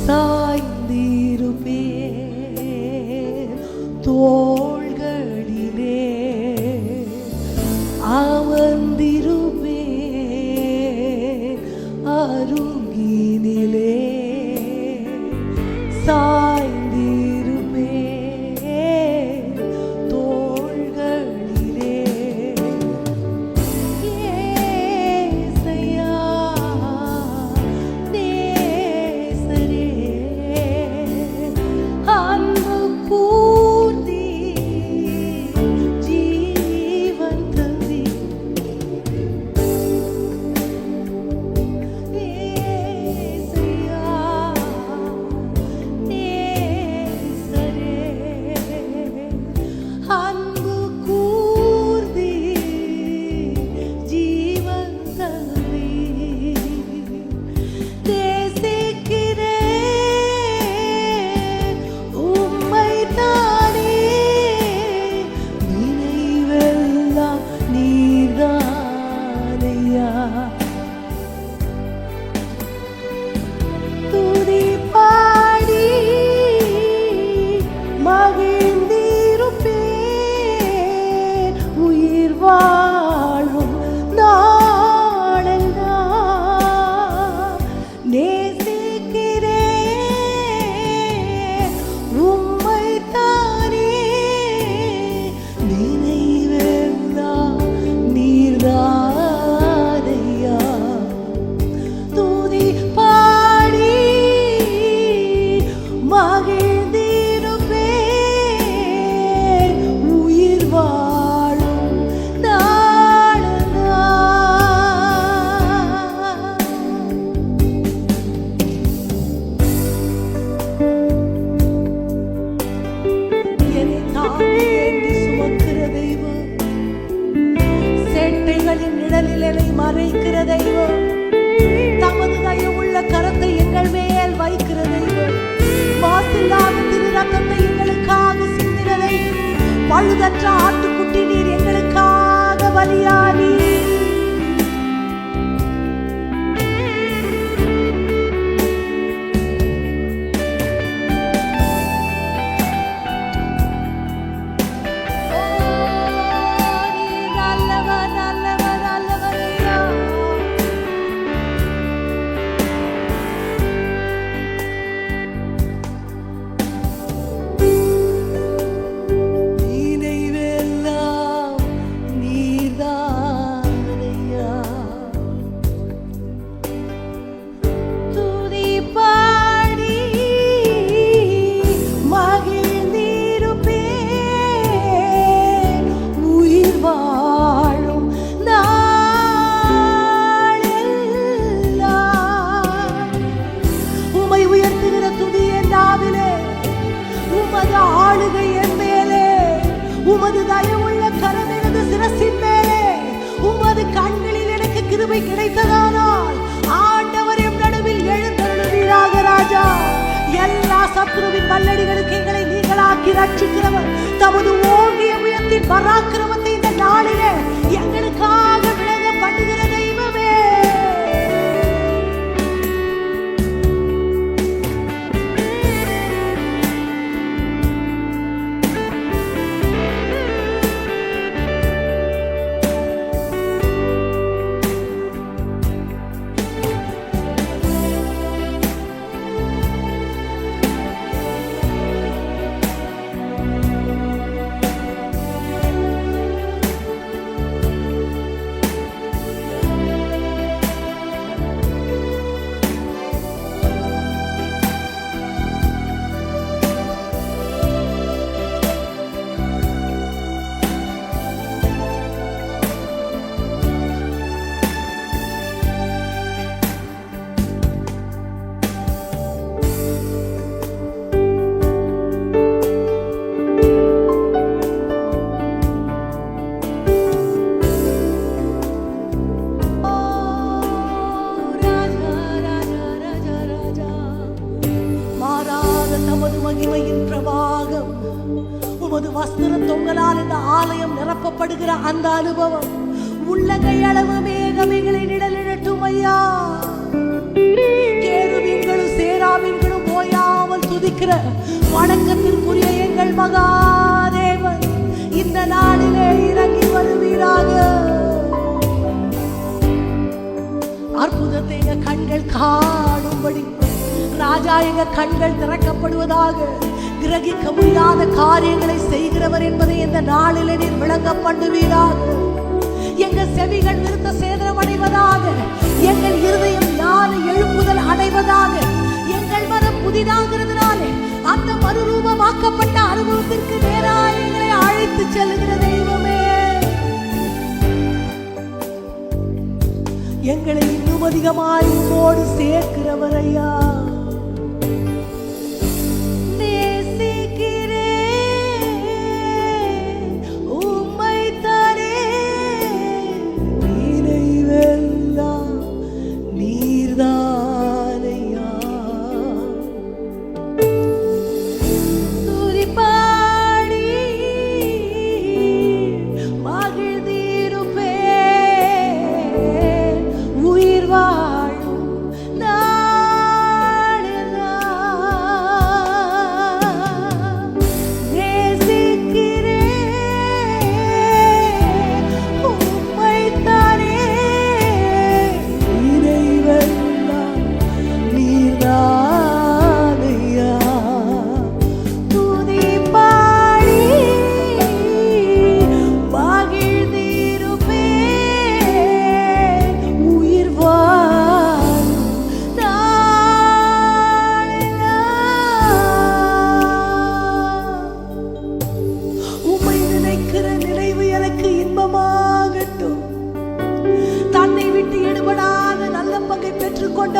சாய்ந்திருப்பேன் தோள்களிலே அமர்ந்திருப்பேன் அருகினிலே சாய்ந்திருப்பேன் தோள்களிலே ஏசையா நேசரே அன்பு கூர்ந்தீ ஜீவன் தந்தீ ஏசையா நேசரே அன்பு கூர்ந்தீ ஜீவன் தந்தீ நேசிக்கிறேன் உம்மைத்தானே நினைவெல்லாம் நீர்தானையா துதி பாடி மகிழ்ந்திருப்பேன் உயிர் வாழும் நாளெல்லாம் நேசிக்கிறேன் உம்மைத்தானே நினைவெல்லாம் நீர்தானையா துதி பாடி மகிழ்ந்திருப்பேன் உயிர் வாழும் நாளெல்லாம். என்னை தாங்கி ஏந்தி சுமக்கிற தெய்வம், சேட்டைகளின் நிழலில் என்னை மறைக்கிற தெய்வம், தமது தயவுள்ள கரத்தை எங்கள் மேல் வைக்கிற தெய்வம், மாசில்லாத திரு ரத்தத்தை எங்களுக்காக சிந்தின தெய்வம், பழுதற்ற ஆட்டுக்குட்டி நீர் எங்களுக்காக பலியானி. ஓ, நீர் நல்லவர், நல்லவர், நல்லவர் ஐயா. நினைவெல்லாம் நீர்தானையா. துதி பாடி மகிழ்ந்திருப்பேன் உயிர் வாழும் நாளெல்லாம். உம்மை உயர்த்துகிற துதி என் நாவிலே, உமது ஆளுகை என் மேலே, உமது தயவுள்ள கரம் எனது சிரசின் மேலே, உமது கண்களில் எனக்கு கிருபை கிடைத்ததானால் ஆண்டவர் எம் நடுவில் எழுந்தருளுவீராக ராஜா. எல்லா சத்துருவின் வல்லடிகளுக்கு எங்களை நீங்களாக்கி ரட்சிக்கிறவர், தமது ஓங்கிய உயர்த்தின் பராக்கிரமத்தை இந்த நாளிலே எங்களுக்காக விளங்க பண்ணுகிற தெய்வமே. உமது வஸ்திர தொங்கலால் இந்த ஆலயம் நிரப்பப்படுகிற அந்த அனுபவம் உள்ளங்கை அளவு மேகமைகளை நிழலிடட்டும் ஐயா. கேருபீன்களும் சேராபீன்களும் இருக்கிற வணக்கத்திற்குரிய எங்கள் மகாதேவன் இந்த நாளிலே இறங்கி வருவீராக. அற்புதத்தை எங்க கண்கள் காணும்படி ராஜா எங்க கண்கள் திறக்கப்படுவதாக. கிரகிக்க முடியாத காரியங்களை செய்கிறவர் என்பதை இந்த நாளிலே நீர் விளங்க பண்ணுவீராக. எங்க செவிகள் விருத்த சேதனம் அடைவதாக. எங்கள் இருதயம் ஞான எழுப்புதல் அடைவதாக. எங்கள் மனம் புதிதாகிறதுனாலே அந்த மறுரூபமாக்கப்பட்ட அனுபவத்திற்கு நேராக எங்களை அழைத்து செல்லுகிற தெய்வமே, எங்களை இன்னும் அதிகமாய் உம்மோடு சேர்க்கிறவர் ஐயா.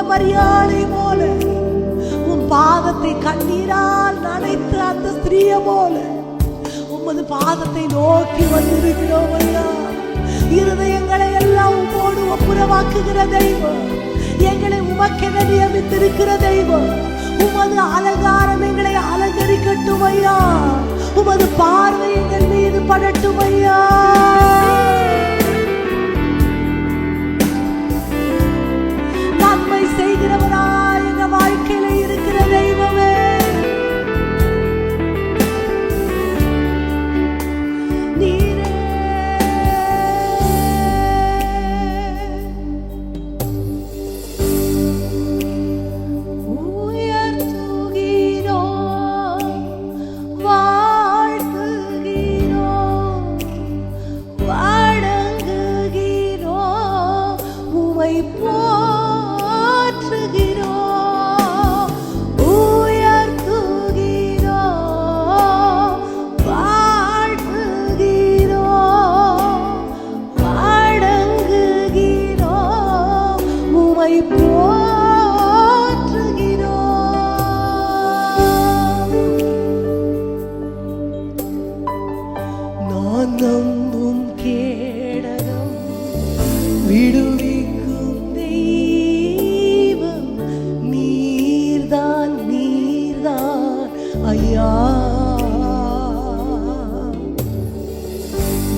மரியாதை போல உன் பாதத்தை கண்ணீரால் நனைத்து அந்த ஸ்திரீய போல உமது பாதத்தை நோக்கி வந்திருக்கிறோம் ஐயா. இருதயங்களை எல்லாம் உம்மோடு ஒப்புரவாக்குகிற தெய்வம், எங்களை உமக்கென நியமித்திருக்கிற தெய்வம். உமது அலங்காரம் எங்களை அலங்கரிக்கட்டும் ஐயா. உமது பார்வை எங்கள் மீது படட்டும் ஐயா. நன்மை செய்கிறவராய் எங்க வாழ்க்கையில இருக்கிற தெய்வமே, நீரே உயர்த்துகிறோம், வாழ்த்துகிறோம், வணங்குகிறோம், உம்மை நம்பும் கேடகம் விடுவிக்கும் தெய்வம் நீர்தான், நீர்தான் ஐயா.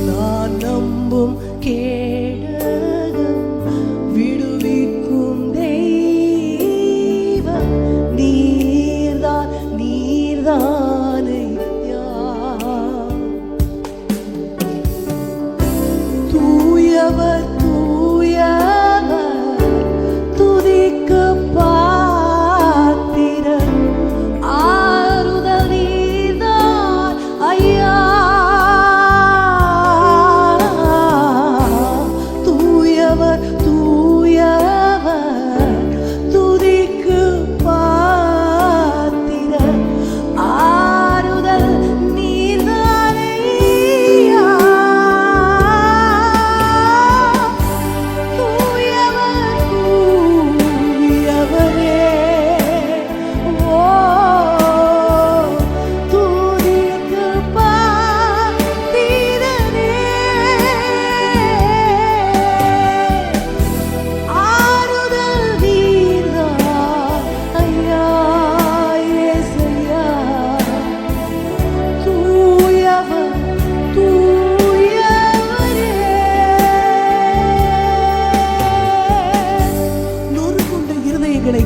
நான் நம்பும் கேடகம் விடுவிக்கும் தெய்வம் நீர்தான், நீர்தான் ஐயா. தூயவர் தூயவர் துதிக்க பாத்திரன் ஆறுதல் நீர்தான் ஐயா. தூயவர் தூயவர் துதிக்க பாத்திரன் ஆறுதல் நீர்தான் ஐயா.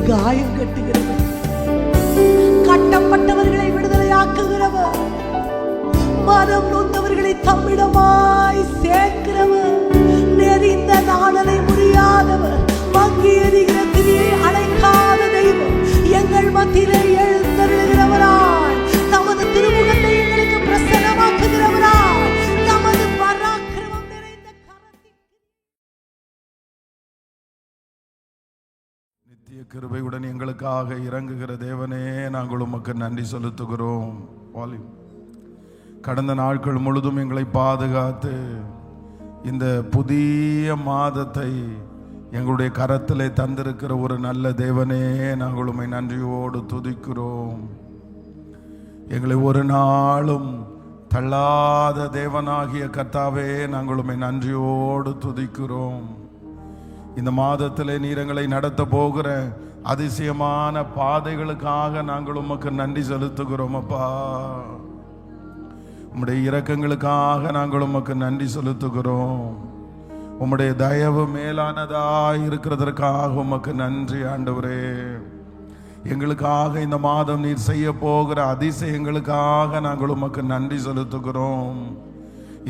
காயம் கட்டுகிறது, கட்டப்பட்டவர்களை விடுதலையாக்குகிறவர், மனம் நொந்தவர்களை தம்மிடமாய் சேர்க்கிறவர், நெறிந்த நாணலை முடியாதவர், மங்கி எறிகிற திரியை அணைக்காத தெய்வம், எங்கள் மத்தியிலே எழுந்தருளுகிறவராய், தமது திருமுகத்தை எங்களுக்கு பிரசன்னமாக்குகிறவராய், தமது பராக்கிரமம் நிறைந்த கரத்தில் நித்திய கிருபையுடன் எங்களுக்காக இறங்குகிற தேவனே, நாங்கள் உமக்கு நன்றி செலுத்துகிறோம். கடந்த நாட்கள் முழுதும் எங்களை பாதுகாத்து இந்த புதிய மாதத்தை எங்களுடைய கரத்திலே தந்திருக்கிற ஒரு நல்ல தேவனே, நாங்கள் உம்மை நன்றியோடு துதிக்கிறோம். எங்களை ஒரு நாளும் தள்ளாத தேவனாகிய கர்த்தாவே, நாங்கள் உம்மை நன்றியோடு துதிக்கிறோம். இந்த மாதத்திலே நீர் எங்களை நடத்த போகிற அதிசயமான பாதைகளுக்காக நாங்கள் உமக்கு நன்றி செலுத்துகிறோம். அப்பா, உம்முடைய இரக்கங்களுக்காக நாங்கள் உமக்கு நன்றி செலுத்துகிறோம். உம்முடைய தயவு மேலானதாய் இருக்கிறதற்காக உமக்கு நன்றி ஆண்டவரே. எங்களுக்காக இந்த மாதம் நீர் செய்ய போகிற அதிசயங்களுக்காக நாங்கள் உமக்கு நன்றி செலுத்துகிறோம்.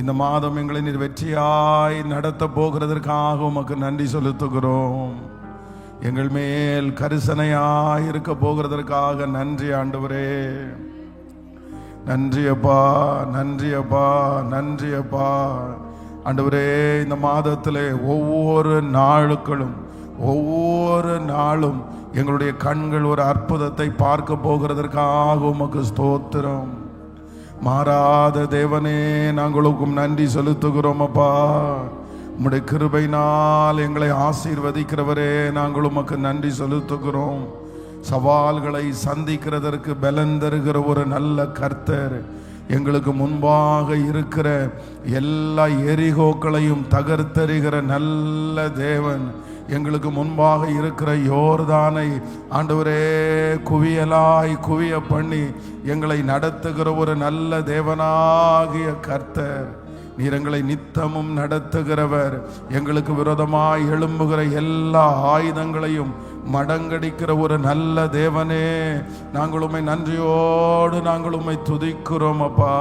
இந்த மாதம் எங்களை நீர் வெற்றியாய் நடத்த போகிறதற்காக உமக்கு நன்றி செலுத்துகிறோம். எங்கள் மேல் கரிசனையாய் இருக்க போகிறதற்காக நன்றி ஆண்டவரே. நன்றி அப்பா, நன்றி அப்பா, நன்றி அப்பா. ஆண்டவரே, இந்த மாதத்திலே ஒவ்வொரு நாளும் எங்களுடைய கண்கள் ஒரு அற்புதத்தை பார்க்க போகிறதற்காக உமக்கு ஸ்தோத்திரம். மாறாத தேவனே, நாங்களுக்கும் நன்றி செலுத்துகிறோம் அப்பா. உம்முடைய கிருபையினால் எங்களை ஆசீர்வதிக்கிறவரே, நாங்கள் உமக்கு நன்றி செலுத்துகிறோம். சவால்களை சந்திக்கிறதற்கு பலன் தருகிற ஒரு நல்ல கர்த்தர், எங்களுக்கு முன்பாக இருக்கிற எல்லா எரிகோக்களையும் தகர்த்தெறிகிற நல்ல தேவன், எங்களுக்கு முன்பாக இருக்கிற யோர்தானை ஆண்டவரே குவிய பண்ணி எங்களை நடத்துகிற ஒரு நல்ல தேவனாகிய கர்த்தர், நீர் எங்களை நித்தமும் நடத்துகிறவர். எங்களுக்கு விரோதமாய் எழும்புகிற எல்லா ஆயுதங்களையும் மடங்கடிக்கிற ஒரு நல்ல தேவனே, நாங்கள் உம்மை நன்றியோடு நாங்கள் உம்மை துதிக்கிறோம் அப்பா.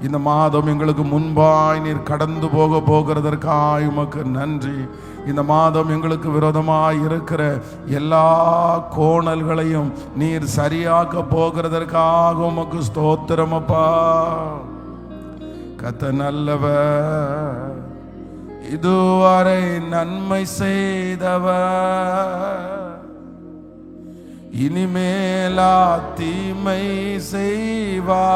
இந்த மாதம் எங்களுக்கு முன்பாய் நீர் கடந்து போகிறதற்காய் உமக்கு நன்றி. இந்த மாதம் எங்களுக்கு விரோதமாய் இருக்கிற எல்லா கோணல்களையும் நீர் சரியாக்க போகிறதற்காக உமக்கு ஸ்தோத்திரம் அப்பா. கர்த்தர் நல்லவர், இதுவரை நன்மை செய்தவர், இனிமேலா தீமை செய்வார்.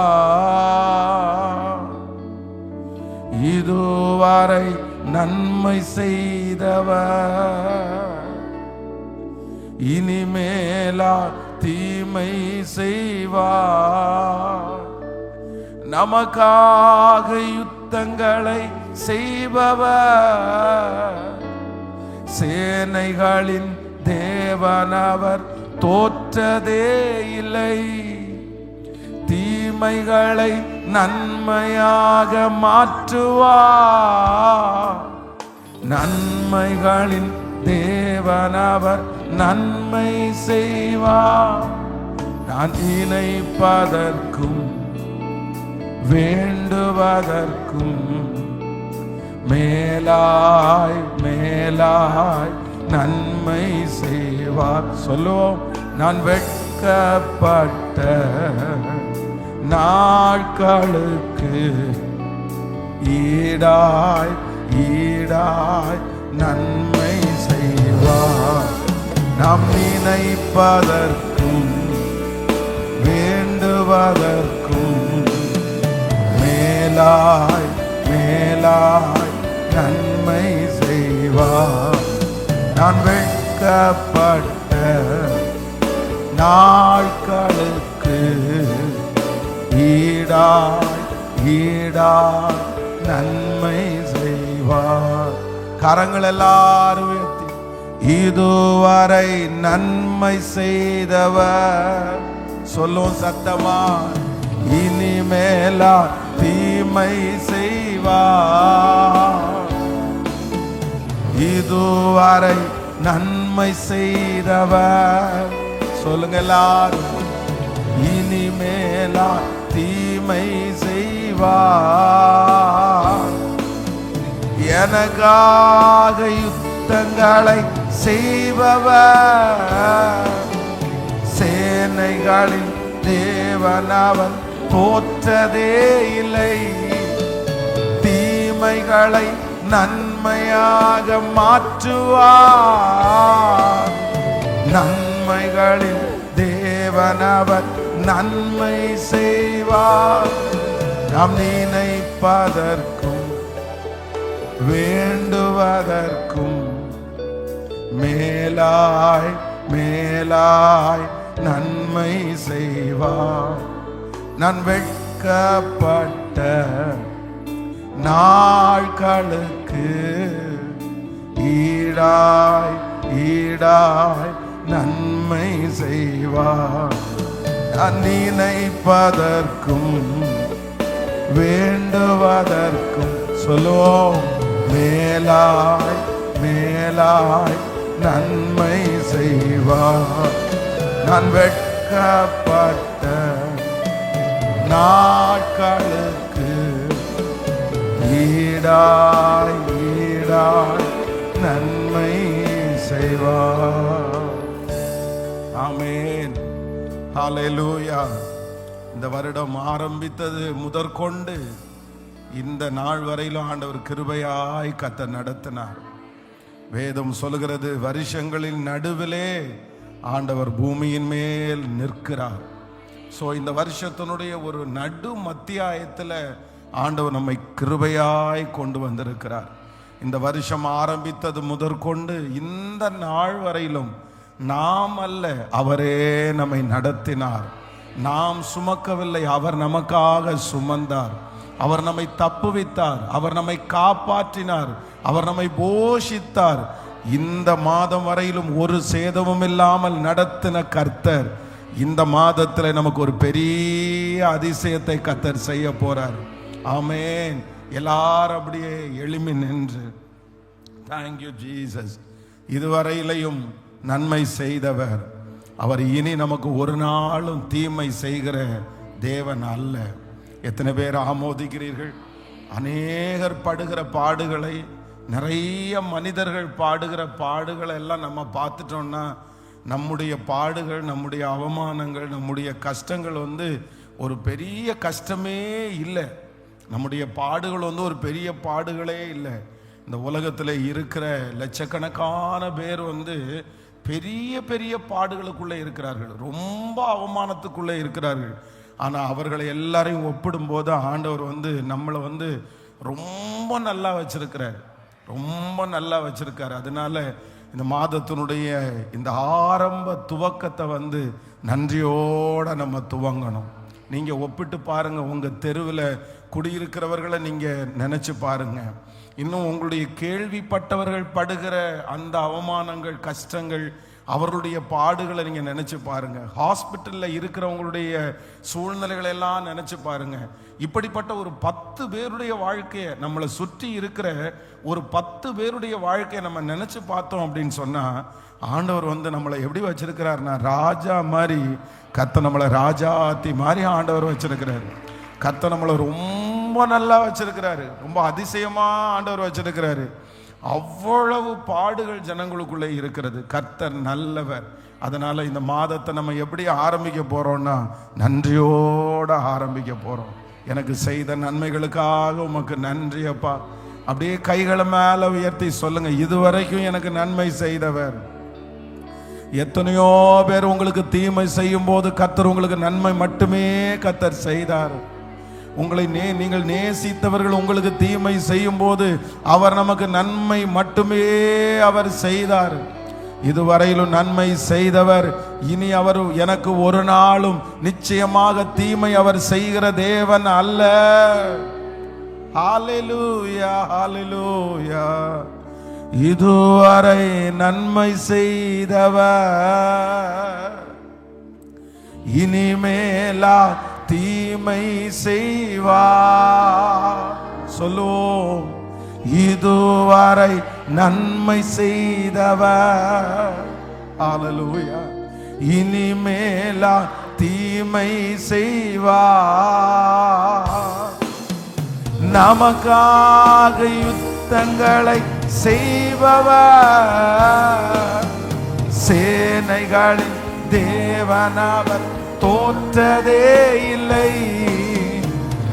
இதுவரை நன்மை செய்தவர், இனிமேலா தீமை செய்வார். நமக்காக யுத்தங்களை செய்பவர், சேனைகளின் தேவனவர் தோற்றதே இல்லை. தீமைகளை நன்மையாக மாற்றுவார், நன்மைகளின் தேவனவர் நன்மை செய்வார். நான் நினைப்பதற்கும் வேண்டுவதற்கும் மேலாய் மேலாய் நன்மை செய்வார். சொல்லுவோம், நான் வெட்கப்பட்ட நாட்களுக்கு ஈடாய் ஈடாய் நன்மை செய்வார். நாம் நினைப்பதற்கும் வேண்டுவதற்கும் மேலாய் மேலாய் நன்மை செய்வார். நான் வெட்கப்பட்ட நாட்களுக்கு ஈடாய் ஈடாய் நன்மை செய்வார். கரங்கள் எல்லாரும் உயர்த்தி, இதுவரை நன்மை செய்தவர் சொல்லும் சத்தமா, இனிமேலா தீமை செய்வார். இதுவரை நன்மை செய்தவர் சொல்லுங்க எல்லாரும், இனிமேலா தீமை செய்வார். எனக்காக யுத்தங்களை செய்பவர், சேனைகளின் தேவன் அவர், தோற்றதே இல்லை. தீமைகளை நன்மையாக மாற்றுவார். நன்மைகளில் தேவன் அவர் நன்மை செய்வார். நாம் நினைப்பதற்கும் வேண்டுவதற்கும் மேலாய் மேலாய் நன்மை செய்வார். நான் வெட்கப்பட்ட நாட்களுக்கு ஈடாய் ஈடாய் நன்மை செய்வார். நான் நினைப்பதற்கும் வேண்டுவதற்கும் சொல்லுவோம், மேலாய் மேலாய் நன்மை செய்வார். நான் வெட்கப்பட்ட நாட்களுக்கு ஈடாய் ஈடாய் நன்மை செய்வார். ஆமென், ஹல்லேலூயா. இந்த வருடம் ஆரம்பித்தது முதற்கொண்டு இந்த நாள் வரையிலும் ஆண்டவர் கிருபையாய் கர்த்தர் நடத்தினார். வேதம் சொல்கிறது, வருஷங்களின் நடுவிலே ஆண்டவர் பூமியின் மேல் நிற்கிறார். ஸோ இந்த வருஷத்தினுடைய ஒரு நடு மத்தியாயத்தில் ஆண்டவர் நம்மை கிருபையாய் கொண்டு வந்திருக்கிறார். இந்த வருஷம் ஆரம்பித்தது முதற்கொண்டு இந்த நாள் வரையிலும் நாம் அல்ல, அவரே நம்மை நடத்தினார். நாம் சுமக்கவில்லை, அவர் நமக்காக சுமந்தார். அவர் நம்மை தப்புவித்தார், அவர் நம்மை காப்பாற்றினார், அவர் நம்மை போஷித்தார். இந்த மாதம் வரையிலும் ஒரு சேதமும் இல்லாமல் நடத்தின கர்த்தர் இந்த மாதத்தில் நமக்கு ஒரு பெரிய அதிசயத்தை கர்த்தர் செய்ய போறார். ஆமென். எல்லாரும் அப்படியே எழும்பி நின்று தேங்க்யூ ஜீசஸ். இதுவரையிலையும் நன்மை செய்தவர் அவர், இனி நமக்கு ஒரு நாளும் தீமை செய்கிற தேவன் அல்ல. எத்தனை பேர் ஆமோதிக்கிறீர்கள்? அநேகர் படுகிற பாடுகளை, நிறைய மனிதர்கள் பாடுகிற பாடுகளை எல்லாம் நம்ம பார்த்துட்டோம்னா, நம்முடைய பாடுகள், நம்முடைய அவமானங்கள், நம்முடைய கஷ்டங்கள் ஒரு பெரிய கஷ்டமே இல்லை. நம்முடைய பாடுகள் ஒரு பெரிய பாடுகளே இல்லை. இந்த உலகத்தில் இருக்கிற லட்சக்கணக்கான பேர் பெரிய பெரிய பாடுகளுக்குள்ளே இருக்கிறார்கள், ரொம்ப அவமானத்துக்குள்ளே இருக்கிறார்கள். ஆனால் அவர்களை எல்லாரையும் ஒப்பிடும்போது ஆண்டவர் நம்மளை ரொம்ப நல்லா வச்சிருக்கிறார், ரொம்ப நல்லா வச்சிருக்காரு. அதனால இந்த மாதத்தினுடைய இந்த ஆரம்ப துவக்கத்தை நன்றியோட நம்ம துவங்கணும். நீங்க ஒப்பிட்டு பாருங்க, உங்க தெருவில் குடியிருக்கிறவர்களை நீங்க நினைச்சு பாருங்க. இன்னும் உங்களுடைய கேள்விப்பட்டவர்கள் படுகிற அந்த அவமானங்கள், கஷ்டங்கள், அவர்களுடைய பாடுகளை நீங்க நினைச்சு பாருங்க. ஹாஸ்பிட்டல்ல இருக்கிறவங்களுடைய சூழ்நிலைகளை எல்லாம் நினைச்சு பாருங்க. இப்படிப்பட்ட ஒரு 10 பேருடைய வாழ்க்கையை, நம்மளை சுற்றி இருக்கிற ஒரு 10 பேருடைய வாழ்க்கையை நம்ம நினைச்சு பார்த்தோம் அப்படின்னு சொன்னா, ஆண்டவர் நம்மளை எப்படி வச்சிருக்கிறார்னா, ராஜா மாதிரி கர்த்தர் நம்மளை ராஜாத்தி மாதிரி ஆண்டவர் வச்சிருக்கிறாரு. கர்த்தர் நம்மளை ரொம்ப நல்லா வச்சிருக்கிறாரு, ரொம்ப அதிசயமா ஆண்டவர் வச்சிருக்கிறாரு. அவ்வளவு பாடுகள் ஜனங்களுக்குள்ளே இருக்கிறது. கர்த்தர் நல்லவர். அதனால இந்த மாதத்தை நம்ம எப்படி ஆரம்பிக்க போறோம்னா, நன்றியோட ஆரம்பிக்க போறோம். எனக்கு செய்த நன்மைகளுக்காக உமக்கு நன்றி அப்பா. அப்படியே கைகளை மேல உயர்த்தி சொல்லுங்க, இதுவரைக்கும் எனக்கு நன்மை செய்தவர். எத்தனையோ பேர் உங்களுக்கு தீமை செய்யும் போது கர்த்தர் உங்களுக்கு நன்மை மட்டுமே கர்த்தர் செய்தார். உங்களை நீங்கள் நேசித்தவர்கள் உங்களுக்கு தீமை செய்யும் போது அவர் நமக்கு நன்மை மட்டுமே அவர் செய்தார். இதுவரையிலும் நன்மை செய்தவர், இனி அவர் எனக்கு ஒரு நாளும் நிச்சயமாக தீமை அவர் செய்கிற தேவன் அல்ல. ஹல்லேலூயா, ஹல்லேலூயா. இதுவரை நன்மை செய்தவர் இனிமேலா தீமை செய்வார். சொல்லுவோம், இதுவரை நன்மை செய்தவர், ஹல்லேலூயா, இனிமேலா தீமை செய்வார். நமக்காக யுத்தங்களை செய்பவர். சேனைகளின் தேவனவர் தோற்றதே இல்லை.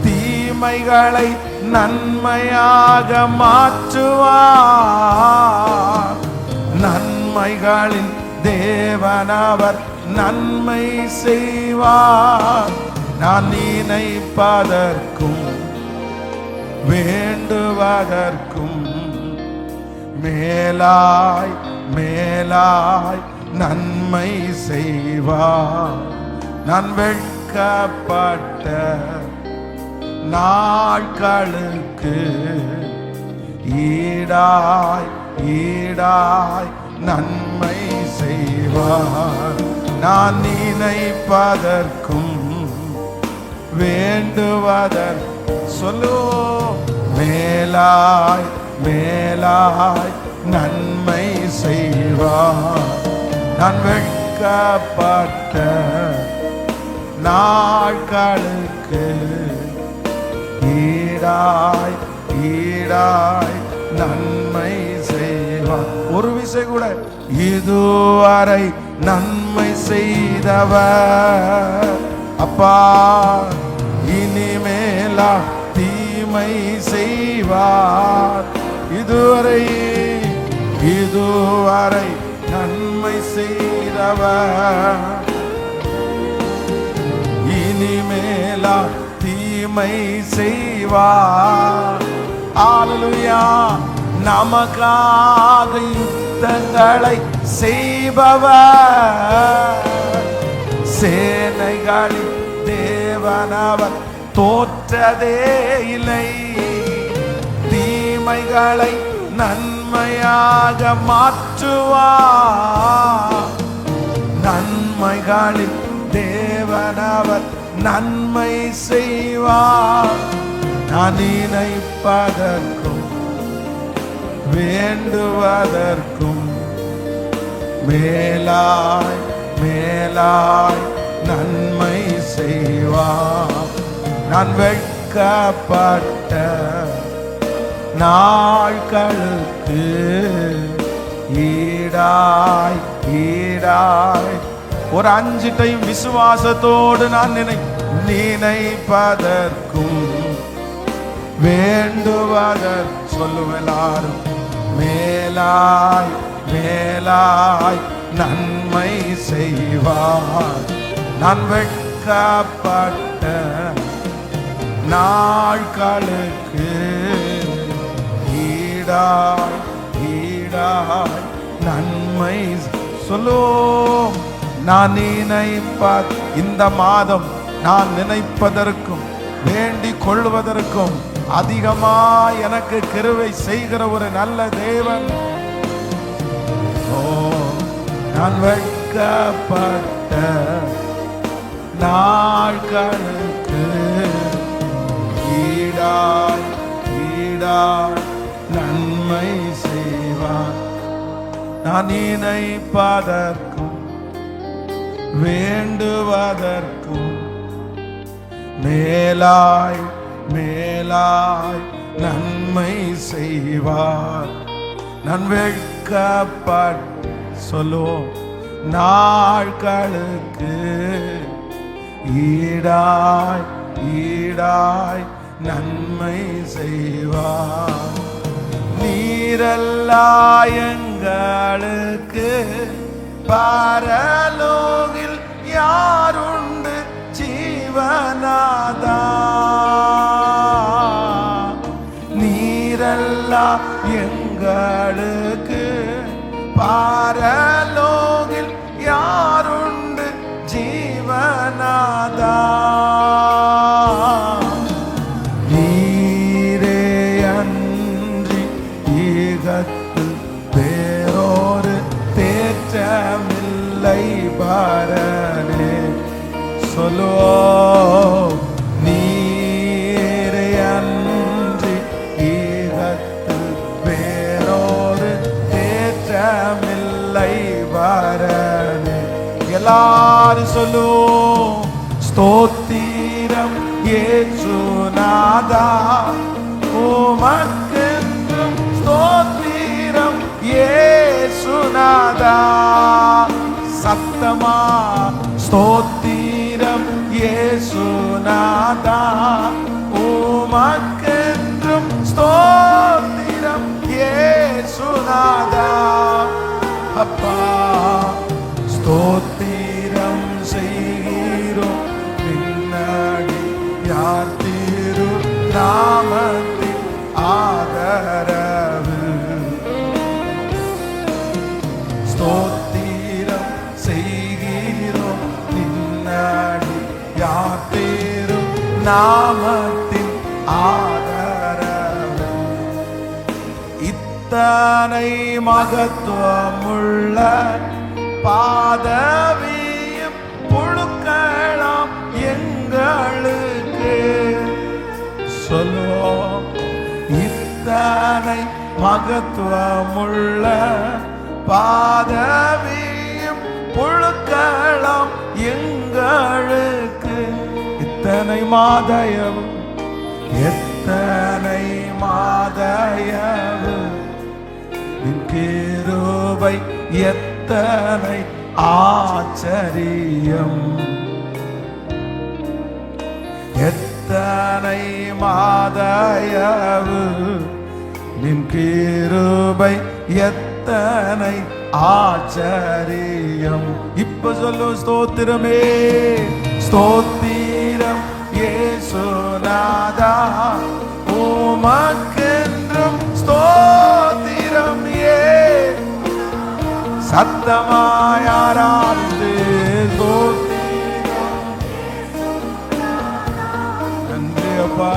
தீமைகளை நன்மையாக மாற்றுவார். நன்மைகளின் தேவனவர் நன்மை செய்வார். நான் நினைப்பதற்கும் வேண்டுவதற்கும் மேலாய் மேலாய் நன்மை செய்வார். நான் வெட்கப்பட்ட நாட்களுக்கு ஈடாய் ஈடாய் நன்மை செய்வார். நான் நினைப்பதற்கும் வேண்டுவதற்கும் சொல்லு மேலாய் மேலாய் நன்மை செய்வார். நான் வெட்கப்பட்ட நாட்களுக்கு ஈடாய் ஈடாய் நன்மை செய்வார். ஒரு விசை கூட இதுவரை நன்மை செய்தவர் அப்பா இனிமேலா தீமை செய்வார். இதுவரை இதுவரை நன்மை செய்தவர் இனிமேலா தீமை செய்வார். அல்லேலூயா. நமக்காக யுத்தங்களை செய்பவர். சேனைகளின் தேவனவர் தோற்றதே இல்லை. தீமைகளை நன்மையாக மாற்றுவார். நன்மைகளின் தேவனவர் நன்மை செய்வார். நான் நினைப்பதற்கும் வேண்டுவதற்கும் மேலாய் மேலாய் நன்மை செய்வார். நான் வெட்கப்பட்ட நாட்களுக்கு ஈடாய் ஈடாய் ஒரு 5 டைம் விசுவாசத்தோடு நான் நினைப்பதற்கும் வேண்டுவதற்கும் சொல்லுவெல்லாரும் மேலாய் மேலாய் நன்மை செய்வார். நான் வெட்கப்பட்ட நாட்களுக்கு ஈடாய் ஈடாய் நன்மை சொல்லு. நான் இந்த மாதம் நான் நினைப்பதற்கும் வேண்டிக் கொள்வதற்கும் அதிகமாய் எனக்கு கிருபை செய்கிற ஒரு நல்ல தேவன். ஓ நான் வெட்கப்பட்ட நாட்களுக்கு ஈடாய் ஈடாய் நன்மை செய்வார். நான் நினைப்பதற்கும் வேண்டுவதற்கும் மேலாய் மேலாய் நன்மை செய்வார். நான் வெட்கப்பட்ட சொல்லுவோம் நாட்களுக்கு ஈடாய் ஈடாய் நன்மை செய்வார். நீரல்லா எங்களுக்கு பரலோகில் யாருண்டு ஜீவனாதா. நீரல்லா எங்களுக்கு பரலோகில் யாருண்டு ஜீவனாதா. நீரே அன்றி ஈகத்து வேறொரு தேற்றமில்லை பாரனே. சொல்லுவோம் நீரே அன்றி ஈகத்து வேறொரு தேற்றமில்லை பாரனே. எல்லாரும் சொல்லுவோம். ஸ்தோத்திரம் இயேசுநாதா, உமக்கென்றும் ஸ்தோத்திரம் இயேசுநாதா. சத்தமா ஸ்தோத்திரம் இயேசுநாதா, உமக்கென்றும் ஸ்தோத்திரம் இயேசுநாதா. அப்பா ஸ்தோத்திரம் செய்கிறோம் பின்னாடி யார் திரு நாமத்தின் ஆதரவு. ஸ்தோத்திரம் செய்கிறோம் பின்னாடி யார் திரு நாமத்தின் ஆதரவு. இத்தனை மகத்துவமுள்ள பாதவியும் புழுக்கலாம் எங்களுக்கு. சொல்லுவோம். இத்தனை மகத்துவமுள்ள பாதவியும் புழுக்கலாம் எங்களுக்கு. இத்தனை மாதயவு, எத்தனை மாதயவு, நின் கிருபை எத்தனை ஆச்சரியம். எத்தனை மாதயவு, நின் கிருபை எத்தனை ஆச்சரியம். இப்ப சொல்லு. ஸ்தோத்திரமே ஸ்தோத்திரம் இயேசுநாதா, உமக்கென்றும் ஸ்தோத்திரம். சத்தமாய் ஆராதித்து ஸ்தோத்திரம். நன்றி அப்பா.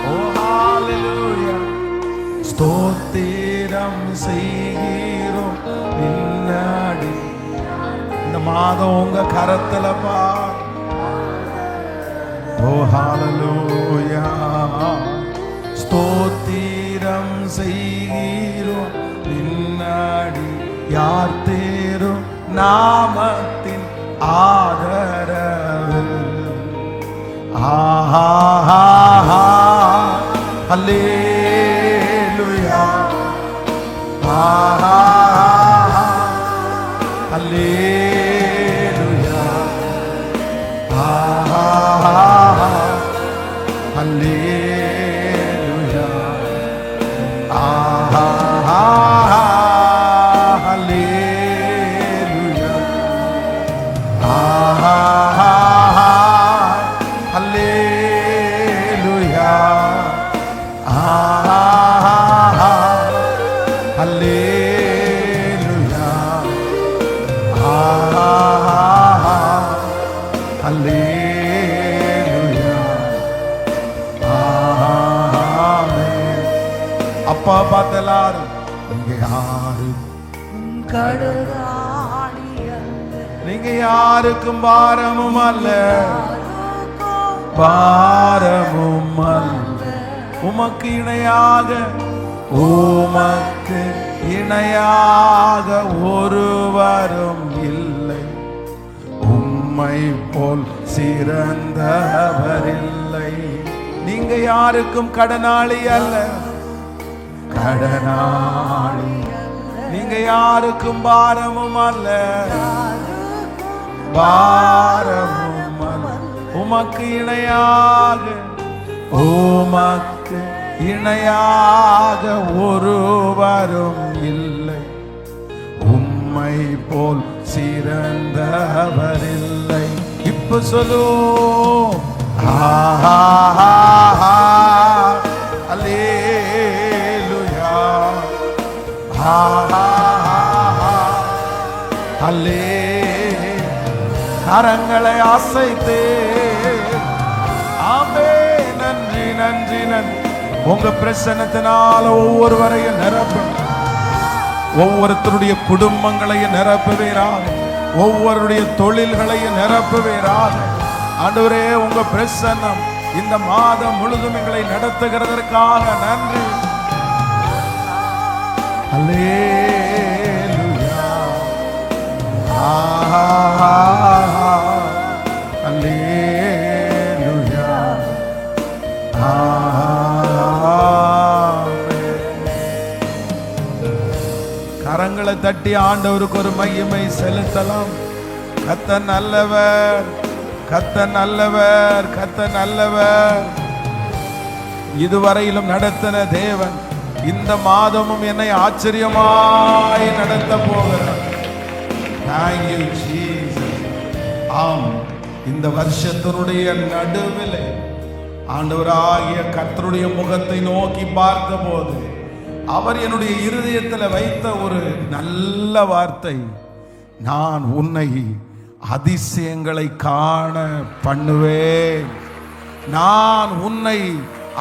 ஓ ஹalleluya. ஸ்தோத்திரம் செய்கிறோம் பின்னாடி. இந்த மாதம் உங்க கரத்துலப்பா. ஓ ஹalleluya. ஸ்தோத்திரம் செய்கிறோம் பின்னாடி யார் தேரும் நாமத்தின் ஆதரவு. ஆஹா அல்லேலூயா. ஆஹா அல்லேலூயா. ஆஹா அல்லேலூயா. ஆஹா அல்லேலூயா. ஆஹா அல்லேலூயா. ஆஹா அல்லேலூயா. ஆஹா அல்லேலூயா. ஆமென். அப்பா பார்த்து எல்லாரும் நீங்க யாரு கடலாடி நீங்க யாருக்கும் பாரமும் அல்ல, பாரமும் அல்ல. உமக்கு இணையாக, உமக்கு இணையாக ஒருவரும் இல்லை. உம்மை போல் சிறந்தவர் இல்லை. நீங்க யாருக்கும் கடனாளி அல்ல, கடனாளி. நீங்க யாருக்கும் பாரமும் அல்ல, பாரமும் அல்ல. உமக்கு இணையாக, உமக்கு இணையாக ஒருவரும் இல்லை. உம்மை போல் சிறந்தவர் இல்லை. இப்ப சொல்லுவோம். அல்லேலூயா. அல்லே கரங்களை அசைத்தே ஆமே. நன்றி நன்றி நன்றி. உங்க பிரசன்னத்தினால ஒவ்வொருவரையும் நிரப்பும், ஒவ்வொருத்தருடைய குடும்பங்களையும் நிரப்புவீராக, ஒவ்வொருடைய தொழில்களையும் நிரப்புவீராக. ஆண்டவரே, உங்க பிரசன்னம் இந்த மாதம் முழுதும் எங்களை நடத்துகிறதற்காக நன்றி. அல்லேலூயா, அல்லேலூயா, கரங்களை தட்டி ஆண்டவருக்கு ஒரு மகிமை செலுத்தலாம். கர்த்தர் நல்லவர், கர்த்தர் நல்லவர், கர்த்தர் நல்லவர். இதுவரையிலும் நடத்தின தேவன் இந்த மாதமும் என்னை ஆச்சரியமாய் நடத்த போகிறார். Thank you, Jesus. ஆம், இந்த வருஷத்தினுடைய நடுவில் ஆண்டவராகிய கர்த்தருடைய முகத்தை நோக்கி பார்த்தபோது அவர் என்னுடைய இருதயத்தில் வைத்த ஒரு நல்ல வார்த்தை, நான் உன்னை அதிசயங்களை காண பண்ணுவேன், நான் உன்னை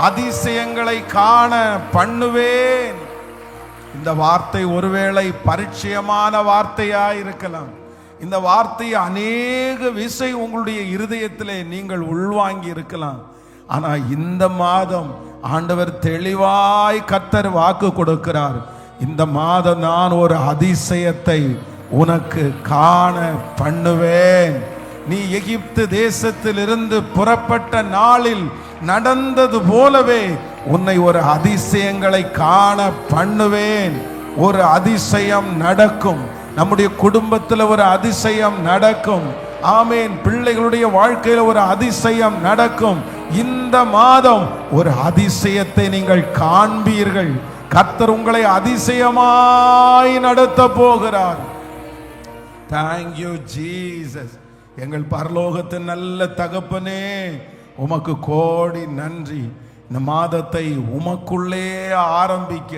அதிசயங்களை காண பண்ணுவேன். இந்த வார்த்தை ஒருவேளை பரிச்சயமான வார்த்தையாய் இருக்கலாம். இந்த வார்த்தையை அநேக விசை உங்களுடைய இருதயத்திலே நீங்கள் உள்வாங்கி இருக்கலாம். ஆனா இந்த மாதம் ஆண்டவர் தெளிவாய் கர்த்தர் வாக்கு கொடுக்கிறார். இந்த மாதம் நான் ஒரு அதிசயத்தை உனக்கு காண பண்ணுவேன். நீ எகிப்து தேசத்திலிருந்து புறப்பட்ட நாளில் நடந்தது போலவே உன்னை ஒரு அதிசயங்களை காண பண்ணுவேன். ஒரு அதிசயம் நடக்கும். நம்முடைய குடும்பத்தில் ஒரு அதிசயம் நடக்கும். ஆமேன். பிள்ளைகளுடைய வாழ்க்கையில் ஒரு அதிசயம் நடக்கும். இந்த மாதம் ஒரு அதிசயத்தை நீங்கள் காண்பீர்கள். கர்த்தர் உங்களை அதிசயமாய் நடத்த போகிறார். Thank you, Jesus. எங்கள் பரலோகத்தின் நல்ல தகப்பனே, உமக்கு கோடி நன்றி. இந்த மாதத்தை உமக்குள்ளே ஆரம்பிக்க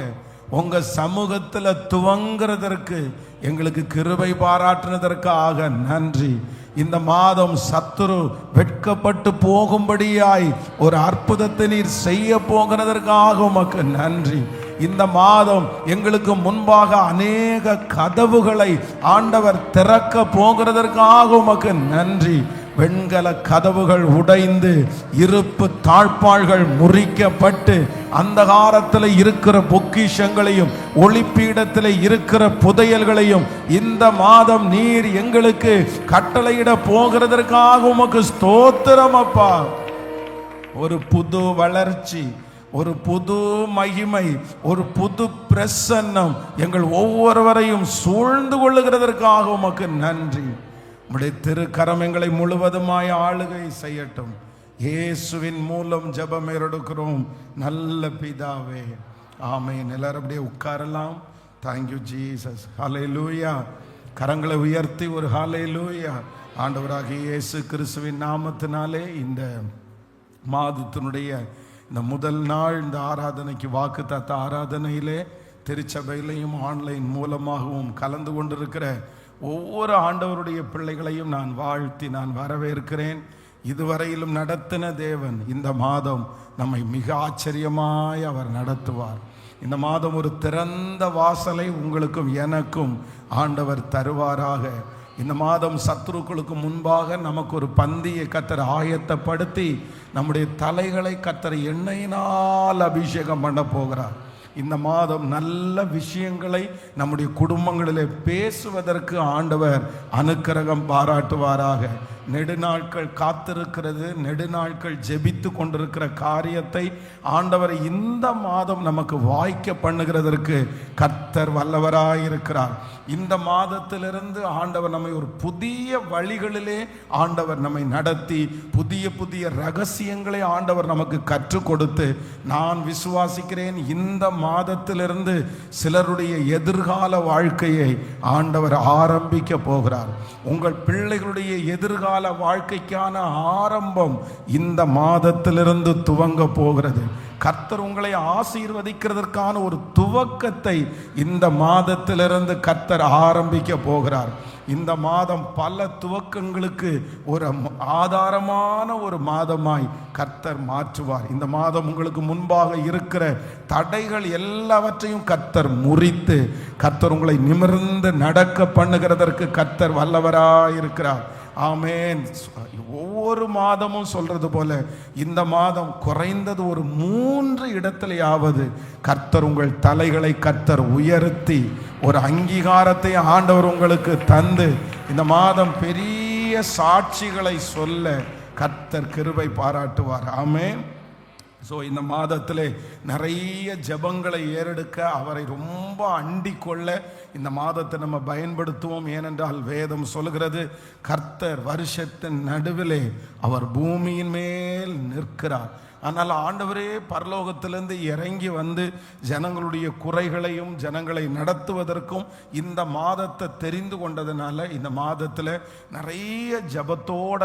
உங்க சமூகத்தில் துவங்குறதற்கு எங்களுக்கு கிருபை பாராட்டினதற்காக நன்றி. இந்த மாதம் சத்துரு வெட்கப்பட்டு போகும்படியாய் ஒரு அற்புதத்தை நீர் செய்ய போகிறதற்காக உமக்கு நன்றி. இந்த மாதம் எங்களுக்கு முன்பாக அநேக கதவுகளை ஆண்டவர் திறக்க போகிறதற்காக உமக்கு நன்றி. வெண்கல கதவுகள் உடைந்து இருப்பு தாழ்பாள்கள் முறிக்கப்பட்டு அந்தகாரத்தில் இருக்கிற பொக்கிஷங்களையும் ஒளிப்பீடத்தில் இருக்கிற புதையல்களையும் இந்த மாதம் நீர் எங்களுக்கு கட்டளையிட போகிறதற்காக உமக்கு ஸ்தோத்திரம் அப்பா. ஒரு புது வளர்ச்சி, ஒரு புது மகிமை, ஒரு புது பிரசன்னம் எங்கள் ஒவ்வொருவரையும் சூழ்ந்து கொள்ளுகிறதற்காக உமக்கு நன்றி. உம்முடைய திருக்கரம் எங்களை முழுவதுமாய் ஆளுகை செய்யட்டும். இயேசுவின் மூலம் ஜெபம் எடுக்கிறோம் நல்ல பிதாவே, ஆமென். எல்லாரும் அப்படியே உட்காரலாம். Thank you Jesus. ஹல்லேலூயா. கரங்களை உயர்த்தி ஒரு ஹல்லேலூயா. ஆண்டவராகிய இயேசு கிறிஸ்துவின் நாமத்தினாலே இந்த மாதத்தினுடைய இந்த முதல் நாள் இந்த ஆராதனைக்கு வாக்குத்தத்த ஆராதனையிலே திருச்சபையிலையும் ஆன்லைன் மூலமாகவும் கலந்து கொண்டிருக்கிற ஒவ்வொரு ஆண்டவருடைய பிள்ளைகளையும் நான் வாழ்த்தி நான் வரவேற்கிறேன். இதுவரையிலும் நடத்தின தேவன் இந்த மாதம் நம்மை மிக ஆச்சரியமாய் அவர் நடத்துவார். இந்த மாதம் ஒரு திறந்த வாசலை உங்களுக்கும் எனக்கும் ஆண்டவர் தருவாராக. இந்த மாதம் சத்துருக்களுக்கு முன்பாக நமக்கு ஒரு பந்தியை கர்த்தர் ஆயத்தப்படுத்தி நம்முடைய தலைகளை கர்த்தர் எண்ணெயினால் அபிஷேகம் பண்ண போகிறார். இந்த மாதம் நல்ல விஷயங்களை நம்முடைய குடும்பங்களிலே பேசுவதற்கு ஆண்டவர் அனுக்கிரகம் பாராட்டுவாராக. நெடுநாட்கள் காத்திருக்கிறது, நெடுநாட்கள் ஜெபித்து கொண்டிருக்கிற காரியத்தை ஆண்டவர் இந்த மாதம் நமக்கு வாய்க்க பண்ணுகிறதற்கு கர்த்தர் வல்லவராயிருக்கிறார். இந்த மாதத்திலிருந்து ஆண்டவர் நம்மை ஒரு புதிய வழிகளிலே ஆண்டவர் நம்மை நடத்தி புதிய புதிய ரகசியங்களை ஆண்டவர் நமக்கு கற்றுக் கொடுத்து, நான் விசுவாசிக்கிறேன் இந்த மாதத்திலிருந்து சிலருடைய எதிர்கால வாழ்க்கையை ஆண்டவர் ஆரம்பிக்க போகிறார். உங்கள் பிள்ளைகளுடைய எதிர்கால வாழ்க்கைக்கான ஆரம்பம் இந்த மாதத்திலிருந்து துவங்க போகிறது. கர்த்தர் உங்களை ஆசீர்வதிக்கிறதற்கான ஒரு துவக்கத்தை இந்த மாதத்திலிருந்து கர்த்தர் ஆரம்பிக்க போகிறார். இந்த மாதம் பல துவக்கங்களுக்கு ஒரு ஆதாரமான ஒரு மாதமாய் கர்த்தர் மாற்றுவார். இந்த மாதம் உங்களுக்கு முன்பாக இருக்கிற தடைகள் எல்லாவற்றையும் கர்த்தர் முறித்து கர்த்தர் உங்களை நிமிர்ந்து நடக்க பண்ணுகிறதற்கு கர்த்தர் வல்லவராயிருக்கிறார். ஆமென். ஒவ்வொரு மாதமும் சொல்றது போல இந்த மாதம் குறைந்தது ஒரு 3 இடத்திலேயாவது கர்த்தர் உங்கள் தலைகளை கர்த்தர் உயர்த்தி ஒரு அங்கீகாரத்தை ஆண்டவர் உங்களுக்கு தந்து இந்த மாதம் பெரிய சாட்சிகளை சொல்ல கர்த்தர் கிருபை பாராட்டுவார். ஆமென். ஸோ இந்த மாதத்திலே நிறைய ஜெபங்களை ஏறெடுக்க அவரை ரொம்ப அண்டிக் கொள்ள இந்த மாதத்தை நம்ம பயன்படுத்துவோம். ஏனென்றால் வேதம் சொல்கிறது கர்த்தர் வருஷத்தின் நடுவிலே அவர் பூமியின் மேல் நிற்கிறார். ஆனால் ஆண்டவரே பரலோகத்திலிருந்து இறங்கி வந்து ஜனங்களுடைய குறைகளையும் ஜனங்களை நடத்துவதற்கும் இந்த மாதத்தை தெரிந்து கொண்டதுனால இந்த மாதத்தில் நிறைய ஜபத்தோட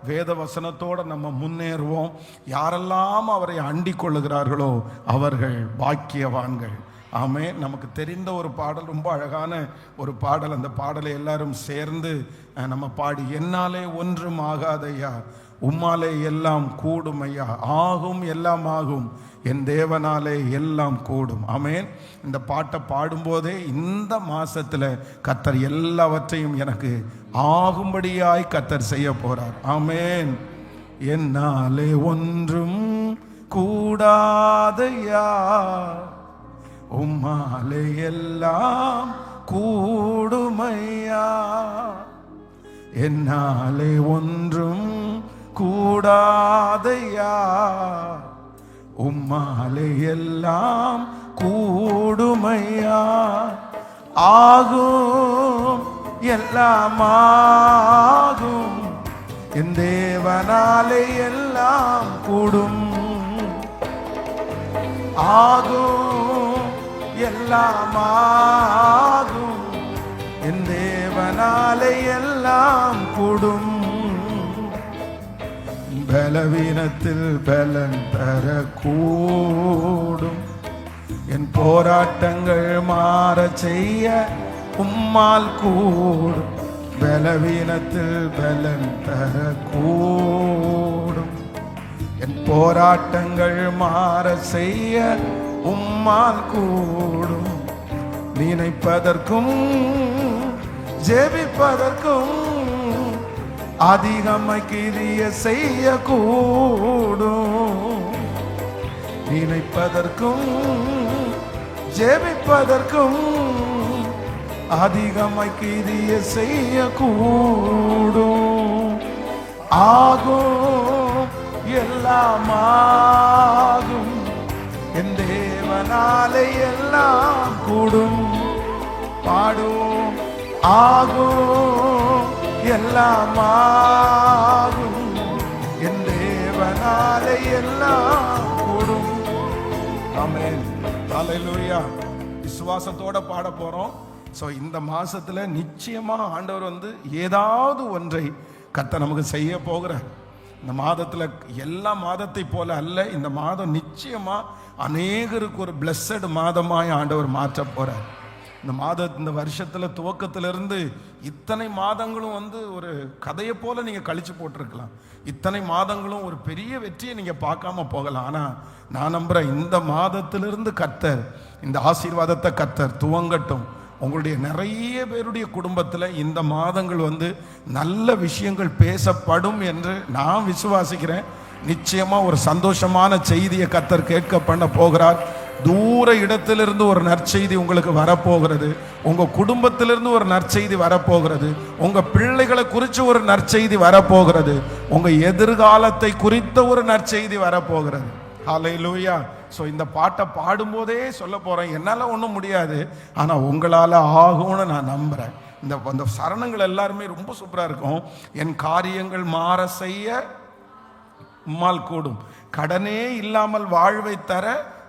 வேத வசனத்தோட நம்ம முன்னேறுவோம். யாரெல்லாம் அவரை அண்டிக் கொள்ளுகிறார்களோ அவர்கள் பாக்கியவான்கள். ஆமே. நமக்கு தெரிந்த ஒரு பாடல், ரொம்ப அழகான ஒரு பாடல். அந்த பாடலை எல்லாரும் சேர்ந்து நம்ம பாடி, என்னாலே ஒன்றும் ஆகாதையா உம்மாலே எல்லாம் கூடும் ஐயா, ஆகும் எல்லாம் ஆகும் என் தேவனாலே எல்லாம் கூடும். ஆமேன். இந்த பாட்டை பாடும்போதே இந்த மாசத்துல கர்த்தர் எல்லாவற்றையும் எனக்கு ஆகும்படியாய் கர்த்தர் செய்ய போறார். ஆமேன். என்னாலே ஒன்றும் கூடாதையா உம்மாலே எல்லாம் கூடுமையா, என்னாலே ஒன்றும் கூடாதையா உம்மாலே எல்லாம் கூடுமையா, ஆகும் எல்லாம் ஆகும் என் தேவனாலே எல்லாம் கூடும், ஆகும் எல்லாம் ஆகும் என் தேவனாலே எல்லாம் கூடும், பலவீனத்தில் பலன் தர கூடும், என் போராட்டங்கள் மாற செய்ய உம்மால் கூடும், பலவீனத்தில் பலன் தர கூடும், என் போராட்டங்கள் மாற செய்ய உம்மால் கூடும், நினைப்பதற்கும் ஜெபிப்பதற்கும் அதிகமாய் கிரிய செய்ய கூடும், நினைப்பதற்கும் ஜெபிப்பதற்கும் அதிகமாய் கிரிய செய்ய கூடும், ஆகும் எல்லாம் ஆகும் என் தேவனாலே எல்லாம் கூடும், பாடும், ஆகும் எல்லாம் ஆகும் என் தேவனாலே எல்லாம் கூடும். ஆமென். ஹல்லேலூயா. விசுவாசத்தோட பாட போறோம். ஸோ இந்த மாசத்துல நிச்சயமா ஆண்டவர் ஏதாவது ஒன்றை கர்த்தர் நமக்கு செய்ய போகிறார். இந்த மாதத்துல எல்லா மாதத்தை போல அல்ல, இந்த மாதம் நிச்சயமா அநேகருக்கு ஒரு பிளஸட் மாதமாய் ஆண்டவர் மாற்ற போறார். இந்த வருஷத்துல துவக்கத்திலிருந்து இத்தனை மாதங்களும் ஒரு கதையை போல நீங்க கழிச்சு போட்டிருக்கலாம். இத்தனை மாதங்களும் ஒரு பெரிய வெற்றியை நீங்க பார்க்காம போகலாம். ஆனா நான் நம்புறேன் இந்த மாதத்திலிருந்து கர்த்தர் இந்த ஆசீர்வாதத்தை கர்த்தர் துவங்கட்டும். உங்களுடைய நிறைய பேருடைய குடும்பத்துல இந்த மாதங்கள் நல்ல விஷயங்கள் பேசப்படும் என்று நான் விசுவாசிக்கிறேன். நிச்சயமா ஒரு சந்தோஷமான செய்தியை கர்த்தர் கேட்க பண்ண போகிறார். தூர இடத்திலிருந்து ஒரு நற்செய்தி உங்களுக்கு வரப்போகிறது. உங்க குடும்பத்திலிருந்து ஒரு நற்செய்தி வரப்போகிறது. உங்க பிள்ளைகளை குறித்து ஒரு நற்செய்தி வரப்போகிறது. உங்க எதிர்காலத்தை குறித்த ஒரு நற்செய்தி வரப்போகிறது. ஹல்லேலூயா. ஸோ இந்த பாட்டை பாடும்போதே சொல்ல போறேன், என்னால ஒன்றும் முடியாது, ஆனா உங்களால ஆகும்னு நான் நம்புறேன். இந்த சரணங்கள் எல்லாருமே ரொம்ப சூப்பரா இருக்கும். என் காரியங்கள் மாற செய்ய உம்மால் கூடும், கடனே இல்லாமல் வாழ்வை தர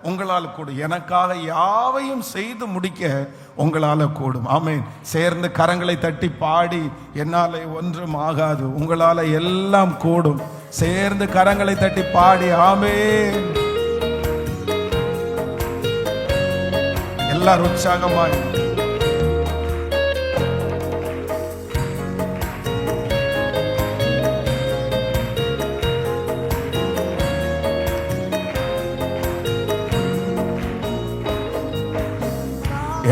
உங்களால் கூடும், எனக்காக யாவையும் செய்து முடிக்க உங்களால கூடும். ஆமென். சேர்ந்து கரங்களை தட்டி பாடி, என்னாலே ஒன்றும் ஆகாது உங்களால எல்லாம் கூடும். சேர்ந்து கரங்களை தட்டி பாடி ஆமென். எல்லாரும் உற்சாகமாய்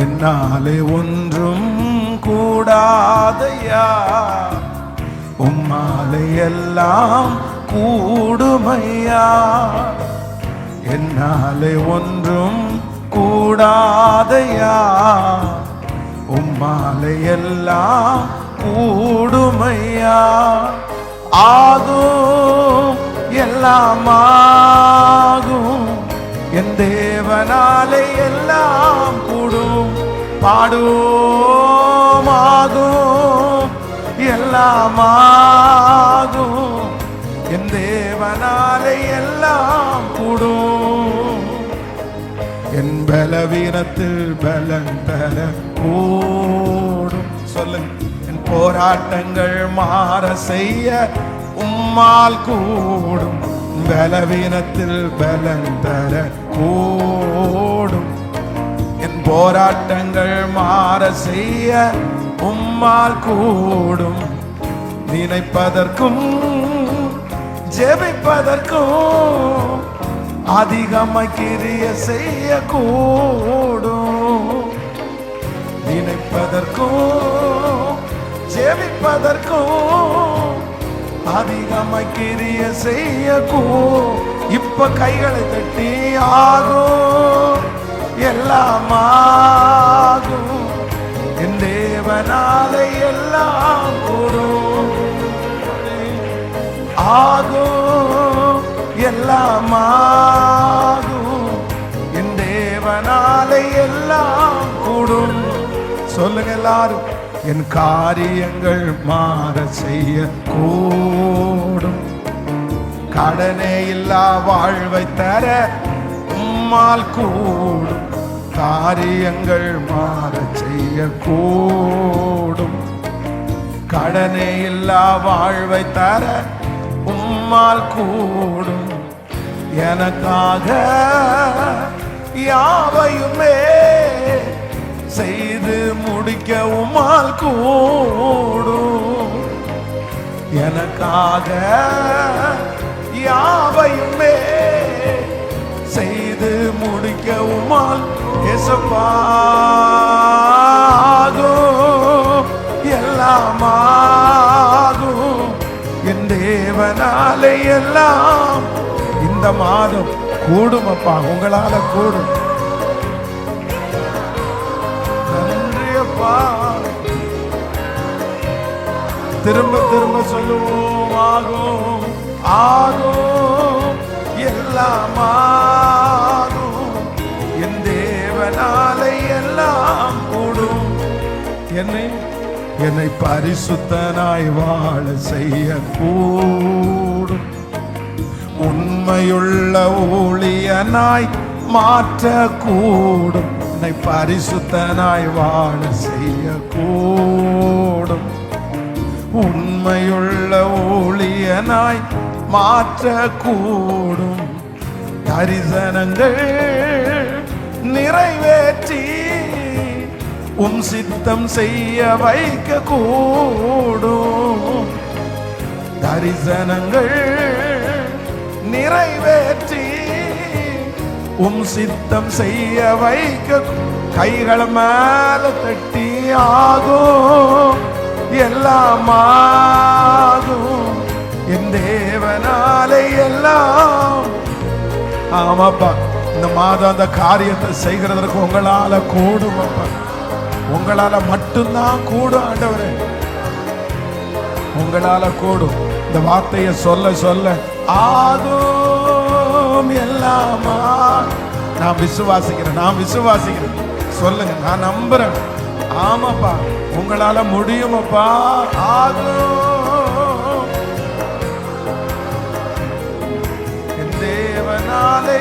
என்னாலே ஒன்றும் கூடாதையா உம்மாலே எல்லாம் கூடுமையா, என்னாலே ஒன்றும் கூடாதையா. உம்மாலே எல்லாம் கூடுமையா, ஆகும் எல்லாம் ஆகும், என் தேவனாலே எல்லாம் கூடும். பாடும் ஆகும் எல்லாம் ஆகும், என் தேவனாலே எல்லாம் கூடும். என் பலவீனத்தில் பலன் தர கூடும். சொல்லுங்க. என் போராட்டங்கள் மாற செய்ய உம்மால் கூடும். பலவீனத்தில் பலன் தர கூடும். என் போராட்டங்கள் மாற செய்ய உம்மால் கூடும். நினைப்பதற்கும் ஜெபிப்பதற்கும் அதிகமாய் கிரிய செய்ய கூடும். நினைப்பதற்கும் ஜெபிப்பதற்கும் அதிகமாய் கிரிய செய்ய இப்ப கைகளை தட்டி ஆகும் எல்லாம் ஆகும், என் தேவனாலே எல்லாம் கூடும். ஆகும் எல்லாம் ஆகும், என் தேவனாலே எல்லாம் கூடும். சொல்லுங்க எல்லாரும். என் காரியங்கள் மாற செய்ய கூடும். கடனே இல்லா வாழ்வை தர உம்மால் கூடும். காரியங்கள் மாற செய்ய கூடும். கடனே இல்லா வாழ்வை தர உம்மால் கூடும். எனக்காக யாவையுமே செய்து முடிக்க உம்மால் கூடும். எனக்காக யாவையுமே செய்து முடிக்க உம்மால் ஆகும் எல்லாம் ஆகும், என் தேவனாலே எல்லாம். இந்த மாதம் கூடும் அப்பா, உங்களால கூடும். திரும்ப திரும்ப சொல்லுவோம். ஆகும் ஆகும் எல்லாம் ஆகும், என் தேவனாலே எல்லாம் கூடும். என்னை பரிசுத்தனாய் வாழ செய்ய கூடும். உண்மையுள்ள ஊழியனாய் மாற்ற கூடும். என்னை பரிசுத்தனாய் வாழ செய்ய கூடும். உண்மையுள்ள ஊழியனாய் மாற்ற கூடும். தரிசனங்கள் நிறைவேற்றி உம் சித்தம் செய்ய வைக்க கூடும். தரிசனங்கள் நிறைவேற்றி உம் சித்தம் செய்ய வைக்க. கைகள் மேல தட்டி ஆகும் எல்லாம் ஆகும், என் தேவனாலே எல்லாம். ஆமாப்பா, இந்த மாதம் அந்த காரியத்தை செய்கிறதற்கு உங்களால கூடும் அப்பா. உங்களால மட்டும்தான் கூடும் ஆண்டவரே, உங்களால கூடும். இந்த வார்த்தையை சொல்ல சொல்ல ஆகும் எல்லாமா. நான் விசுவாசிக்கிறேன். சொல்லுங்க, நான் நம்புறேன். ஆமாப்பா, உங்களால முடியுமப்பா. ஆகும் என் தேவனாலே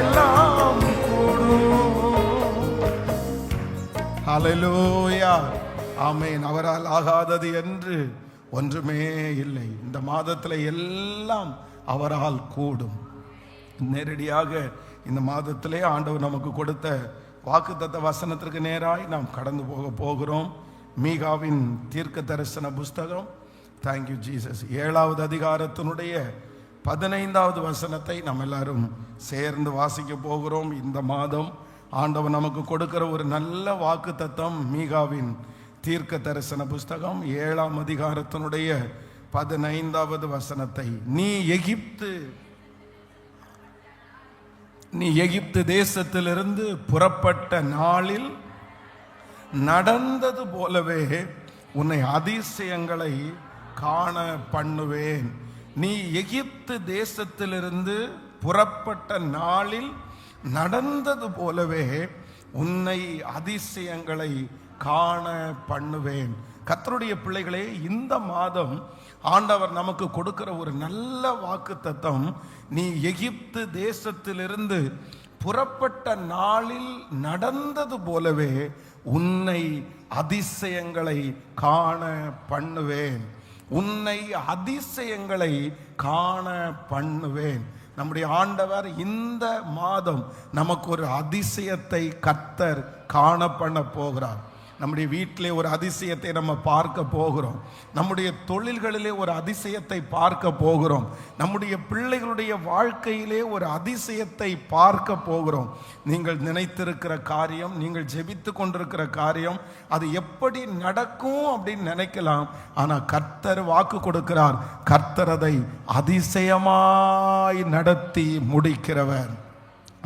எல்லாம் கூடும். ஹல்லேலூயா, ஆமென். அவரால் ஆகாதது என்று ஒன்றுமே இல்லை. இந்த மாதத்துல எல்லாம் அவரால் கூடும். நேரடியாக இந்த மாதத்திலே ஆண்டவர் நமக்கு கொடுத்த வாக்குத்தத்த வசனத்திற்கு நேராய் நாம் கடந்து போகிறோம். மீகாவின் தீர்க்க தரிசன புஸ்தகம், தேங்க்யூ ஜீசஸ், 7வது அதிகாரத்தினுடைய 15வது வசனத்தை நாம் எல்லாரும் சேர்ந்து வாசிக்க போகிறோம். இந்த மாதம் ஆண்டவர் நமக்கு கொடுக்கிற ஒரு நல்ல வாக்குத்தத்தம் மீகாவின் தீர்க்க தரிசன புஸ்தகம் 7ஆம் அதிகாரத்தினுடைய 15வது வசனத்தை, நீ எகிப்து தேசத்திலிருந்து புறப்பட்ட நாளில் நடந்தது போலவே உன்னை அதிசயங்களை காண பண்ணுவேன். நீ எகிப்து தேசத்திலிருந்து புறப்பட்ட நாளில் நடந்தது போலவே உன்னை அதிசயங்களை காண பண்ணுவேன். கர்த்தருடைய பிள்ளைகளே, இந்த மாதம் ஆண்டவர் நமக்கு கொடுக்கிற ஒரு நல்ல வாக்குத்தத்தம், நீ எகிப்து தேசத்திலிருந்து புறப்பட்ட நாளில் நடந்தது போலவே உன்னை அதிசயங்களை காண பண்ணுவேன். உன்னை அதிசயங்களை காண பண்ணுவேன். நம்முடைய ஆண்டவர் இந்த மாதம் நமக்கு ஒரு அதிசயத்தை கர்த்தர் காண பண்ண போகிறார். நம்முடைய வீட்டிலே ஒரு அதிசயத்தை நம்ம பார்க்க போகிறோம். நம்முடைய தொழில்களிலே ஒரு அதிசயத்தை பார்க்க போகிறோம். நம்முடைய பிள்ளைகளுடைய வாழ்க்கையிலே ஒரு அதிசயத்தை பார்க்க போகிறோம். நீங்கள் நினைத்திருக்கிற காரியம், நீங்கள் ஜெபித்து கொண்டிருக்கிற காரியம், அது எப்படி நடக்கும் அப்படின்னு நினைக்கலாம். ஆனால் கர்த்தர் வாக்கு கொடுக்கிறார். கர்த்தர் அதை அதிசயமாய் நடத்தி முடிக்கிறவர்.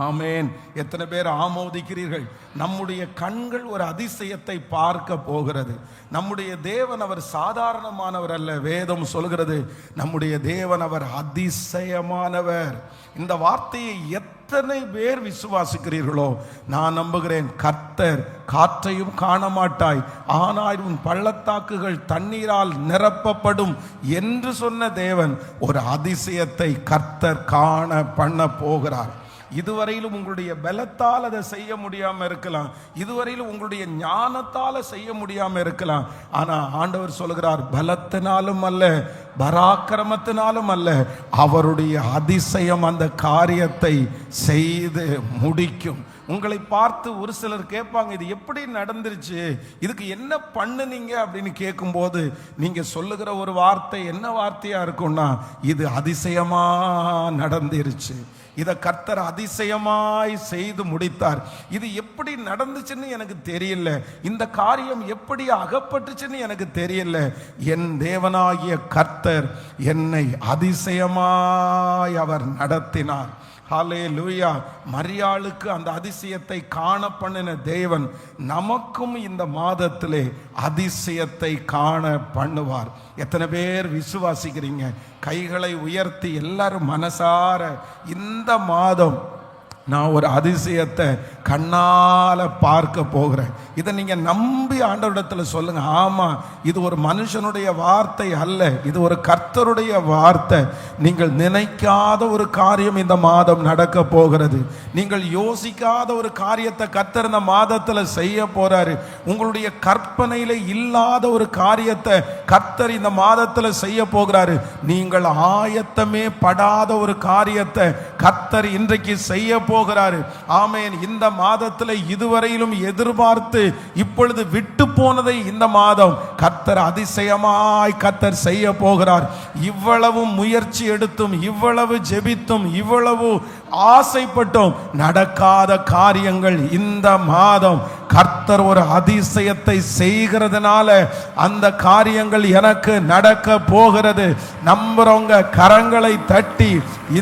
ஆமேன். எத்தனை பேர் ஆமோதிக்கிறீர்கள்? நம்முடைய கண்கள் ஒரு அதிசயத்தை பார்க்க போகிறது. நம்முடைய தேவன் அவர் சாதாரணமானவர் அல்ல. வேதம் சொல்கிறது நம்முடைய தேவன் அவர் அதிசயமானவர். இந்த வார்த்தையை எத்தனை பேர் விசுவாசிக்கிறீர்களோ நான் நம்புகிறேன். கர்த்தர் காற்றையும் காண மாட்டாய், ஆனால் உன் பள்ளத்தாக்குகள் தண்ணீரால் நிரப்பப்படும் என்று சொன்ன தேவன் ஒரு அதிசயத்தை கர்த்தர் காண பண்ண போகிறார். இதுவரையிலும் உங்களுடைய பலத்தால் அதை செய்ய முடியாம இருக்கலாம், இதுவரையிலும் உங்களுடைய ஞானத்தால செய்ய முடியாம இருக்கலாம். ஆனா ஆண்டவர் சொல்கிறார், பலத்தினாலும் அல்ல, பராக்கிரமத்தினாலும் அல்ல, அவருடைய அதிசயம் அந்த காரியத்தை செய்து முடிக்கும். உங்களை பார்த்து ஒரு சிலர் கேட்பாங்க, இது எப்படி நடந்துருச்சு, இதுக்கு என்ன பண்ணுனீங்க அப்படின்னு கேட்கும்போது நீங்க சொல்லுகிற ஒரு வார்த்தை என்ன வார்த்தையா இருக்கும்னா, இது அதிசயமா நடந்துருச்சு, இதை கர்த்தர் அதிசயமாய் செய்து முடித்தார். இது எப்படி நடந்துச்சுன்னு எனக்கு தெரியல, இந்த காரியம் எப்படி அகப்பட்டுச்சுன்னு எனக்கு தெரியல, என் தேவனாகிய கர்த்தர் என்னை அதிசயமாய் அவர் நடத்தினார். ஹல்லேலூயா. மரியாளுக்கு அந்த அதிசயத்தை காண பண்ணின தேவன் நமக்கும் இந்த மாதத்திலே அதிசயத்தை காண பண்ணுவார். எத்தனை பேர் விசுவாசிக்கிறீங்க? கைகளை உயர்த்தி எல்லாரும் மனசார இந்த மாதம் நான் ஒரு அதிசயத்தை கண்ணால பார்க்க போகிறேன். இதை நீங்க நம்பி ஆண்டவரிடத்துல சொல்லுங்க. ஆமா, இது ஒரு மனுஷனுடைய வார்த்தை அல்ல, இது ஒரு கர்த்தருடைய வார்த்தை. நீங்கள் நினைக்காத ஒரு காரியம் இந்த மாதம் நடக்க போகிறது. நீங்கள் யோசிக்காத ஒரு காரியத்தை கர்த்தர் இந்த மாதத்துல செய்ய போறாரு. உங்களுடைய கற்பனையில இல்லாத ஒரு காரியத்தை கர்த்தர் இந்த மாதத்துல செய்ய போகிறாரு. நீங்கள் ஆயத்தமே படாத ஒரு காரியத்தை கர்த்தர் இன்றைக்கு செய்ய போகிறாரு. ஆமேன். இந்த மாதத்தில் இதுவரையிலும் எதிர்பார்த்து இப்பொழுது விட்டு போனதை இந்த மாதம் கர்த்தர் அதிசயமாய் கர்த்தர் செய்ய போகிறார். இவ்வளவு முயற்சி எடுத்தும், இவ்வளவு ஜெபித்தும், இவ்வளவு ஆசைப்பட்டும் நடக்காத காரியங்கள் இந்த மாதம் கர்த்தர் ஒரு அதிசயத்தை செய்கிறதுனால அந்த காரியங்கள் எனக்கு நடக்க போகிறது. நம்புறவங்க கரங்களை தட்டி,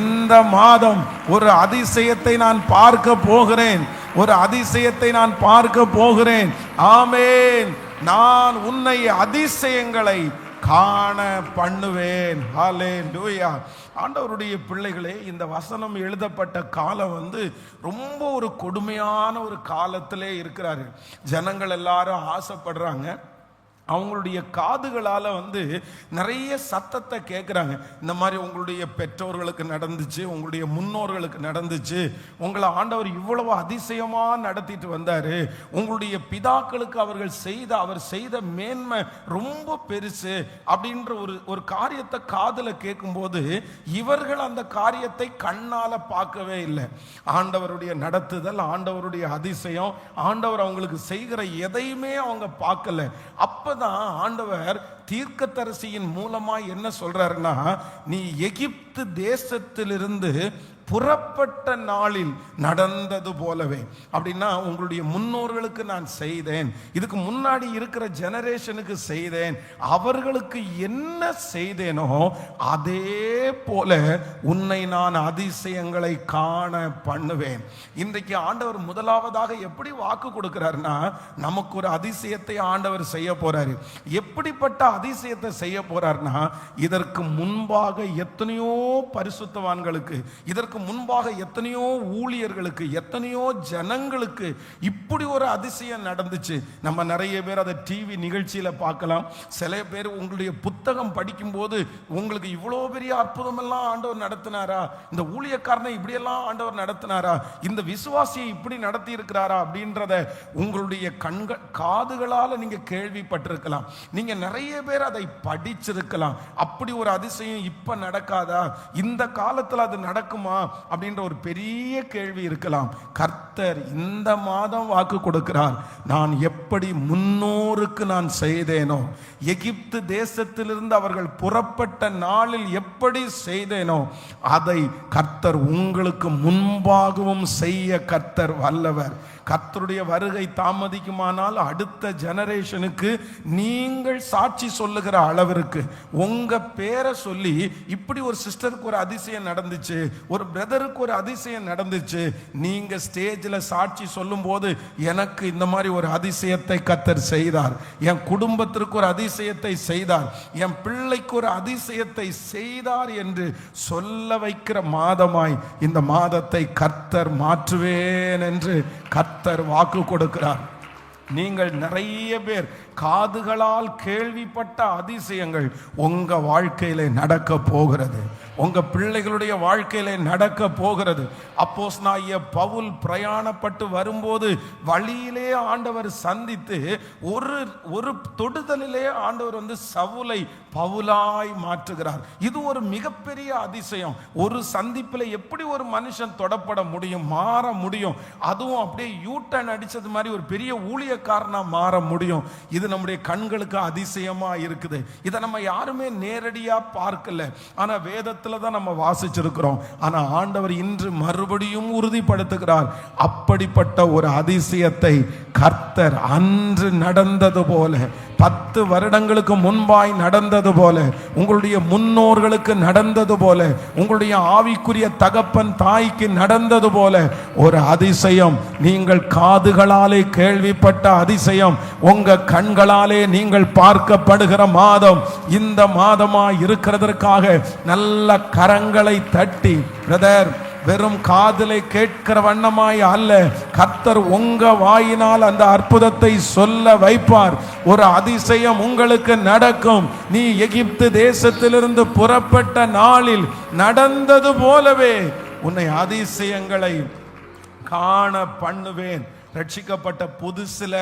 இந்த மாதம் ஒரு அதிசயத்தை நான் பார்க்க போகிறேன், ஒரு அதிசயத்தை நான் பார்க்க போகிறேன். ஆமேன். நான் உன்னை அதிசயங்களை காண பண்ணுவேன். ஹல்லேலூயா. ஆண்டவருடைய பிள்ளைகளே, இந்த வசனம் எழுதப்பட்ட காலம் ரொம்ப ஒரு கொடுமையான ஒரு காலத்திலே இருக்கிறாரு. ஜனங்கள் எல்லாரும் ஆசைப்படுறாங்க, அவங்களுடைய காதுகளால் நிறைய சத்தத்தை கேட்குறாங்க. இந்த மாதிரி உங்களுடைய பெற்றோர்களுக்கு நடந்துச்சு, உங்களுடைய முன்னோர்களுக்கு நடந்துச்சு, உங்களை ஆண்டவர் இவ்வளவு அதிசயமாக நடத்திட்டு வந்தார், உங்களுடைய பிதாக்களுக்கு அவர் செய்த மேன்மை ரொம்ப பெருசு அப்படின்ற ஒரு காரியத்தை காதில் கேட்கும்போது இவர்கள் அந்த காரியத்தை கண்ணால் பார்க்கவே இல்லை. ஆண்டவருடைய நடத்துதல், ஆண்டவருடைய அதிசயம், ஆண்டவர் அவங்களுக்கு செய்கிற எதையுமே அவங்க பார்க்கல. அப்ப ஆண்டவர் தீர்க்கதரிசியின் மூலமா என்ன சொல்றாருன்னா, நீ எகிப்து தேசத்திலிருந்து புறப்பட்ட நாளில் நடந்தது போலவே. அப்படின்னா உங்களுடைய முன்னோர்களுக்கு நான் செய்தேன், இதுக்கு முன்னாடி இருக்கிற ஜெனரேஷனுக்கு செய்தேன், அவர்களுக்கு என்ன செய்தேனோ அதே போல உன்னை நான் அதிசயங்களை காண பண்ணுவேன். இன்றைக்கு ஆண்டவர் முதலாவதாக எப்படி வாக்கு கொடுக்கிறார்னா, நமக்கு ஒரு அதிசயத்தை ஆண்டவர் செய்ய போறாரு. எப்படிப்பட்ட அதிசயத்தை செய்ய போறார்னா, இதற்கு முன்பாக எத்தனையோ பரிசுத்தவான்களுக்கு, இதற்கு முன்பாக எத்தனையோ ஊழியர்களுக்கு, எத்தனையோ ஜனங்களுக்கு இப்படி ஒரு அதிசயம் நடந்துச்சு. நம்ம நிறைய பேர் அதை டிவி நிகழ்ச்சியில பார்க்கலாம். சில பேர் உங்களுடைய புத்தகம் படிக்கும் போது உங்களுக்கு இவ்வளோ பெரிய அற்புதம் எல்லாம் ஆண்டவர் நடத்தினாரா, இந்த ஊழியக்காரனை இப்படியெல்லாம் ஆண்டவர் நடத்தினாரா, இந்த விசுவாசியை இப்படி நடத்தி இருக்கிறாரா அப்படின்றத உங்களுடைய கண்கள் காதுகளால நீங்க கேள்விப்பட்டிருக்கலாம். நீங்க நிறைய பேர் அதை படிச்சிருக்கலாம். அப்படி ஒரு அதிசயம் இப்ப நடக்காதா, இந்த காலத்துல அது நடக்குமா அப்படின்ற ஒரு பெரிய கேள்வி இருக்கலாம். கர்த்தர் இந்த மாதம் வாக்கு கொடுக்கிறார், நான் எப்படி முன்னோருக்கு நான் செய்தேனோ, எகிப்து தேசத்திலிருந்து அவர்கள் புறப்பட்ட நாளில் எப்படி செய்தேனோ அதை கர்த்தர் உங்களுக்கு முன்பாகவும் செய்ய கர்த்தர் வல்லவர். கர்த்தருடைய வருகை தாமதிக்குமானால் அடுத்த ஜெனரேஷனுக்கு நீங்கள் சாட்சி சொல்லுகிற அளவிற்கு உங்க பேரை சொல்லி, இப்படி ஒரு சிஸ்டருக்கு ஒரு அதிசயம் நடந்துச்சு, ஒரு பிரதருக்கு ஒரு அதிசயம் நடந்துச்சு, நீங்க ஸ்டேஜில் சாட்சி சொல்லும் போது எனக்கு இந்த மாதிரி ஒரு அதிசயத்தை கர்த்தர் செய்தார், என் குடும்பத்திற்கு ஒரு அதிசயத்தை செய்தார், என் பிள்ளைக்கு ஒரு அதிசயத்தை செய்தார் என்று சொல்ல வைக்கிற மாதமாய் இந்த மாதத்தை கர்த்தர் மாற்றுவேன் என்று கர்த்தர் வாக்கு கொடுக்கிறார். நீங்கள் நிறைய பேர் காதுகளால் கேள்விப்பட்ட அதிசயங்கள் உங்க வாழ்க்கையில நடக்க போகிறது, உங்க பிள்ளைகளுடைய வாழ்க்கையில நடக்க போகிறது. அப்போஸ்தலனாகிய பவுல் பிரயாணப்பட்டு வரும்போது வழியிலே ஆண்டவர் சந்தித்து ஒரு தொடுதலிலே ஆண்டவர் சவுலை பவுலாய் மாற்றுகிறார். இது ஒரு மிகப்பெரிய அதிசயம். ஒரு சந்திப்பில் எப்படி ஒரு மனுஷன் தொடப்பட முடியும், மாற முடியும், அதுவும் அப்படியே யூட்டன் அடிச்சது மாதிரி ஒரு பெரிய ஊழியக்காரனா மாற முடியும். இது நம்முடைய கண்களுக்கு அதிசயமா இருக்குது. இதை நம்ம யாருமே நேரடியா பார்க்கல, ஆனா வேதத்துல தான் நம்ம வாசிச்சிருக்கிறோம். ஆனா ஆண்டவர் இன்று மறுபடியும் உறுதிப்படுத்துகிறார். அப்படிப்பட்ட ஒரு அதிசயத்தை கர்த்தர் அன்று நடந்தது போல, 10 வருடங்களுக்கு முன்பாய் நடந்தது போல, உங்களுடைய முன்னோர்களுக்கு நடந்தது போல, உங்களுடைய ஆவிக்குரிய தகப்பன் தாய்க்கு நடந்தது போல ஒரு அதிசயம், நீங்கள் காதுகளாலே கேள்விப்பட்ட அதிசயம் உங்க கண்களாலே நீங்கள் பார்க்கப்படுகிற மாதம் இந்த மாதமாய் இருக்கிறதற்காக நல்ல கரங்களை தட்டி, பிரதர் வெறும் காதலை கேட்கிற வண்ணமாய் அல்ல, கர்த்தர் உங்க வாயினால் அந்த அற்புதத்தை சொல்ல வைப்பார். ஒரு அதிசயம் உங்களுக்கு நடக்கும். நீ எகிப்து தேசத்திலிருந்து புறப்பட்ட நாளில் நடந்தது போலவே உன்னை அதிசயங்களை காண பண்ணுவேன். ரட்சிக்கப்பட்ட புதுசுல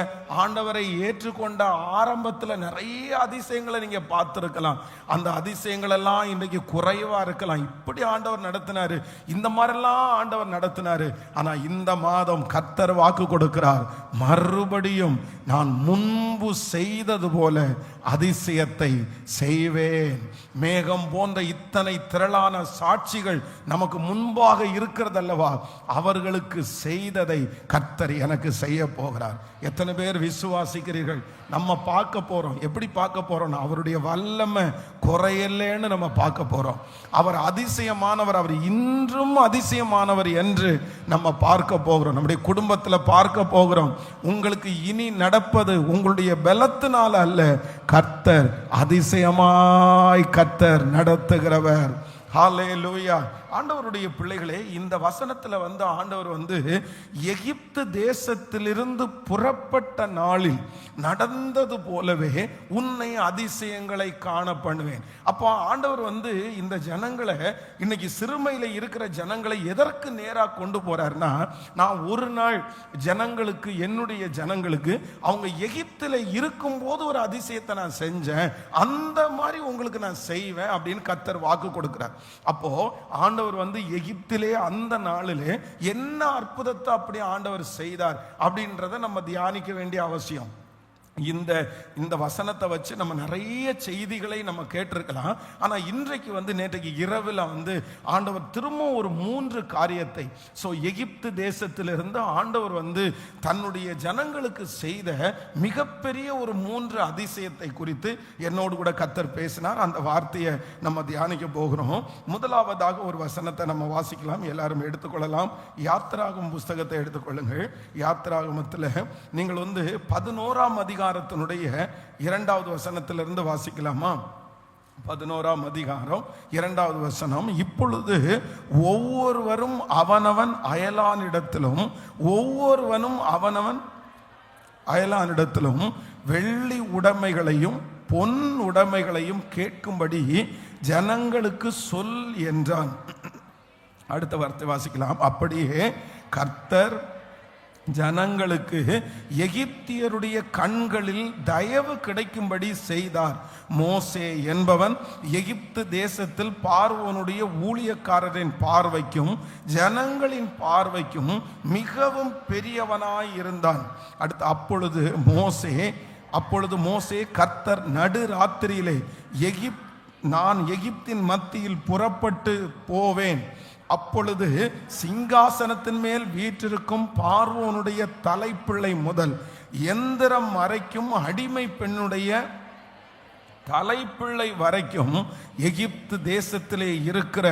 ஆண்டவரை ஏற்றுக்கொண்ட ஆரம்பத்துல நிறைய அதிசயங்களை நீங்க பார்த்திருக்கலாம். அந்த அதிசயங்கள் எல்லாம் இன்றைக்கு குறைவா இருக்கலாம். இப்படி ஆண்டவர் நடத்தினாரு, இந்த மாதிரிலாம் ஆண்டவர் நடத்தினாரு. ஆனா இந்த மாதம் கர்த்தர் வாக்கு கொடுக்கிறார், மறுபடியும் நான் முன்பு செய்தது போல அதிசயத்தை செய்வேன். மேகம் போன்ற இத்தனை திரளான சாட்சிகள் நமக்கு முன்பாக இருக்கிறதல்லவா, அவர்களுக்கு செய்ததை கர்த்தர் எனக்கு செய்ய போகிறார். எத்தனை பேர் விசுவாசிக்கிறீர்கள்? நம்ம பார்க்க போறோம். எப்படி பார்க்க போறோம்? அவருடைய வல்லமை குறையலன்னு நம்ம பார்க்க போறோம். அவர் அதிசயமானவர், அவர் இன்றும் அதிசயமானவர் என்று நம்ம பார்க்க போகிறோம். நம்முடைய குடும்பத்தில் பார்க்க போகிறோம். உங்களுக்கு இனி நடப்பது உங்களுடைய பலத்தினால அல்ல, கர்த்தர் அதிசயமாய் கர்த்தர் நடத்துகிறவர். ஹல்லேலூயா. ஆண்டவருடைய பிள்ளைகளே, இந்த வசனத்துல ஆண்டவர் எகிப்து தேசத்திலிருந்து புறப்பட்ட நாளில் நடந்தது போலவே உன்னை அதிசயங்களை காண பண்ணுவேன். அப்போ ஆண்டவர் இந்த ஜனங்களை, இன்னைக்கு சிறுமையில இருக்கிற ஜனங்களை எதற்கு நேரா கொண்டு போறாருன்னா, நான் ஒரு நாள் ஜனங்களுக்கு, என்னுடைய ஜனங்களுக்கு அவங்க எகிப்தில் இருக்கும் போது ஒரு அதிசயத்தை நான் செஞ்சேன், அந்த மாதிரி உங்களுக்கு நான் செய்வேன் அப்படின்னு கர்த்தர் வாக்கு கொடுக்கிறார். அப்போ ஆண்டவர் எகிப்திலே அந்த நாளிலே என்ன அற்புதத்தை அப்படி ஆண்டவர் செய்தார் அப்படின்றத நம்ம தியானிக்க வேண்டிய அவசியம். இந்த வசனத்தை வச்சு நம்ம நிறைய செய்திகளை நம்ம கேட்டிருக்கலாம். ஆனா இன்றைக்கு நேற்றைக்கு இரவில் ஆண்டவர் திரும்ப ஒரு 3 காரியத்தை, எகிப்து தேசத்திலிருந்து ஆண்டவர் தன்னுடைய ஜனங்களுக்கு செய்த மிகப்பெரிய ஒரு 3 அதிசயத்தை குறித்து என்னோடு கூட கர்த்தர் பேசினார். அந்த வார்த்தையை நம்ம தியானிக்க போகிறோம். முதலாவதாக ஒரு வசனத்தை நம்ம வாசிக்கலாம். எல்லாரும் எடுத்துக்கொள்ளலாம். யாத்திராகமம் புஸ்தகத்தை எடுத்துக்கொள்ளுங்கள். யாத்திராகமத்தில் நீங்கள் 11ஆம் அதிகாரத்தினுடைய 2வது வசனத்திலிருந்து வாசிக்கலாமா? 11ஆம் அதிகாரம் 2வது வசனம். இப்பொழுது ஒவ்வொருவரும் அவனவன் அயலானிடத்திலும் வெள்ளி உடைமைகளையும் பொன் உடைமைகளையும் கேட்கும்படி ஜனங்களுக்கு சொல் என்றான். அடுத்த வார்த்தை வாசிக்கலாம். அப்படியே கர்த்தர் ஜனங்களுக்கு எகிப்தியருடைய கண்களில் தயவு கிடைக்கும்படி செய்தார். மோசே என்பவன் எகிப்து தேசத்தில் பார்வோனுடைய ஊழியக்காரரின் பார்வைக்கும் ஜனங்களின் பார்வைக்கும் மிகவும் பெரியவனாய் இருந்தான். அடுத்து அப்பொழுது மோசே கர்த்தர் நடு ராத்திரியிலே நான் எகிப்தின் மத்தியில் புறப்பட்டு போவேன். அப்பொழுது சிங்காசனத்தின் மேல் வீற்றிருக்கும் பார்வோனுடைய தலைப்பிள்ளை முதல் எந்திரம் வரைக்கும் அடிமை பெண்ணுடைய தலைப்பிள்ளை வரைக்கும் எகிப்து தேசத்திலே இருக்கிற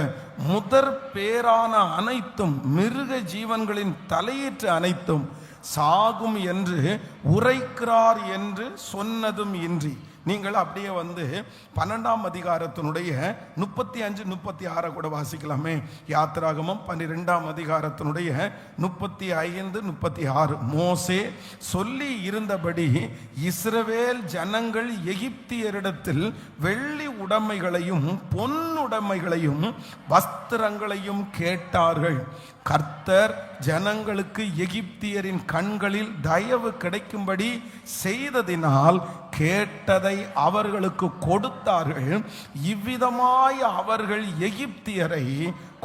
முதற் பேரான அனைத்தும் மிருக ஜீவன்களின் தலையீற்று அனைத்தும் சாகும் என்று உரைக்கிறார் என்று சொன்னதும் இன்றி. நீங்கள் அப்படியே 12ஆம் அதிகாரத்தினுடைய 35, 36 கூட வாசிக்கலாமே. யாத்திராகமம் 12ஆம் அதிகாரத்தினுடைய 35, 36. மோசே சொல்லி இருந்தபடி இஸ்ரவேல் ஜனங்கள் எகிப்தியரிடத்தில் வெள்ளி உடைமைகளையும் பொன் உடைமைகளையும் வஸ்திரங்களையும் கேட்டார்கள். கர்த்தர் ஜனங்களுக்கு எகிப்தியரின் கண்களில் தயவு கிடைக்கும்படி செய்ததினால் கேட்டதை அவர்களுக்கு கொடுத்தார்கள். இவ்விதமாய் அவர்கள் எகிப்தியரை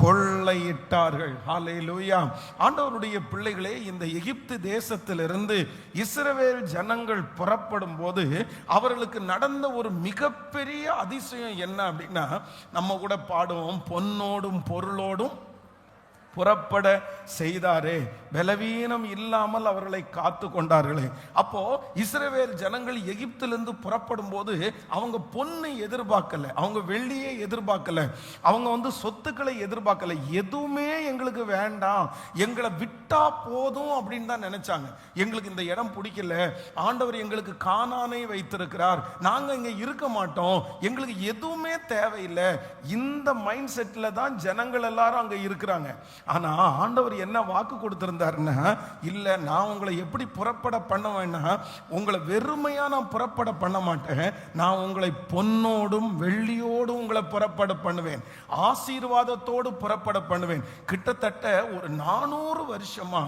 கொள்ளையிட்டார்கள். ஹல்லேலூயா. ஆண்டவருடைய பிள்ளைகளே, இந்த எகிப்து தேசத்திலிருந்து இஸ்ரவேல் ஜனங்கள் புறப்படும் போது அவர்களுக்கு நடந்த ஒரு மிகப்பெரிய அதிசயம் என்ன அப்படின்னா, நம்ம கூட பாடுவோம், பொன்னோடும் பொருளோடும் புறப்பட செய்தாரே, பலவீனம் இல்லாமல் அவர்களை காத்து கொண்டார்களே. அப்போ இஸ்ரவேல் ஜனங்கள் எகிப்திலிருந்து புறப்படும் போது அவங்க பொன்னை எதிர்பார்க்கல, அவங்க வெள்ளியை எதிர்பார்க்கல, அவங்க சொத்துக்களை எதிர்பார்க்கல. எதுவுமே எங்களுக்கு வேண்டாம், எங்களை விட்டா போதும் அப்படின்னு தான் நினைச்சாங்க. எங்களுக்கு இந்த இடம் பிடிக்கல, ஆண்டவர் எங்களுக்கு கானானை வைத்திருக்கிறார், நாங்க இங்க இருக்க மாட்டோம், எங்களுக்கு எதுவுமே தேவையில்லை. இந்த மைண்ட் செட்ல தான் ஜனங்கள் எல்லாரும் அங்க இருக்கிறாங்க. ஆனா ஆண்டவர் என்ன வாக்கு கொடுத்திருந்தாருன்னா, இல்ல நான் உங்களை எப்படி புறப்பட பண்ணுவேன்னா, உங்களை வெறுமையா நான் புறப்பட பண்ண மாட்டேன், நான் உங்களை பொன்னோடும் வெள்ளியோடும் உங்களை புறப்பட பண்ணுவேன், ஆசீர்வாதத்தோடு புறப்பட பண்ணுவேன். கிட்டத்தட்ட ஒரு 400 வருஷமா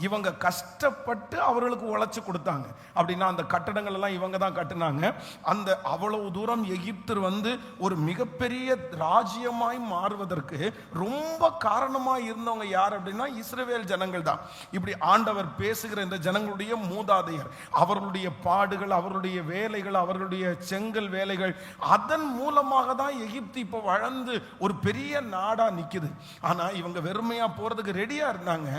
இவங்க கஷ்டப்பட்டு அவர்களுக்கு உழைச்சு கொடுத்தாங்க. அப்படின்னா அந்த கட்டடங்கள் எல்லாம் இவங்க தான் கட்டினாங்க. அந்த அவ்வளவு தூரம் எகிப்து ஒரு மிகப்பெரிய ராஜ்யமாய் மாறுவதற்கு ரொம்ப காரணமாய் இருந்தவங்க யார் அப்படின்னா இஸ்ரவேல் ஜனங்கள் தான். இப்படி ஆண்டவர் பேசுகிற இந்த ஜனங்களுடைய மூதாதையர், அவர்களுடைய பாடுகள், அவர்களுடைய வேலைகள், அவர்களுடைய செங்கல் வேலைகள், அதன் மூலமாக தான் எகிப்து இப்ப வளர்ந்து ஒரு பெரிய நாடா நிக்குது. ஆனா இவங்க வெறுமையா போறதுக்கு ரெடியா இருந்தாங்க.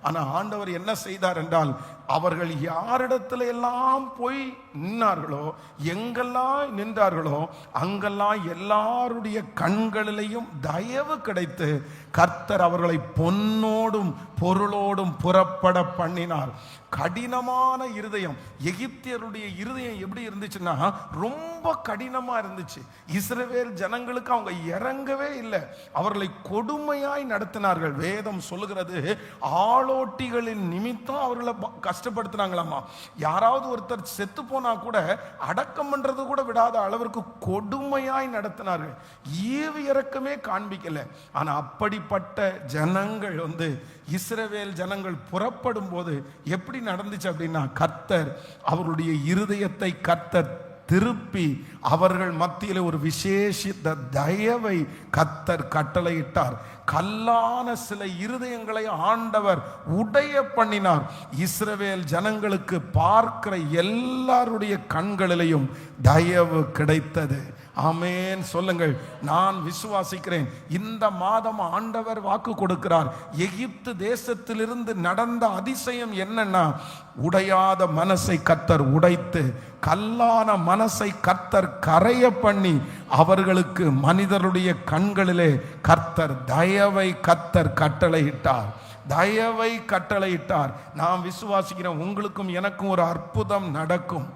ஆனா ஆண்டவர் என்ன செய்தார் என்றால், அவர்கள் யாரிடத்துல எல்லாம் போய் நின்றார்களோ, எங்கெல்லாம் நின்றார்களோ, அங்கெல்லாம் எல்லாருடைய கண்களிலையும் தயவு கிடைத்து கர்த்தர் அவர்களை பொன்னோடும் பொருளோடும் புறப்பட பண்ணினார். கடினமான இருதயம், எகிப்தியருடைய இருதயம் எப்படி இருந்துச்சுன்னா ரொம்ப கடினமா இருந்துச்சு. இஸ்ரவேல் ஜனங்களுக்கு அவங்க இறங்கவே இல்லை, அவர்களை கொடுமையாய் நடத்தினார்கள். வேதம் சொல்லுகிறது, ஆளோட்டிகளின் நிமித்தம் அவர்களை கஷ்டப்படுத்தினாங்களாமா. யாராவது ஒருத்தர் செத்து போனா கூட அடக்கம் பண்றது கூட விடாத அளவிற்கு கொடுமையாய் நடத்தினார்கள். ஈவு இறக்கமே காண்பிக்கல. ஆனா அப்படிப்பட்ட ஜனங்கள் இஸ்ரவேல் ஜனங்கள் புறப்படும் போது எப்படி நடந்துச்சு அப்படின்னா, கர்த்தர் அவருடைய இருதயத்தை கர்த்தர் திருப்பி அவர்கள் மத்தியில் ஒரு விசேஷித்த தயவை கர்த்தர் கட்டளையிட்டார். கல்லான சில இருதயங்களை ஆண்டவர் உடைய பண்ணினார். இஸ்ரவேல் ஜனங்களுக்கு பார்க்கிற எல்லாருடைய கண்களிலையும் தயவு கிடைத்தது. ஆமென் சொல்லுங்கள். நான் விசுவாசிக்கிறேன். இந்த மாதம் ஆண்டவர் வாக்கு கொடுக்கிறார். எகிப்து தேசத்திலிருந்து நடந்த அதிசயம் என்னன்னா, உடையாத மனசை கர்த்தர் உடைத்து, கல்லான மனசை கர்த்தர் கரைய பண்ணி, அவர்களுக்கு மனிதருடைய கண்களிலே கர்த்தர் தயவை கர்த்தர் கட்டளையிட்டார். தயவை கட்டளையிட்டார். நான் விசுவாசிக்கிறேன், உங்களுக்கும் எனக்கும் ஒரு அற்புதம் நடக்கும்.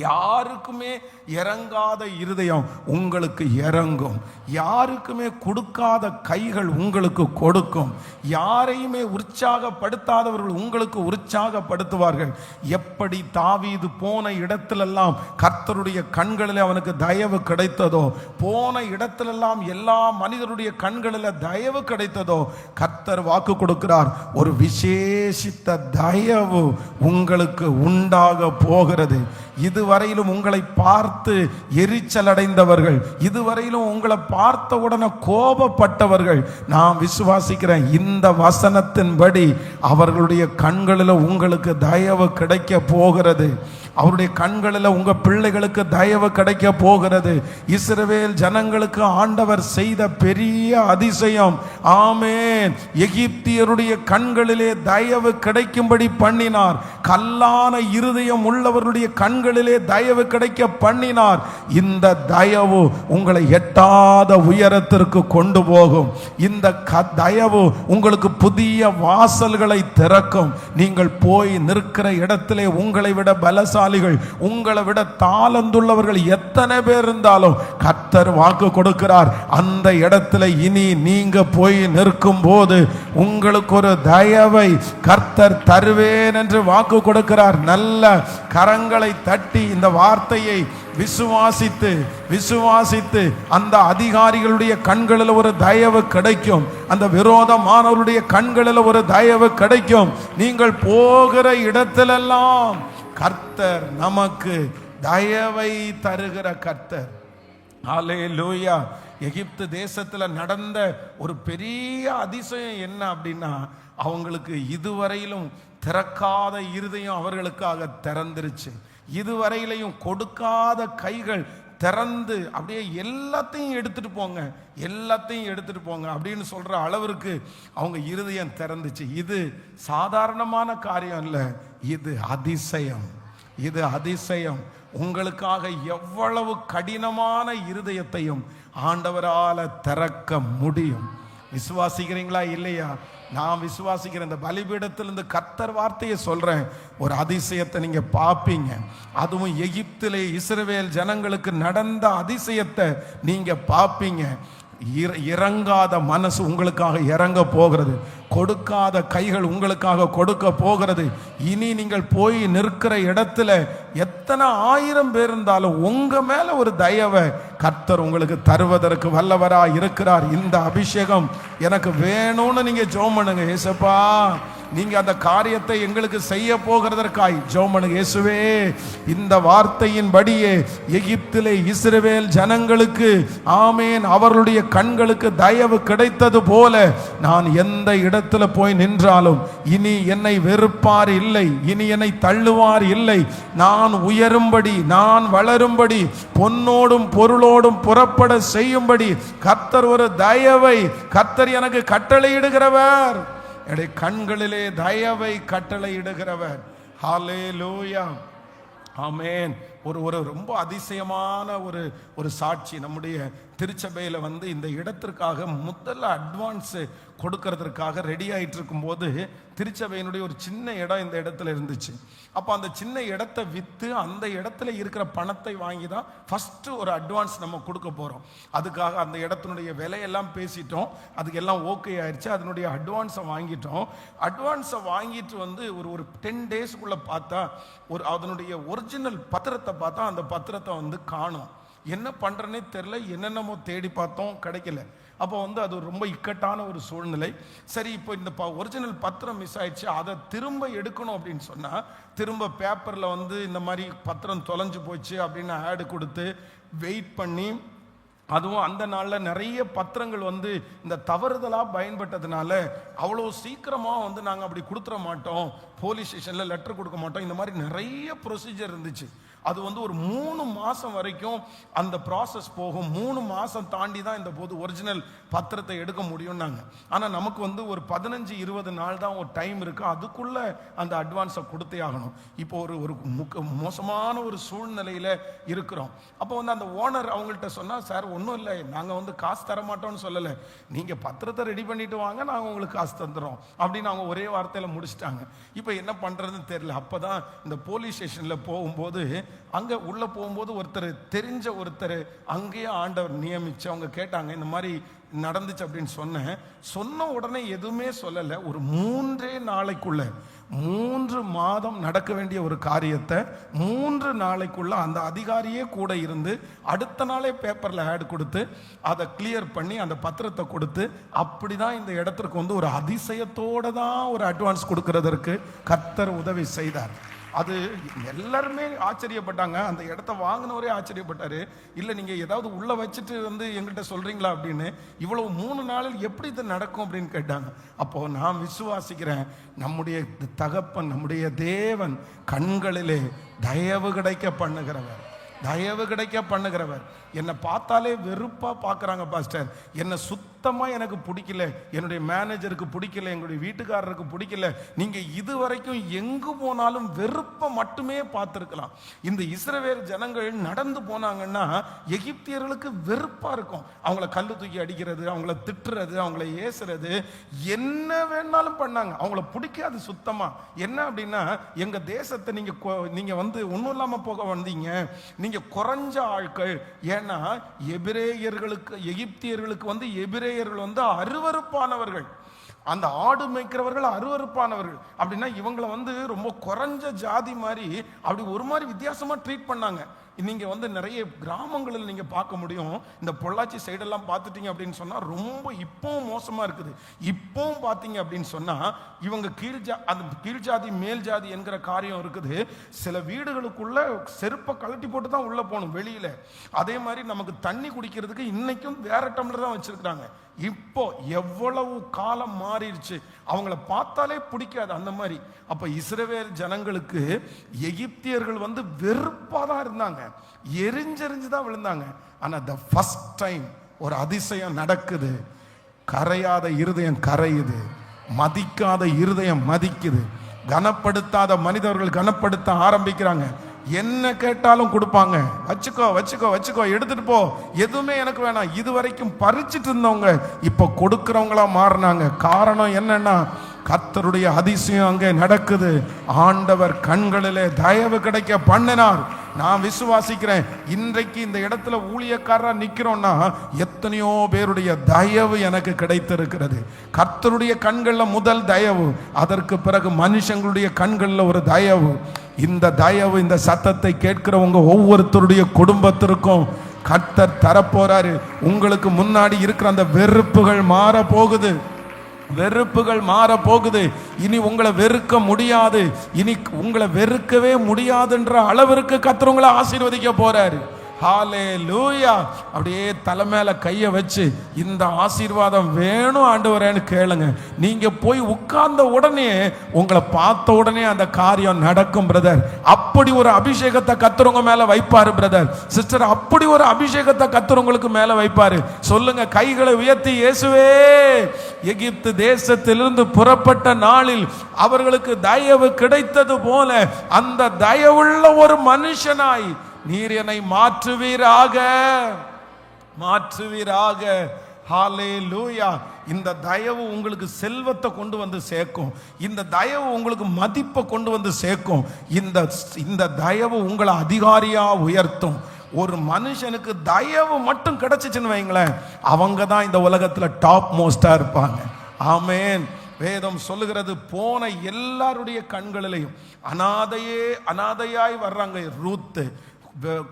யாருக்குமே இறங்காத இருதயம் உங்களுக்கு இறங்கும். யாருக்குமே கொடுக்காத கைகள் உங்களுக்கு கொடுக்கும். யாரையுமே உற்சாகப்படுத்தாதவர்கள் உங்களுக்கு உற்சாகப்படுத்துவார்கள். எப்படி தாவீது போன இடத்திலெல்லாம் கர்த்தருடைய கண்களில் அவனுக்கு தயவு கிடைத்ததோ, போன இடத்திலெல்லாம் எல்லா மனிதருடைய கண்களில் தயவு கிடைத்ததோ, கர்த்தர் வாக்கு கொடுக்கிறார், ஒரு விசேஷித்த தயவு உங்களுக்கு உண்டாக போகிறது. இதுவரையிலும் உங்களை பார்த்து எரிச்சல் அடைந்தவர்கள், இதுவரையிலும் உங்களை பார்த்த உடனே கோபப்பட்டவர்கள், நான் விசுவாசிக்கிறேன் இந்த வசனத்தின்படி அவர்களுடைய கண்களில் உங்களுக்கு தயவு கிடைக்க போகிறது. அவருடைய கண்களில் உங்க பிள்ளைகளுக்கு தயவு கிடைக்க போகிறது. இஸ்ரவேல் ஜனங்களுக்கு ஆண்டவர் செய்த பெரிய அதிசயம். ஆமென். எகிப்தியருடைய கண்களிலே தயவு கிடைக்கும்படி பண்ணினார். கல்லான இருதயம் உள்ளவருடைய கண்களிலே தயவு கிடைக்க பண்ணினார். இந்த தயவு உங்களை எட்டாத உயரத்திற்கு கொண்டு போகும். இந்த தயவு உங்களுக்கு புதிய வாசல்களை திறக்கும். நீங்கள் போய் நிற்கிற இடத்திலே உங்களை விட பலசாலிகள், உங்களை விட தாளந்துள்ளவர்கள் எத்தனை பேர் இருந்தாலும் கர்த்தர் வாக்கு கொடுக்கிறார், அந்த இடத்துல இனி நீங்க போய் நிற்கும் போது உங்களுக்கு ஒரு தயவை கர்த்தர் தருவேன் என்று வாக்கு கொடுக்கிறார். நல்ல கரங்களை தட்டி இந்த வார்த்தையை விசுவாசித்து விசுவாசித்து அந்த அதிகாரிகளுடைய கண்களில் ஒரு தயவு கிடைக்கும். அந்த விரோதமானவருடைய கண்களில் ஒரு தயவு கிடைக்கும். நீங்கள் போகிற இடத்திலெல்லாம் கர்த்தர் நமக்கு தயவை தருகிற கர்த்தர். ஹல்லேலூயா. எகிப்து தேசத்துல நடந்த ஒரு பெரிய அதிசயம் என்ன அப்படின்னா, அவங்களுக்கு இதுவரையிலும் திறக்காத இருதயம் அவர்களுக்காக திறந்துருச்சு. இதுவரையிலையும் கொடுக்காத கைகள் திறந்து அப்படியே எல்லாத்தையும் எடுத்துட்டு போங்க, எல்லாத்தையும் எடுத்துட்டு போங்க அப்படின்னு சொல்ற அளவிற்கு அவங்க இருதயம் திறந்துச்சு. இது சாதாரணமான காரியம் இல்லை, இது அதிசயம். இது அதிசயம். உங்களுக்காக எவ்வளவு கடினமான இருதயத்தையும் ஆண்டவரால திறக்க முடியும். விசுவாசிக்கிறீங்களா இல்லையா? நான் விசுவாசிக்கிறேன். இந்த பலிபீடத்திலிருந்து கர்த்தர் வார்த்தையை சொல்றேன், ஒரு அதிசயத்தை நீங்க பார்ப்பீங்க. அதுவும் எகிப்திலே இஸ்ரவேல் ஜனங்களுக்கு நடந்த அதிசயத்தை நீங்க பார்ப்பீங்க. இறங்காத மனசு உங்களுக்காக இறங்க போகிறது. கொடுக்காத கைகள் உங்களுக்காக கொடுக்க போகிறது. இனி நீங்கள் போய் நிற்கிற இடத்துல எத்தனை ஆயிரம் பேர் இருந்தாலும் உங்க மேல ஒரு தயவை கர்த்தர் உங்களுக்கு தருவதற்கு வல்லவரா இருக்கிறார். இந்த அபிஷேகம் எனக்கு வேணும்னு நீங்க ஜெபம் பண்ணுங்க. ஏசப்பா, நீங்க அந்த காரியத்தை எங்களுக்கு செய்ய போகிறதற்காய் ஜெபம் பண்ணுங்க. இயேசுவே, இந்த வார்த்தையின்படியே எகிப்திலே இஸ்ரவேல் ஜனங்களுக்கு ஆமென் அவர்களுடைய கண்களுக்கு தயவு கிடைத்தது போல நான் எந்த இடத்துல போய் நின்றாலும் இனி என்னை வெறுப்பார் இல்லை, இனி என்னை தள்ளுவார் இல்லை. நான் உயரும்படி, நான் வளரும்படி, பொன்னோடும் பொருளோடும் புறப்பட செய்யும்படி கர்த்தர் ஒரு தயவை கர்த்தர் எனக்கு கட்டளையிடுகிறவர். என்னுடைய கண்களிலே தயவை கட்டளையிடுகிறவர். ஹல்லேலூயா. ஆமென். ஒரு ரொம்ப அதிசயமான ஒரு சாட்சி நம்முடைய திருச்சபையில் இந்த இடத்திற்காக முதல்ல அட்வான்ஸ் கொடுக்கறதுக்காக ரெடி ஆகிட்டு இருக்கும்போது திருச்சபையினுடைய ஒரு சின்ன இடம் இந்த இடத்துல இருந்துச்சு. அப்போ அந்த சின்ன இடத்தை விற்று அந்த இடத்துல இருக்கிற பணத்தை வாங்கி தான் ஃபர்ஸ்ட் ஒரு அட்வான்ஸ் நம்ம கொடுக்க போகிறோம். அதுக்காக அந்த இடத்தினுடைய விலையெல்லாம் பேசிட்டோம், அதுக்கு எல்லாம் ஓகே ஆயிடுச்சு. அதனுடைய அட்வான்ஸை வாங்கிட்டோம். அட்வான்ஸை வாங்கிட்டு ஒரு 10 டேஸ்க்குள்ளே பார்த்தா அதனுடைய ஒரிஜினல் பத்திரத்தை பார்த்தா அந்த பத்திரத்தை காணும். என்ன பண்றேன்னே தெரியல, என்னென்னமோ தேடி பார்த்தோம், கிடைக்கல. அப்போ அது ரொம்ப இக்கட்டான ஒரு சூழ்நிலை. சரி, இப்போ இந்த ஒரிஜினல் பத்திரம் மிஸ் ஆயிடுச்சு, அதை திரும்ப எடுக்கணும் அப்படின்னு சொன்னா திரும்ப பேப்பர்ல இந்த மாதிரி பத்திரம் தொலைஞ்சு போச்சு அப்படின்னு ஆடு கொடுத்து வெயிட் பண்ணி அதுவும் அந்த நாளில் நிறைய பத்திரங்கள் வந்து இந்த தவறுதலாக பயன்பட்டதுனால அவ்வளோ சீக்கிரமாக வந்து நாங்கள் அப்படி கொடுத்துட மாட்டோம், போலீஸ் ஸ்டேஷனில் லெட்டர் கொடுக்க மாட்டோம், இந்த மாதிரி நிறைய ப்ரொசீஜர் இருந்துச்சு. அது வந்து ஒரு 3 மாதம் வரைக்கும் அந்த ப்ராசஸ் போகும். 3 மாதம் தாண்டி தான் இந்த போது ஒரிஜினல் பத்திரத்தை எடுக்க முடியும்னாங்க. ஆனால் நமக்கு வந்து ஒரு 15-20 நாள் தான் ஒரு டைம் இருக்குது, அதுக்குள்ளே அந்த அட்வான்ஸை கொடுத்தே ஆகணும். இப்போ ஒரு மோசமான ஒரு சூழ்நிலையில் இருக்கிறோம். அப்போ வந்து அந்த ஓனர் அவங்கள்ட்ட சொன்னால், சார் ஒன்றும் இல்லை, நாங்கள் வந்து காசு தர மாட்டோம்னு சொல்லலை, நீங்கள் பத்திரத்தை ரெடி பண்ணிட்டு வாங்க, நாங்கள் உங்களுக்கு காசு தந்துடுறோம் அப்படின்னு அவங்க ஒரே வார்த்தையில் முடிச்சிட்டாங்க. இப்போ என்ன பண்ணுறதுன்னு தெரியல. அப்போ தான் இந்த போலீஸ் ஸ்டேஷனில் போகும்போது அங்கே உள்ளே போகும்போது ஒருத்தர் தெரிஞ்ச ஒருத்தர் அங்கேயே ஆண்டவர் நியமிச்சு அவங்க கேட்டாங்க, இந்த மாதிரி நடந்துச்சு அப்படின்னு சொன்ன உடனே எதுவுமே சொல்லலை. ஒரு 3 நாளைக்குள்ள 3 மாதம் நடக்க வேண்டிய ஒரு காரியத்தை 3 நாளைக்குள்ள அந்த அதிகாரியே கூட இருந்து அடுத்த நாளே பேப்பரில் ஆட் கொடுத்து அதை கிளியர் பண்ணி அந்த பத்திரத்தை கொடுத்து, அப்படிதான் இந்த இடத்திற்கு வந்து ஒரு அதிசயத்தோடு தான் ஒரு அட்வான்ஸ் கொடுக்கறதற்கு கர்த்தர் உதவி செய்தார். அது எல்லாருமே ஆச்சரியப்பட்டாங்க. அந்த இடத்த வாங்கினவரே ஆச்சரியப்பட்டாரு. இல்லை நீங்கள் ஏதாவது உள்ளே வச்சுட்டு வந்து எங்கள்கிட்ட சொல்கிறீங்களா அப்படின்னு. இவ்வளவு 3 நாளில் எப்படி இது நடக்கும் அப்படின்னு கேட்டாங்க. அப்போது நான் விசுவாசிக்கிறேன், நம்முடைய தகப்பன், நம்முடைய தேவன் கண்களிலே தயவு கிடைக்க பண்ணுகிறவர், தயவு கிடைக்க பண்ணுகிறவர். என்னை பார்த்தாலே வெறுப்பாக பார்க்குறாங்க பாஸ்டர், என்னை சுத்தமாக எனக்கு பிடிக்கல, என்னுடைய மேனேஜருக்கு பிடிக்கல, எங்களுடைய வீட்டுக்காரருக்கு பிடிக்கல. நீங்கள் இது வரைக்கும் எங்கு போனாலும் வெறுப்பை மட்டுமே பார்த்துருக்கலாம். இந்த இஸ்ரவேல் ஜனங்கள் நடந்து போனாங்கன்னா எகிப்தியர்களுக்கு வெறுப்பாக இருக்கும். அவங்கள கல்லு தூக்கி அடிக்கிறது, அவங்கள திட்டுறது, அவங்கள ஏசுறது, என்ன வேணாலும் பண்ணாங்க. அவங்கள பிடிக்காது சுத்தமாக. என்ன அப்படின்னா, எங்கள் தேசத்தை நீங்கள் வந்து ஒன்றும் இல்லாமல் போக வந்தீங்க, நீங்கள் குறைஞ்ச ஆட்கள். ஏன்னா எபிரேயர்களுக்கு, எகிப்தியர்களுக்கு வந்து எபிரேயர்கள் வந்து அருவருப்பானவர்கள், அந்த ஆடு மேய்க்கிறவர்கள் அருவருப்பானவர்கள். அப்படின்னா இவங்களை வந்து ரொம்ப குறைஞ்ச ஜாதி மாதிரி அப்படி ஒரு மாதிரி வித்தியாசமா ட்ரீட் பண்ணாங்க. நீங்க வந்து நிறைய கிராமங்களில் நீங்க பார்க்க முடியும். இந்த பொள்ளாச்சி சைடெல்லாம் பார்த்துட்டீங்க அப்படின்னு சொன்னா ரொம்ப இப்பவும் மோசமா இருக்குது. இப்பவும் பார்த்தீங்க அப்படின்னு சொன்னா இவங்க கீழ்ஜாதி மேல் ஜாதி என்கிற காரியம் இருக்குது. சில வீடுகளுக்குள்ள செருப்பை கழட்டி போட்டு தான் உள்ள போகணும் வெளியில. அதே மாதிரி நமக்கு தண்ணி குடிக்கிறதுக்கு இன்னைக்கும் வேற டம்ளர் தான் வச்சிருக்காங்க. இப்போ எவ்வளவு காலம் மாறிடுச்சு, அவங்கள பார்த்தாலே பிடிக்காது அந்த மாதிரி. அப்ப இஸ்ரவேல் ஜனங்களுக்கு எகிப்தியர்கள் வந்து வெறுப்பாக தான் இருந்தாங்க, எரிஞ்செறிஞ்சு தான் விழுந்தாங்க. ஆனா த ஃபர்ஸ்ட் டைம் ஒரு அதிசயம் நடக்குது. கரையாத இருதயம் கரையுது, மதிக்காத இருதயம் மதிக்குது, கனப்படுத்தாத மனிதர்கள் கனப்படுத்த ஆரம்பிக்கிறாங்க. என்ன கேட்டாலும் கொடுப்பாங்க. வச்சுக்கோ வச்சுக்கோ வச்சுக்கோ, எடுத்துட்டு போ, எதுவுமே எனக்கு வேணாம். இது வரைக்கும் பறிச்சுட்டு இருந்தவங்க இப்ப கொடுக்கிறவங்களா மாறினாங்க. காரணம் என்னன்னா, கர்த்தருடைய அதிசயம் அங்கே நடக்குது. ஆண்டவர் கண்களிலே தயவு கிடைக்க பண்ணினார். நான் விசுவாசிக்கிறேன், இன்றைக்கு இந்த இடத்துல ஊழியக்காரரா நிக்கிறோம்னா எத்தனையோ பேருடைய தயவு எனக்கு கிடைத்திருக்கிறது. கர்த்தருடைய கண்கள்ல முதல் தயவு, அதற்கு பிறகு மனுஷங்களுடைய கண்கள்ல ஒரு தயவு. இந்த தயவு, இந்த சத்தத்தை கேட்கிறவங்க ஒவ்வொருத்தருடைய குடும்பத்திற்கும் கர்த்தர் தரப்போறாரு. உங்களுக்கு முன்னாடி இருக்கிற அந்த வெறுப்புகள் மாற போகுது, வெறுப்புகள் மாற போகுது. இனி உங்களை வெறுக்க முடியாது, இனி உங்களை வெறுக்கவே முடியாதுன்ற அளவிற்கு கர்த்தர் உங்களை ஆசீர்வதிக்க போறாரு. ஹல்லேலூயா. அப்படியே தலை மேல கையை வச்சு இந்த ஆசீர்வாதம் வேணும் ஆண்டவரேன்னு கேளுங்க. நீங்க போய் உட்கார்ந்த உடனே, உங்களை பார்த்த உடனே அந்த காரியம் நடக்கும் பிரதர். அப்படி ஒரு அபிஷேகத்தை கர்த்தர் உங்க மேல வைப்பாரு பிரதர், சிஸ்டர். அப்படி ஒரு அபிஷேகத்தை கர்த்தர் உங்களுக்கு மேல வைப்பாரு. சொல்லுங்க, கைகளை உயர்த்தி, இயேசுவே, எகிப்து தேசத்திலிருந்து புறப்பட்ட நாளில் அவர்களுக்கு தயவு கிடைத்தது போல அந்த தயவுள்ள ஒரு மனுஷனாய் நீர் என்னை மாற்றுவீராக, மாற்றுவீராக. ஹல்லேலூயா. இந்த தயவு உங்களுக்கு செல்வத்தை கொண்டு வந்து சேர்க்கும். இந்த தயவு உங்களுக்கு மதிப்பை கொண்டு வந்து சேர்க்கும். இந்த தயவு உங்களை அதிகாரியா உயர்த்தும். ஒரு மனுஷனுக்கு தயவு மட்டும் கிடைச்சிச்சுன்னு வைங்களேன், அவங்க தான் இந்த உலகத்துல டாப் மோஸ்டா இருப்பாங்க. ஆமேன். வேதம் சொல்லுகிறது, போன எல்லாருடைய கண்களிலையும் அனாதையாய் வர்றாங்க. ரூத்து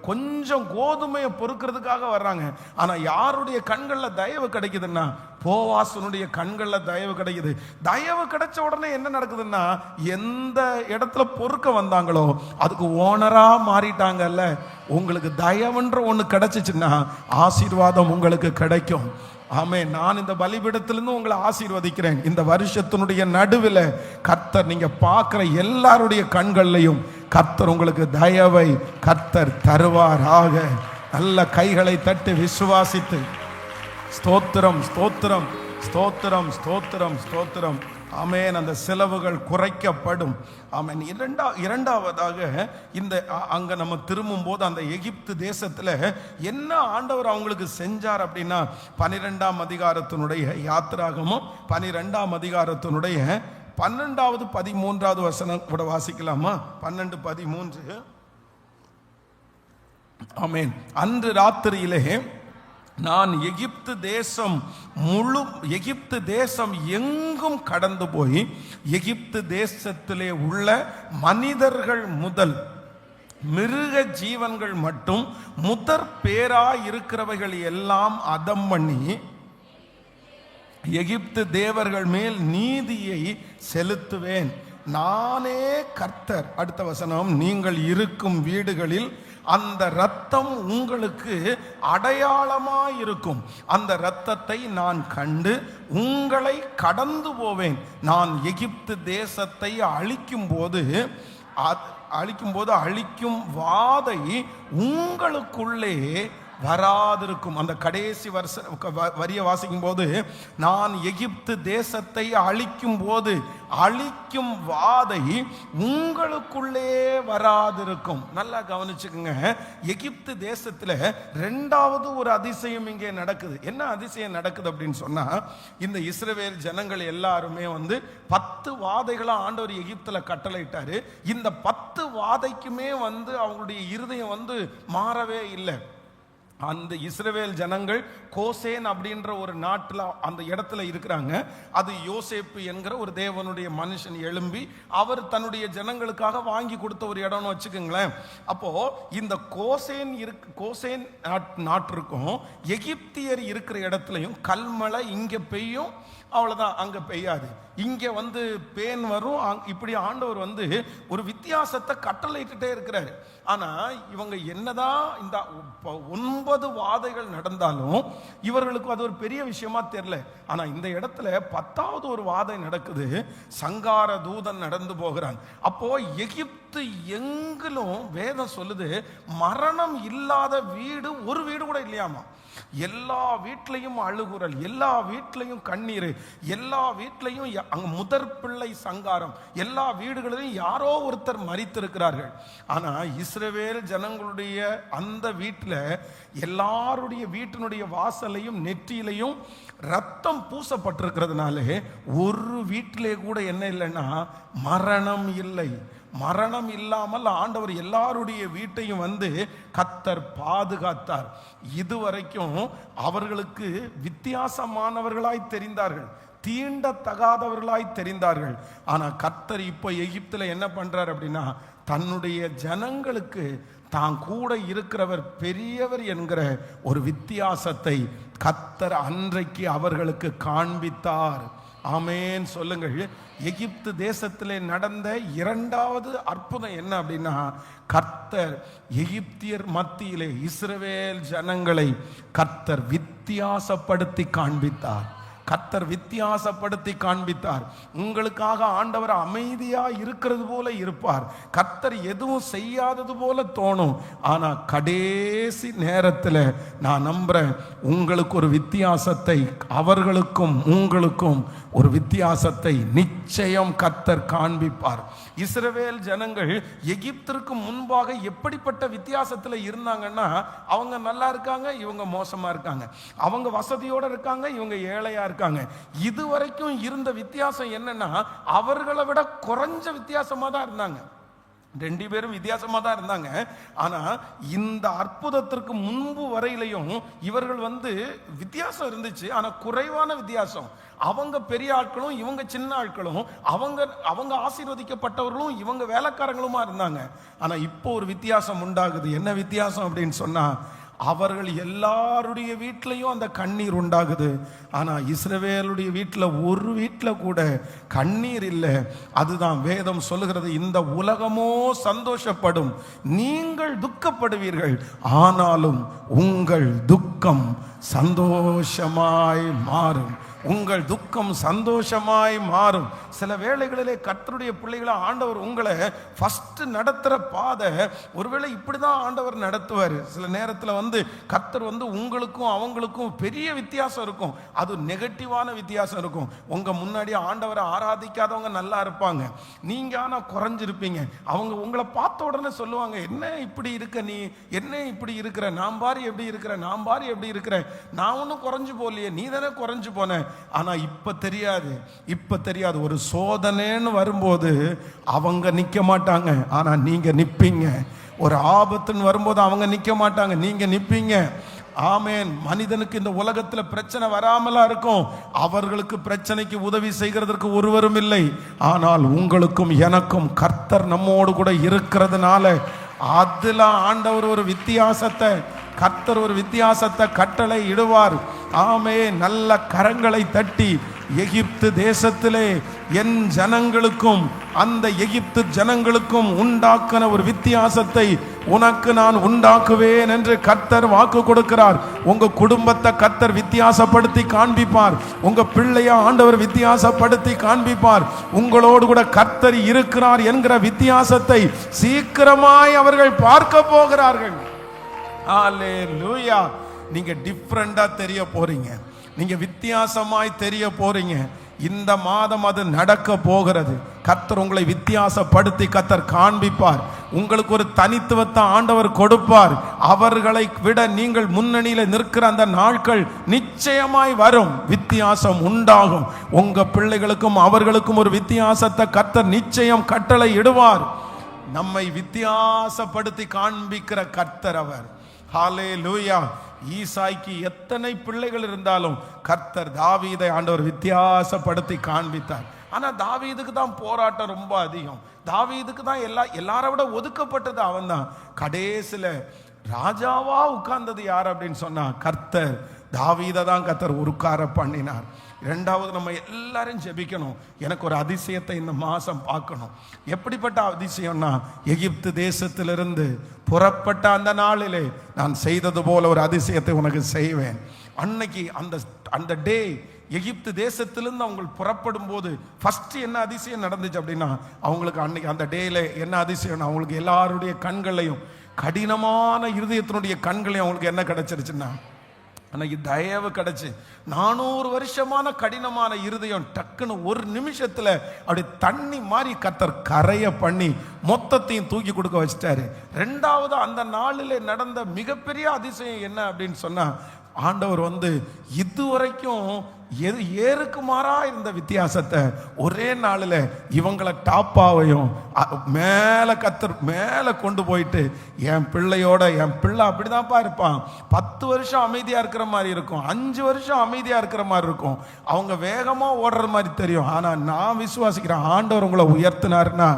கொஞ்சம் கோதுமையை பொறுக்கிறதுக்காக வர்றாங்க. ஆனா யாருடைய கண்கள்ல தயவு கிடைக்குதுன்னா, போவாசனுடைய கண்கள்ல தயவு கிடைக்குது. தயவு கிடைச்ச உடனே என்ன நடக்குதுன்னா, எந்த இடத்துல பொறுக்க வந்தாங்களோ அதுக்கு ஓனரா மாறிட்டாங்கல்ல. உங்களுக்கு தயவுன்ற ஒன்று கிடைச்சிச்சுன்னா ஆசீர்வாதம் உங்களுக்கு கிடைக்கும். ஆமே, நான் இந்த பலிபீடத்திலிருந்து உங்களை ஆசீர்வதிக்கிறேன். இந்த வருஷத்தினுடைய நடுவில் கர்த்தர் நீங்க பார்க்கிற எல்லாருடைய கண்கள்லையும் கர்த்தர் உங்களுக்கு தயவை கர்த்தர் தருவாராக. நல்ல கைகளை தட்டி விசுவாசித்து ஸ்தோத்திரம் ஸ்தோத்திரம் ஸ்தோத்திரம் ஸ்தோத்திரம் ஸ்தோத்திரம். ஆமென். அந்த செலவுகள் குறைக்கப்படும். ஆமென். இரண்டாவதாக இந்த அங்க நம்ம திரும்பும் போது அந்த எகிப்து தேசத்துல என்ன ஆண்டவர் அவங்களுக்கு செஞ்சார் அப்படின்னா 12ஆம் அதிகாரத்தினுடைய யாத்திராகமும் 12ஆம் அதிகாரத்தினுடைய 12வது 13வது வசனம் கூட வாசிக்கலாமா? 12:13. ஆமென். அன்று ராத்திரியிலே நான் எகிப்து தேசம் எங்கும் கடந்து போய் எகிப்து தேசத்திலே உள்ள மனிதர்கள் முதல் மிருக ஜீவன்கள் மட்டும் முதற் பேராய் இருக்கிறவைகள் எல்லாம் அதம் பண்ணி எகிப்து தேவர்கள் மேல் நீதியை செலுத்துவேன். நானே கர்த்தர். அடுத்த வசனம், நீங்கள் இருக்கும் வீடுகளில் அந்த இரத்தம் உங்களுக்கு அடையாளமாயிருக்கும். அந்த இரத்தத்தை நான் கண்டு உங்களை கடந்து போவேன். நான் எகிப்து தேசத்தை அழிக்கும் போது அழிக்கும் வாதை உங்களுக்குள்ளே வராதிருக்கும். அந்த கடைசி வரியை வாசிக்கும் போது, நான் எகிப்து தேசத்தை அழிக்கும் போது அழிக்கும் வாதை உங்களுக்குள்ளே வராதிருக்கும். நல்லா கவனிச்சுக்கோங்க. எகிப்து தேசத்துல ரெண்டாவது ஒரு அதிசயம் இங்கே நடக்குது. என்ன அதிசயம் நடக்குது அப்படின்னு சொன்னா, இந்த இஸ்ரவேல் ஜனங்கள் எல்லாருமே 10 வாதைகளை ஆண்டவர் எகிப்துல கட்டளையிட்டாரு. இந்த 10 வாதைக்குமே அவங்களுடைய இருதயம் மாறவே இல்லை. அந்த இஸ்ரவேல் ஜனங்கள் கோசேன் அப்படின்ற ஒரு நாட்டில் அந்த இடத்துல இருக்கிறாங்க. அது யோசேப்பு என்கிற ஒரு தேவனுடைய மனுஷன் எழும்பி அவர் தன்னுடைய ஜனங்களுக்காக வாங்கி கொடுத்த ஒரு இடம்னு வச்சுக்கோங்களேன். அப்போ இந்த கோசேன் நாட்டிற்கும் எகிப்தியர் இருக்கிற இடத்துலையும் கல்மழை இங்கே பெய்யும், அவ்வளோதான், அங்கே பெய்யாது. இங்கே பேன் வரும். இப்படி ஆண்டவர் ஒரு வித்தியாசத்தை கட்டளையிட்டே இருக்கிறாரு. ஆனால் இவங்க என்னதான் இந்த 9 வாதைகள் நடந்தாலும் இவர்களுக்கு அது ஒரு பெரிய விஷயமா தெரியல. ஆனால் இந்த இடத்துல 10வது ஒரு வாதை நடக்குது. சங்கார தூதன் நடந்து போகிறான். அப்போ எகிப்து எங்கிலும் வேதம் சொல்லுது, மரணம் இல்லாத வீடு ஒரு வீடு கூட இல்லையாமா. எல்லா வீட்லையும் அழுகுறல், எல்லா வீட்லையும் கண்ணீர், எல்லா வீட்லையும் அங்க முதற் பிள்ளை சங்காரம், எல்லா வீடுகளிலும் யாரோ ஒருத்தர் மரித்திருக்கிறார்கள். ஆனா இஸ்ரவேல் ஜனங்களுடைய அந்த வீட்டில் எல்லாருடைய வீட்டினுடைய வாசலையும் நெற்றியிலையும் ரத்தம் பூசப்பட்டிருக்கிறதுனாலே ஒரு வீட்டிலே கூட என்ன இல்லைன்னா மரணம் இல்லை. மரணம் இல்லாமல் ஆண்டவர் எல்லாருடைய வீட்டையும் கர்த்தர் பாதுகாத்தார். இதுவரைக்கும் அவர்களுக்கு வித்தியாசமானவர்களாய் தெரிந்தார்கள், தீண்டத்தகாதவர்களாய் தெரிந்தார்கள். ஆனா கர்த்தர் இப்போ எகிப்துல என்ன பண்றார் அப்படின்னா, தன்னுடைய ஜனங்களுக்கு தான் கூட இருக்கிறவர் பெரியவர் என்கிற ஒரு வித்தியாசத்தை கர்த்தர் அன்றைக்கு அவர்களுக்கு காண்பித்தார். ஆமேன் சொல்லுங்கள். எகிப்து தேசத்திலே நடந்த இரண்டாவது அற்புதம் என்ன அப்படின்னா, கர்த்தர் எகிப்தியர் மத்தியிலே இஸ்ரவேல் ஜனங்களை கர்த்தர் வித்தியாசப்படுத்தி காண்பித்தார். கர்த்தர் வித்தியாசப்படுத்தி காண்பித்தார். உங்களுக்காக ஆண்டவர் அமைதியா இருக்கிறது போல இருப்பார். கர்த்தர் எதுவும் செய்யாதது போல தோணும். ஆனா கடைசி நேரத்தில் நான் நம்புறேன், உங்களுக்கு ஒரு வித்தியாசத்தை, அவர்களுக்கும் உங்களுக்கும் ஒரு வித்தியாசத்தை நிச்சயம் கர்த்தர் காண்பிப்பார். இஸ்ரவேல் ஜனங்கள் எகிப்திற்கு முன்பாக எப்படிப்பட்ட வித்தியாசத்தில் இருந்தாங்கன்னா, அவங்க நல்லா இருக்காங்க, இவங்க மோசமா இருக்காங்க, அவங்க வசதியோட இருக்காங்க, இவங்க ஏழையா இருக்காங்க. இதுவரைக்கும் இருந்த வித்தியாசம் என்னன்னா, அவர்களை விட குறைஞ்ச வித்தியாசமா தான் இருந்தாங்க. 2 பேரும் வித்தியாசமா தான் இருந்தாங்க. ஆனா இந்த அற்புதத்திற்கு முன்பு வரையிலையும் இவர்கள் வித்தியாசம் இருந்துச்சு, ஆனா குறைவான வித்தியாசம். அவங்க பெரிய ஆட்களும் இவங்க சின்ன ஆட்களும், அவங்க ஆசீர்வதிக்கப்பட்டவர்களும் இவங்க வேலைக்காரங்களுமா இருந்தாங்க. ஆனா இப்போ ஒரு வித்தியாசம் உண்டாகுது. என்ன வித்தியாசம் அப்படின்னு சொன்னா, அவர்கள் எல்லாருடைய வீட்டிலையும் அந்த கண்ணீர் உண்டாகுது. ஆனா இஸ்ரவேலுடைய வீட்டில் ஒரு வீட்டில் கூட கண்ணீர் இல்லை. அதுதான் வேதம் சொல்லுகிறது, இந்த உலகமோ சந்தோஷப்படும், நீங்கள் துக்கப்படுவீர்கள், ஆனாலும் உங்கள் துக்கம் சந்தோஷமாய் மாறும். உங்கள் துக்கம் சந்தோஷமாய் மாறும். சில வேளைகளிலே கர்த்தருடைய பிள்ளைகளை ஆண்டவர் உங்களை ஃபர்ஸ்ட் நடத்துகிற பாதை ஒருவேளை இப்படிதான் ஆண்டவர் நடத்துவார். சில நேரத்தில் கர்த்தர் உங்களுக்கும் அவங்களுக்கும் பெரிய வித்தியாசம் இருக்கும். அது நெகட்டிவான வித்தியாசம் இருக்கும். உங்க முன்னாடி ஆண்டவரை ஆராதிக்காதவங்க நல்லா இருப்பாங்க, நீங்க ஆனால் குறைஞ்சிருப்பீங்க. அவங்க உங்களை பார்த்த உடனே சொல்லுவாங்க, என்ன இப்படி இருக்க, நீ என்ன இப்படி இருக்கிற, நான் பாரு எப்படி இருக்கிற, நான் பாரு எப்படி இருக்கிறேன், நான் ஒன்றும் குறைஞ்சு போகலையே, நீ தானே குறைஞ்சு போன. ஆனா இப்ப தெரியாது. ஒரு சோதனைன்னு வரும்போது அவங்க நிக்க மாட்டாங்க, ஆனா நீங்க நிப்பீங்க. ஒரு ஆபத்துன்னு வரும்போது அவங்க நிக்க மாட்டாங்க, நீங்க நிப்பீங்க. ஆமேன். மனிதனுக்கு இந்த உலகத்துல பிரச்சனை வராமலா இருக்கும், அவர்களுக்கு பிரச்சனைக்கு உதவி செய்கிறதற்கு ஒருவரும் இல்லை. ஆனால் உங்களுக்கும் எனக்கும் கர்த்தர் நம்மோடு கூட இருக்கிறதுனால அதுல ஆண்டவர் ஒரு வித்தியாசத்தை, கர்த்தர் ஒரு வித்தியாசத்தை கட்டளை இடுவார். ஆமே. நல்ல கரங்களை தட்டி, எகிப்து தேசத்திலே என் ஜனங்களுக்கும் அந்த எகிப்து ஜனங்களுக்கும் உண்டாக்கின ஒரு வித்தியாசத்தை உனக்கு நான் உண்டாக்குவேன் என்று கர்த்தர் வாக்கு கொடுக்கிறார். உங்க குடும்பத்தை கர்த்தர் வித்தியாசப்படுத்தி காண்பிப்பார். உங்க பிள்ளைய ஆண்டவர் வித்தியாசப்படுத்தி காண்பிப்பார். உங்களோடு கூட கர்த்தர் இருக்கிறார் என்கிற வித்தியாசத்தை சீக்கிரமாய் அவர்கள் பார்க்க போகிறார்கள். ஹல்லேலூயா. நீங்க டிஃபரெண்டா தெரிய போறீங்க, நீங்க வித்தியாசமாய் தெரிய போறீங்க. இந்த மாதம் அது நடக்க போகிறது. கர்த்தர் உங்களை வித்தியாசப்படுத்தி கர்த்தர் காண்பிப்பார். உங்களுக்கு ஒரு தனித்துவத்தை ஆண்டவர் கொடுப்பார். அவர்களை விட நீங்கள் முன்னணியில நிற்கிற அந்த நாட்கள் நிச்சயமாய் வரும். வித்தியாசம் உண்டாகும். உங்க பிள்ளைகளுக்கும் அவர்களுக்கும் ஒரு வித்தியாசத்தை கர்த்தர் நிச்சயம் கட்டளை இடுவார். நம்மை வித்தியாசப்படுத்தி காண்பிக்கிற கர்த்தர் அவர். ஹல்லேலூயா. ஈசாய்க்கு எத்தனை பிள்ளைகள் இருந்தாலும் கர்த்தர் தாவீதை ஆண்டவர் வித்தியாசப்படுத்தி காண்பித்தார். ஆனா தாவீதுக்கு தான் போராட்டம் ரொம்ப அதிகம். தாவீதுக்கு தான் எல்லாரை விட ஒதுக்கப்பட்டது அவன் தான். கடைசில ராஜாவா உட்கார்ந்தது யார் அப்படின்னு சொன்னா கர்த்தர். தாவீதை தான் கர்த்தர் உட்கார பண்ணினார். இரண்டாவது, நம்ம எல்லாரும் ஜெபிக்கணும். எனக்கு ஒரு அதிசயத்தை இந்த மாசம் பார்க்கணும். எப்படிப்பட்ட அதிசயம்னா, எகிப்து தேசத்திலிருந்து புறப்பட்ட அந்த நாளிலே நான் செய்தது போல ஒரு அதிசயத்தை உனக்கு செய்வேன். அன்னைக்கு அந்த டே எகிப்து தேசத்திலிருந்து அவங்க புறப்படும் போது ஃபர்ஸ்ட் என்ன அதிசயம் நடந்துச்சு அப்படின்னா, அவங்களுக்கு அன்னைக்கு அந்த டேல என்ன அதிசயம், அவங்களுக்கு எல்லாருடைய கண்களையும், கடினமான இருதயத்தினுடைய கண்களையும் அவங்களுக்கு என்ன கிடைச்சிருச்சுன்னா, அன்னைக்கு தயவு கிடைச்சு 400 வருஷமான கடினமான இருதயம் டக்குன்னு ஒரு நிமிஷத்துல அப்படி தண்ணி மாதிரி கர்த்தர் கரைய பண்ணி மொத்தத்தையும் தூக்கி கொடுக்க வச்சிட்டாரு. ரெண்டாவது, அந்த நாளிலே நடந்த மிகப்பெரிய அதிசயம் என்ன அப்படின்னு சொன்னா, ஆண்டவர் இதுவரைக்கும் ஏருக்கு மாறா இருந்த வித்தியாசத்தை ஒரே நாளில் இவங்களை டாப்பாவையும் மேலே கர்த்தர் மேலே கொண்டு போயிட்டு, என் பிள்ளையோட, என் பிள்ளை அப்படிதான்ப்பா இருப்பான், 10 வருஷம் அமைதியாக இருக்கிற மாதிரி இருக்கும், 5 வருஷம் அமைதியாக இருக்கிற மாதிரி இருக்கும், அவங்க வேகமாக ஓடுற மாதிரி தெரியும். ஆனால் நான் விசுவாசிக்கிறேன், ஆண்டவர் உங்களை உயர்த்தினார்னா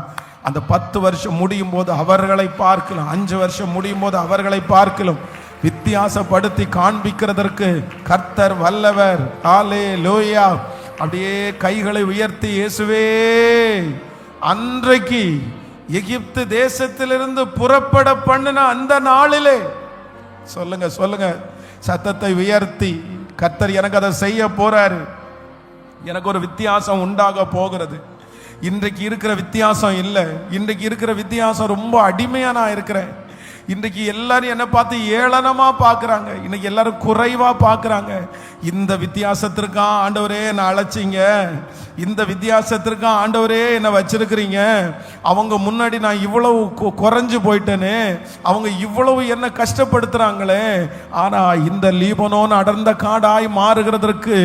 அந்த 10 வருஷம் முடியும் போது அவர்களை பார்க்கலாம், 5 வருஷம் முடியும் போது அவர்களை பார்க்கலாம். வித்தியாசப்படுத்தி காண்பிக்கிறதற்கு கர்த்தர் வல்லவர். ஹல்லேலூயா. அப்படியே கைகளை உயர்த்தி, இயேசுவே, அன்றைக்கு எகிப்து தேசத்திலிருந்து புறப்பட பண்ணின அந்த நாளிலே, சொல்லுங்க சொல்லுங்க, சத்தத்தை உயர்த்தி, கர்த்தர் எனக்கு அதை செய்ய போறாரு, எனக்கு ஒரு வித்தியாசம் உண்டாக போகிறது. இன்றைக்கு இருக்கிற வித்தியாசம் இல்லை. இன்றைக்கு இருக்கிற வித்தியாசம் ரொம்ப அடிமையா நான் இருக்கிறேன். இன்றைக்கு எல்லாரும் என்ன பார்த்து ஏளனமா பார்க்குறாங்க. இன்னைக்கு எல்லாரும் குறைவா பார்க்குறாங்க. இந்த வித்தியாசத்திற்கா ஆண்டவரே என்னை அழைச்சிங்க, இந்த வித்தியாசத்திற்கா ஆண்டவரே என்னை வச்சிருக்கிறீங்க, அவங்க முன்னாடி நான் இவ்வளவு குறைஞ்சு போயிட்டேனே, அவங்க இவ்வளவு என்ன கஷ்டப்படுத்துறாங்களே. ஆனா இந்த லீபனோன் அடர்ந்த காடாய் மாறுகிறதற்கு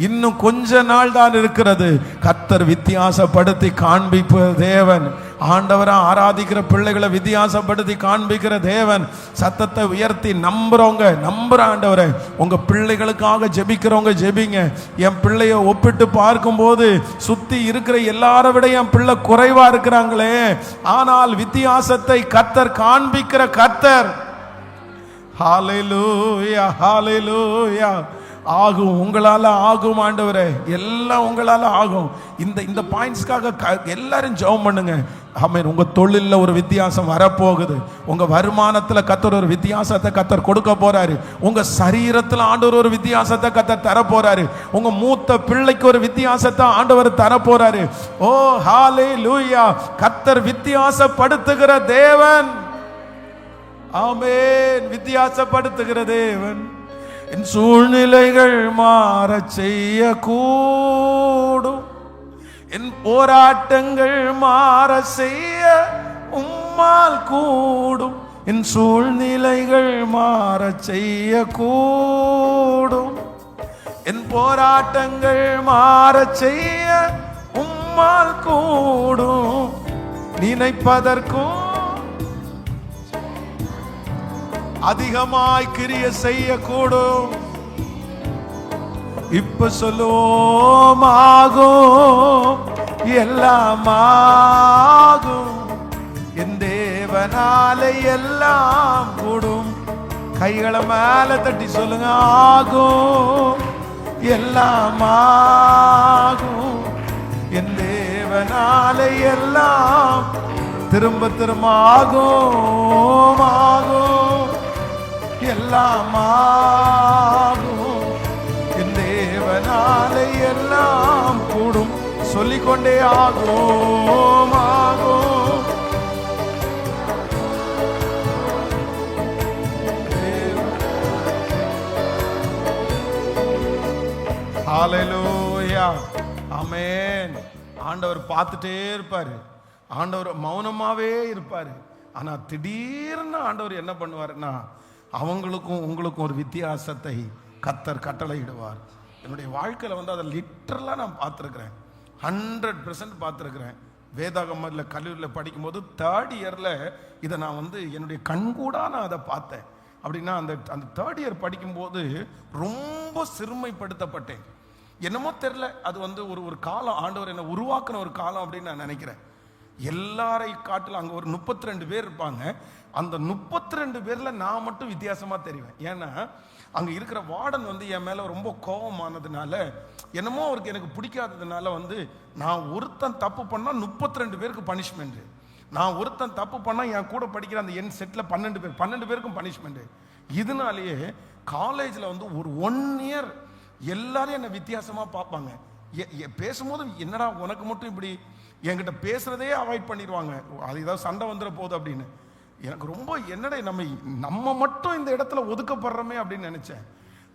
இன்னும் கொஞ்ச நாள் தான் இருக்கிறது. கர்த்தர் வித்தியாசப்படுத்தி காண்பிப்ப தேவன். ஆண்டவரை ஆராதிக்கிற பிள்ளைகளை வித்தியாசப்படுத்தி காண்பிக்கிற தேவன். சத்தத்தை உயர்த்தி நம்புறவங்க நம்புற ஆண்டவரை, உங்க பிள்ளைகளுக்காக ஜெபிக்கிறவங்க ஜெபிங்க. என் பிள்ளைய ஒப்பிட்டு பார்க்கும்போது சுத்தி இருக்கிற எல்லாரை விட என் பிள்ளை குறைவா இருக்கிறாங்களே, ஆனால் வித்தியாசத்தை கர்த்தர் காண்பிக்கிற கர்த்தர். ஹalleluya ஹalleluya. ஆகும், உங்களால ஆகும் ஆண்டவரே, எல்லாம் உங்களால ஆகும். இந்த பாயிண்ட்ஸ்க்காக எல்லாரும் ஜெபம் பண்ணுங்க. ஆமென். உங்க தொழில்ல ஒரு வித்தியாசம் வரப்போகுது. உங்க வருமானத்துல கர்த்தர் ஒரு வித்தியாசத்தை கர்த்தர் கொடுக்க போறாரு. உங்க சரீரத்துல ஆண்டவர் ஒரு வித்தியாசத்தை கர்த்தர் தர போறாரு. உங்க மூத்த பிள்ளைக்கு ஒரு வித்தியாசத்தை ஆண்டவர் தர போறாரு. ஓ ஹalleluya. கர்த்தர் வித்தியாசப்படுத்துகிற தேவன். ஆமென். வித்தியாசப்படுத்துகிற தேவன். என் சூழ்நிலைகள் மாற செய்ய கூடும், என் போராட்டங்கள் மாற செய்ய உம்மால் கூடும். என் சூழ்நிலைகள் மாற செய்ய கூடும், என் போராட்டங்கள் மாற செய்ய உம்மால் கூடும். நினைப்பதற்கும் அதிகமாய் கிரிய செய்யக்கூடும். இப்ப சொல்லுவோம் ஆகும், எல்லாம் ஆகும், என் தேவனாலே எல்லாம் கூடும். கைகளை மேல தட்டி சொல்லுங்க. ஆகும், எல்லாம் ஆகும், என் தேவனாலே எல்லாம். திரும்ப திரும்ப ஆகும் ஆகும், எல்லாம் ஆகும், என் தேவனாலே எல்லாம் கூடும். சொல்லிக்கொண்டே ஆகும் ஆகும். ஹalleluya. ஆமென். ஆண்டவர் பார்த்துட்டே இருப்பாரு. ஆண்டவர் மௌனமாவே இருப்பாரு. ஆனா திடீர்னு ஆண்டவர் என்ன பண்ணுவாருன்னா, அவங்களுக்கும் உங்களுக்கும் ஒரு வித்தியாசத்தை கர்த்தர் கட்டளையிடுவார். என்னுடைய வாழ்க்கையில அதை லிட்டரலா நான் பார்த்துருக்கிறேன். 100% பார்த்துருக்கிறேன். வேதாகமத்தில் கல்லூரியில் படிக்கும்போது 3rd இயர்ல இதை நான் என்னுடைய கண்கூடா நான் அதை பார்த்தேன். அப்படின்னா அந்த 3rd இயர் படிக்கும்போது ரொம்ப சிறுமைப்படுத்தப்பட்டேன். என்னமோ தெரியல, அது ஒரு காலம், ஆண்டவர் என்னை உருவாக்குன ஒரு காலம் அப்படின்னு நான் நினைக்கிறேன். எல்லாரை காட்டிலும் அங்கே ஒரு 32 பேர் இருப்பாங்க. அந்த 32 பேர்ல நான் மட்டும் வித்தியாசமா தெரிவேன். ஏன்னா அங்கே இருக்கிற வார்டன் என் மேலே ரொம்ப கோபமானதுனால, என்னமோ அவருக்கு எனக்கு பிடிக்காததுனால நான் ஒருத்தன் தப்பு பண்ணால் 32 பேருக்கு பனிஷ்மெண்ட். நான் ஒருத்தன் தப்பு பண்ணால் என் கூட படிக்கிற அந்த என் செட்டில் 12 பேருக்கும் பனிஷ்மெண்ட். இதனாலேயே காலேஜில் ஒரு 1 இயர் எல்லாரும் என்னை வித்தியாசமாக பார்ப்பாங்க. பேசும்போது என்னடா உனக்கு மட்டும் இப்படி, என்கிட்ட பேசுறதே அவாய்ட் பண்ணிடுவாங்க, அது ஏதாவது சண்டை வந்துட போகுது அப்படின்னு. எனக்கு ரொம்ப என்னடா நம்ம மட்டும் இந்த இடத்துல ஒதுக்கப்படுறோமே அப்படின்னு நினைச்சேன்.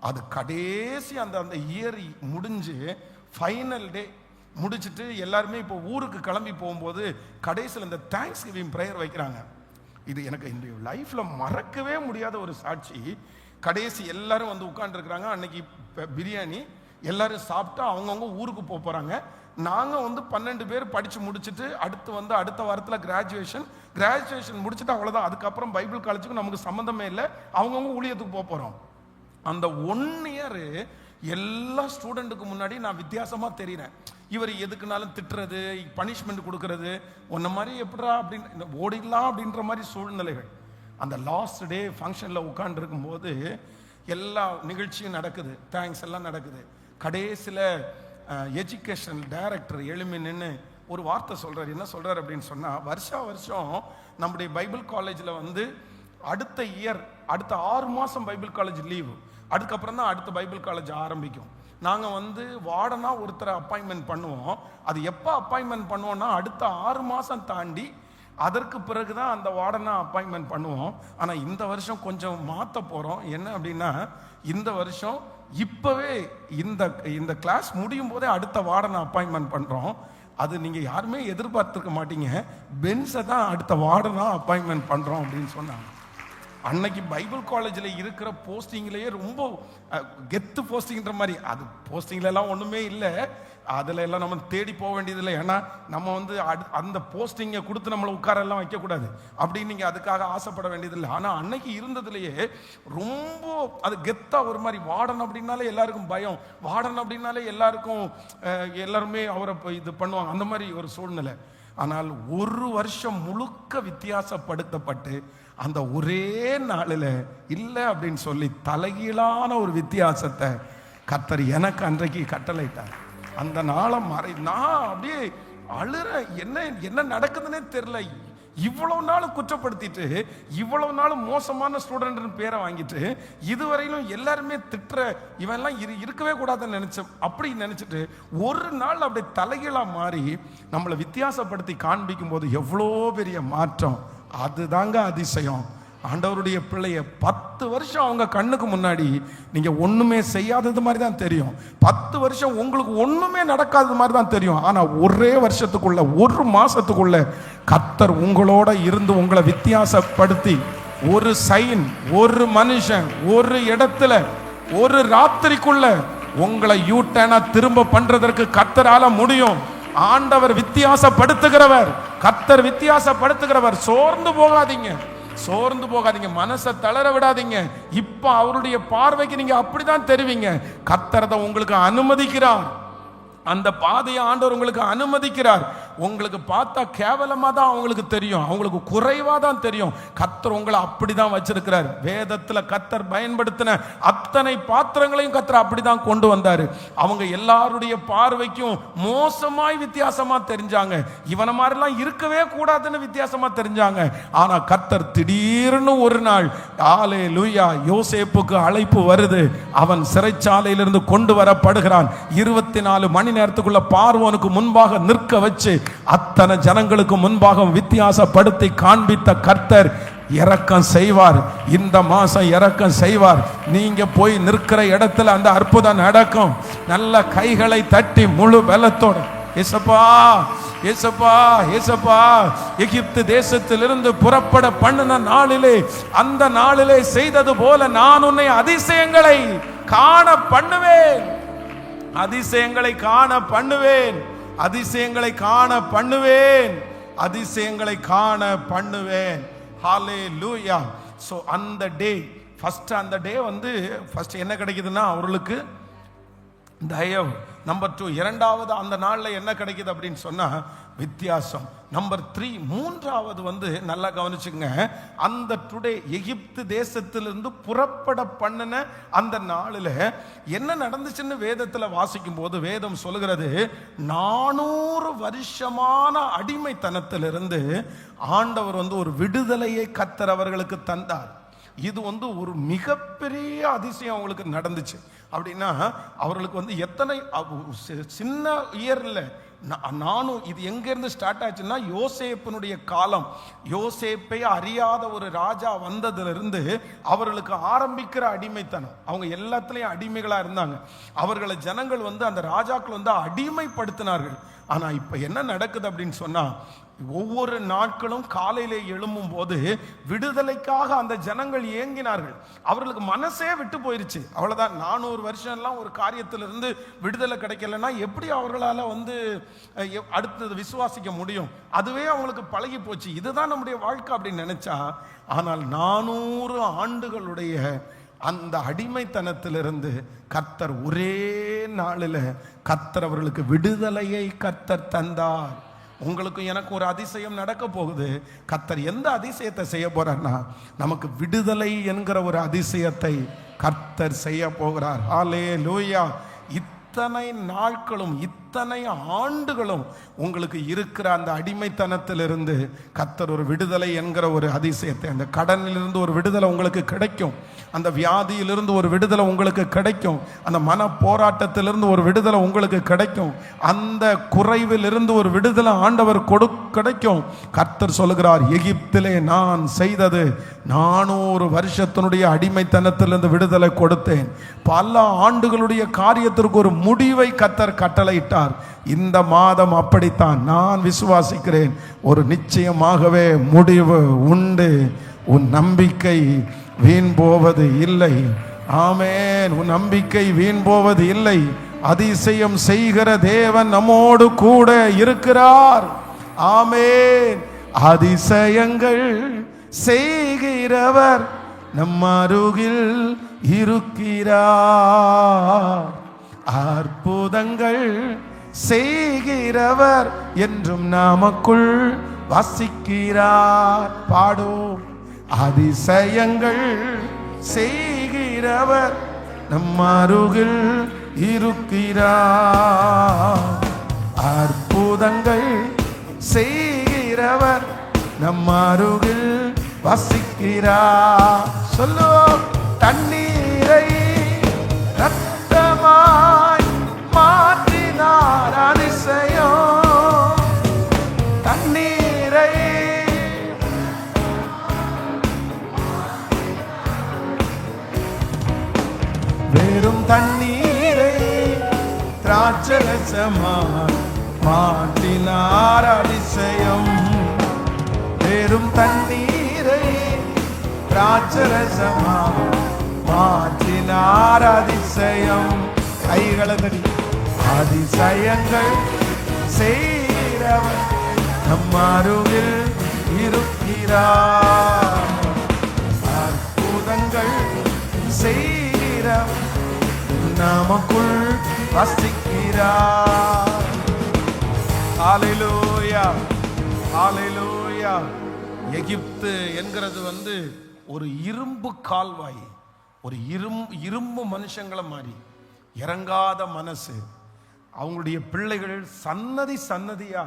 அது கடைசி அந்த இயர் முடிஞ்சு ஃபைனல் டே முடிச்சுட்டு எல்லாருமே இப்போ ஊருக்கு கிளம்பி போகும்போது கடைசியில் இந்த தேங்க்ஸ் கிவிங் ப்ரேயர் வைக்கிறாங்க. இது எனக்கு இந்த லைஃப்ல மறக்கவே முடியாத ஒரு சாட்சி. கடைசி எல்லாரும் உட்கார்ந்துருக்கிறாங்க. அன்னைக்கு பிரியாணி எல்லாரும் சாப்பிட்டா அவங்கவுங்க ஊருக்கு போறாங்க. நாங்கள் 12 பேர் படித்து முடிச்சுட்டு அடுத்த வாரத்தில் கிராஜுவேஷன் முடிச்சுட்டு அவ்வளோதான். அதுக்கப்புறம் பைபிள் காலேஜுக்கு நமக்கு சம்மந்தமே இல்லை, அவங்கவுங்க ஊழியத்துக்கு போகிறோம். அந்த 1 இயர் எல்லா ஸ்டூடெண்ட்டுக்கு முன்னாடி நான் வித்தியாசமாக தெரிகிறேன். இவர் எதுக்குனாலும் திட்டுறது, பனிஷ்மெண்ட் கொடுக்கறது, ஒன்ன மாதிரி எப்படா அப்படின்னு ஓடிடலாம் அப்படின்ற மாதிரி சூழ்நிலைகள். அந்த லாஸ்ட் டே ஃபங்க்ஷனில் உட்காந்துருக்கும் போது எல்லா நிகழ்ச்சியும் நடக்குது, தேங்க்ஸ் எல்லாம் நடக்குது. கடைசியில் எஜுகேஷன் டைரக்டர் எழுமி நின்று ஒரு வார்த்தை சொல்றாரு. என்ன சொல்றாரு அப்படின்னு சொன்னா, வருஷம் நம்முடைய பைபிள் காலேஜில் அடுத்த இயர் அடுத்த 6 மாதம் பைபிள் காலேஜ் லீவு, அதுக்கப்புறம் தான் அடுத்த பைபிள் காலேஜ் ஆரம்பிக்கும். நாங்கள் வார்டனா ஒருத்தரை அப்பாயின்மெண்ட் பண்ணுவோம். அது எப்போ அப்பாயின்மெண்ட் பண்ணுவோம்னா அடுத்த 6 மாதம் தாண்டி அதற்கு பிறகுதான் அந்த வார்டனா அப்பாயின்மெண்ட் பண்ணுவோம். ஆனால் இந்த வருஷம் கொஞ்சம் மாற்ற போகிறோம். என்ன அப்படின்னா, இந்த வருஷம் இப்பவே இந்த கிளாஸ் முடியும் போதே அடுத்த வார்டனை அப்பாயின்மெண்ட் பண்றோம். அது நீங்க யாருமே எதிர்பார்த்திருக்க மாட்டீங்க. பென்ஸை தான் அடுத்த வார்டனா அப்பாயின்மெண்ட் பண்றோம் அப்படின்னு சொன்னாங்க. அன்னைக்கு பைபிள் காலேஜில் இருக்கிற போஸ்டிங்லேயே ரொம்ப கெத்து போஸ்டிங்ன்ற மாதிரி, அது போஸ்டிங்ல எல்லாம் ஒன்றுமே இல்லை, அதில் எல்லாம் நம்ம தேடி போக வேண்டியதில்லை. ஏன்னா நம்ம அந்த போஸ்டிங்கை கொடுத்து நம்மளை உட்கார எல்லாம் வைக்கக்கூடாது அப்படின்னு நீங்கள் அதுக்காக ஆசைப்பட வேண்டியதில்லை. ஆனால் அன்னைக்கு இருந்ததுலேயே ரொம்ப அது கெத்தாக ஒரு மாதிரி, வார்டன் அப்படின்னாலே எல்லாருக்கும் பயம், வார்டன் அப்படின்னாலே எல்லாருமே அவரை இது பண்ணுவாங்க, அந்த மாதிரி ஒரு சூழ்நிலை. ஆனால் 1 வருஷம் முழுக்க வித்தியாசப்படுத்தப்பட்டு அந்த ஒரே நாளில் இல்லை அப்படின்னு சொல்லி தலைகீழான ஒரு வித்தியாசத்தை கர்த்தர் எனக்கு அன்றைக்கு கட்டளையிட்டார். அந்த நாளை நான் அப்படியே அழுற, என்ன நடக்குதுன்னே தெரியல. இவ்வளவு நாள் குற்றப்படுத்திட்டு, இவ்வளவு நாள் மோசமான ஸ்டூடெண்ட் பேரை வாங்கிட்டு, இதுவரையிலும் எல்லாருமே திட்டுற இவெல்லாம் இருக்கவே கூடாதுன்னு நினைச்ச, அப்படி நினைச்சிட்டு ஒரு நாள் அப்படி தலைகீழா மாறி நம்மளை வித்தியாசப்படுத்தி காண்பிக்கும் போது எவ்வளோ பெரிய மாற்றம். அதுதாங்க அதிசயம். ஆண்டவருடைய பிள்ளைய 10 வருஷம் அவங்க கண்ணுக்கு முன்னாடி நீங்க ஒண்ணுமே செய்யாதது மாதிரி தான் தெரியும். 10 வருஷம் உங்களுக்கு ஒண்ணுமே நடக்காதது மாதிரி தான் தெரியும். ஆனா ஒரே வருஷத்துக்குள்ள, ஒரு மாசத்துக்குள்ள கர்த்தர் உங்களோட இருந்து உங்களை வித்தியாசப்படுத்தி, ஒரு சைன், ஒரு மனுஷன், ஒரு இடத்துல, ஒரு ராத்திரிக்குள்ள உங்களை யூட்டனா திரும்ப பண்றதற்கு கர்த்தரால முடியும். ஆண்டவர் வித்தியாசப்படுத்துகிறவர், கர்த்தர் வித்தியாசப்படுத்துகிறவர். சோர்ந்து போகாதீங்க, மனசை தளர விடாதீங்க. இப்ப அவருடைய பார்வைக்கு நீங்க அப்படிதான் தெரிவிங்க. கர்த்தர் உங்களுக்கு அனுமதிக்கிறார், அந்த பாதையை ஆண்டவர் உங்களுக்கு அனுமதிக்கிறார். உங்களுக்கு பார்த்தா கேவலமா தான் அவங்களுக்கு தெரியும், அவங்களுக்கு குறைவா தான் தெரியும். கர்த்தர் உங்களை அப்படிதான் வச்சிருக்கிறார். வேதத்துல கர்த்தர் பயன்படுத்தின அத்தனை பாத்திரங்களையும் கர்த்தர் அப்படிதான் கொண்டு வந்தாரு. அவங்க எல்லாருடைய பார்வைக்கும் மோசமாய் வித்தியாசமா தெரிஞ்சாங்க. இவன மாதிரிலாம் இருக்கவே கூடாதுன்னு வித்தியாசமா தெரிஞ்சாங்க. ஆனா கர்த்தர் திடீர்னு ஒரு நாள், ஹல்லேலூயா, யோசேப்புக்கு அழைப்பு வருது. அவன் சிறைச்சாலையிலிருந்து கொண்டு வரப்படுகிறான். 24 மணி நேரத்துக்குள்ள பார்வோனுக்கு முன்பாக நிற்க வச்சு அத்தனை ஜனங்களுக்கு முன்பாக வித்தியாசப்படுத்தி காண்பித்த கர்த்தர் இரக்கம் செய்வார். இந்த மாசம் இரக்கம் செய்வார். நீங்க போய் நிற்கிற இடத்துல அந்த அற்புதம் நடக்கும். நல்ல கைகளை தட்டி முழு பலத்தோட, ஏசப்பா ஏசப்பா ஏசப்பா, எகிப்து தேசத்திலிருந்து புறப்பட பண்ணின நாளிலே, அந்த நாளிலே செய்தது போல நான் உன்னை அதிசயங்களை காண பண்ணுவேன், அதிசயங்களை காண பண்ணுவேன், அதிசயங்களை காண பண்ணுவேன், அதிசயங்களை காண பண்ணுவேன். ஹல்லேலூயா. சோ அந்த டே, ஃபர்ஸ்ட் அந்த டே ஃபர்ஸ்ட் என்ன கிடைக்குதுன்னா அவர்களுக்கு தயவு. நம்பர் 2, இரண்டாவது அந்த நாள்ல என்ன கிடைக்குது அப்படின்னு சொன்னா வித்தியாசம். நம்பர் 3, மூன்றாவது நல்லா கவனிச்சுங்க. அந்த டுடே எகிப்து தேசத்திலிருந்து புறப்பட பண்ணின அந்த நாளில் என்ன நடந்துச்சுன்னு வேதத்துல வாசிக்கும் போது வேதம் சொல்லுகிறது, 400 வருஷமான அடிமைத்தனத்திலிருந்து ஆண்டவர் ஒரு விடுதலையை கர்த்தர் அவர்களுக்கு தந்தார். இது ஒரு மிகப்பெரிய அதிசயம் அவங்களுக்கு நடந்துச்சு. அப்படின்னா அவர்களுக்கு எத்தனை சின்ன இயர் இல்லை, நானும் இது எங்க இருந்து ஸ்டார்ட் ஆச்சுன்னா யோசேப்பினுடைய காலம். யோசேப்பை அறியாத ஒரு ராஜா வந்ததிலிருந்து அவர்களுக்கு ஆரம்பிக்கிற அடிமைத்தனம். அவங்க எல்லாத்துலயும் அடிமைகளா இருந்தாங்க. அவர்களை ஜனங்கள் அந்த ராஜாக்கள் அடிமைப்படுத்தினார்கள். ஆனா இப்ப என்ன நடக்குது அப்படின்னு சொன்னா, ஒவ்வொரு நாட்களும் காலையிலே எழும்பும் போது விடுதலைக்காக அந்த ஜனங்கள் ஏங்கினார்கள். அவர்களுக்கு மனசே விட்டு போயிருச்சு. அவ்வளவுதான். 400 வருஷம் எல்லாம் ஒரு காரியத்திலிருந்து விடுதலை கிடைக்கலன்னா எப்படி அவர்களால அடுத்தது விசுவாசிக்க முடியும்? அதுவே அவங்களுக்கு பழகி போச்சு. இதுதான் நம்முடைய வாழ்க்கை அப்படின்னு நினைச்சா, ஆனால் 400 ஆண்டுகளுடைய அந்த அடிமைத்தனத்திலிருந்து கர்த்தர் ஒரே நாளில் கர்த்தர் அவர்களுக்கு விடுதலையை கர்த்தர் தந்தார். உங்களுக்கு எனக்கு ஒரு அதிசயம் நடக்க போகுது. கர்த்தர் எந்த அதிசயத்தை செய்ய போறார்னா, நமக்கு விடுதலை என்கிற ஒரு அதிசயத்தை கர்த்தர் செய்ய போகிறார். ஹல்லேலூயா. இத்தனை நாட்களும் இத்தனை ஆண்டுகளும் உங்களுக்கு இருக்கிற அந்த அடிமைத்தனத்திலிருந்து கர்த்தர் ஒரு விடுதலை என்கிற ஒரு அதிசயத்தை, அந்த கடனிலிருந்து ஒரு விடுதலை உங்களுக்கு கிடைக்கும், அந்த வியாதியிலிருந்து ஒரு விடுதலை உங்களுக்கு கிடைக்கும், அந்த மன போராட்டத்திலிருந்து ஒரு விடுதலை உங்களுக்கு கிடைக்கும், அந்த குறைவிலிருந்து ஒரு விடுதலை ஆண்டவர் கிடைக்கும். கர்த்தர் சொல்லுகிறார், எகிப்திலே நான் செய்தது 400 வருஷத்தினுடைய அடிமைத்தனத்திலிருந்து விடுதலை கொடுத்தேன். பல ஆண்டுகளுடைய காரியத்திற்கு ஒரு முடிவை கர்த்தர் கட்டளையிட்டார். இந்த மாதம் அப்படித்தான் நான் விசுவாசிக்கிறேன். ஒரு நிச்சயமாகவே முடிவு உண்டு. உன் நம்பிக்கை வீண் போவது இல்லை. ஆமென். உன் நம்பிக்கை வீண் போவது இல்லை. அதிசயம் செய்கிற தேவன் நம்மோடு கூட இருக்கிறார். ஆமென். அதிசயங்கள் செய்கிறவர் நம் அருகில் இருக்கிறார். அற்புதங்கள் செய்கிறவர் என்றும் நமக்குள் வசிக்கிறார். பாடும். அதிசயங்கள் செய்கிறவர் நம் அருகில் இருக்கிறார். அற்புதங்கள் செய்கிறவர் நம் அருகில் வசிக்கிறார். சொல்லுவோம். தண்ணீரை ரத்தமாய் மாற்றினார் அதிசயம். தண்ணீரை வெறும் தண்ணீரை திராட்சரசமாய் மாற்றினார் அதிசயம். வெறும் தண்ணீரை திராட்சரசமாய் மாற்றினார் அதிசயம். கைகளை தடி. அதிசயங்கள் செய்கிறவர் நம் அருகில் இருக்கிறார். அற்புதங்கள் செய்கிறவர் நமக்குள் வசிக்கிறார். ஹல்லேலூயா, ஹல்லேலூயா. எகிப்து என்கிறது ஒரு இரும்பு கால்வாய், ஒரு இரும்பு மனுஷங்களை மாதிரி இறங்காத மனசு. அவங்களுடைய பிள்ளைகள் சன்னதி சன்னதியா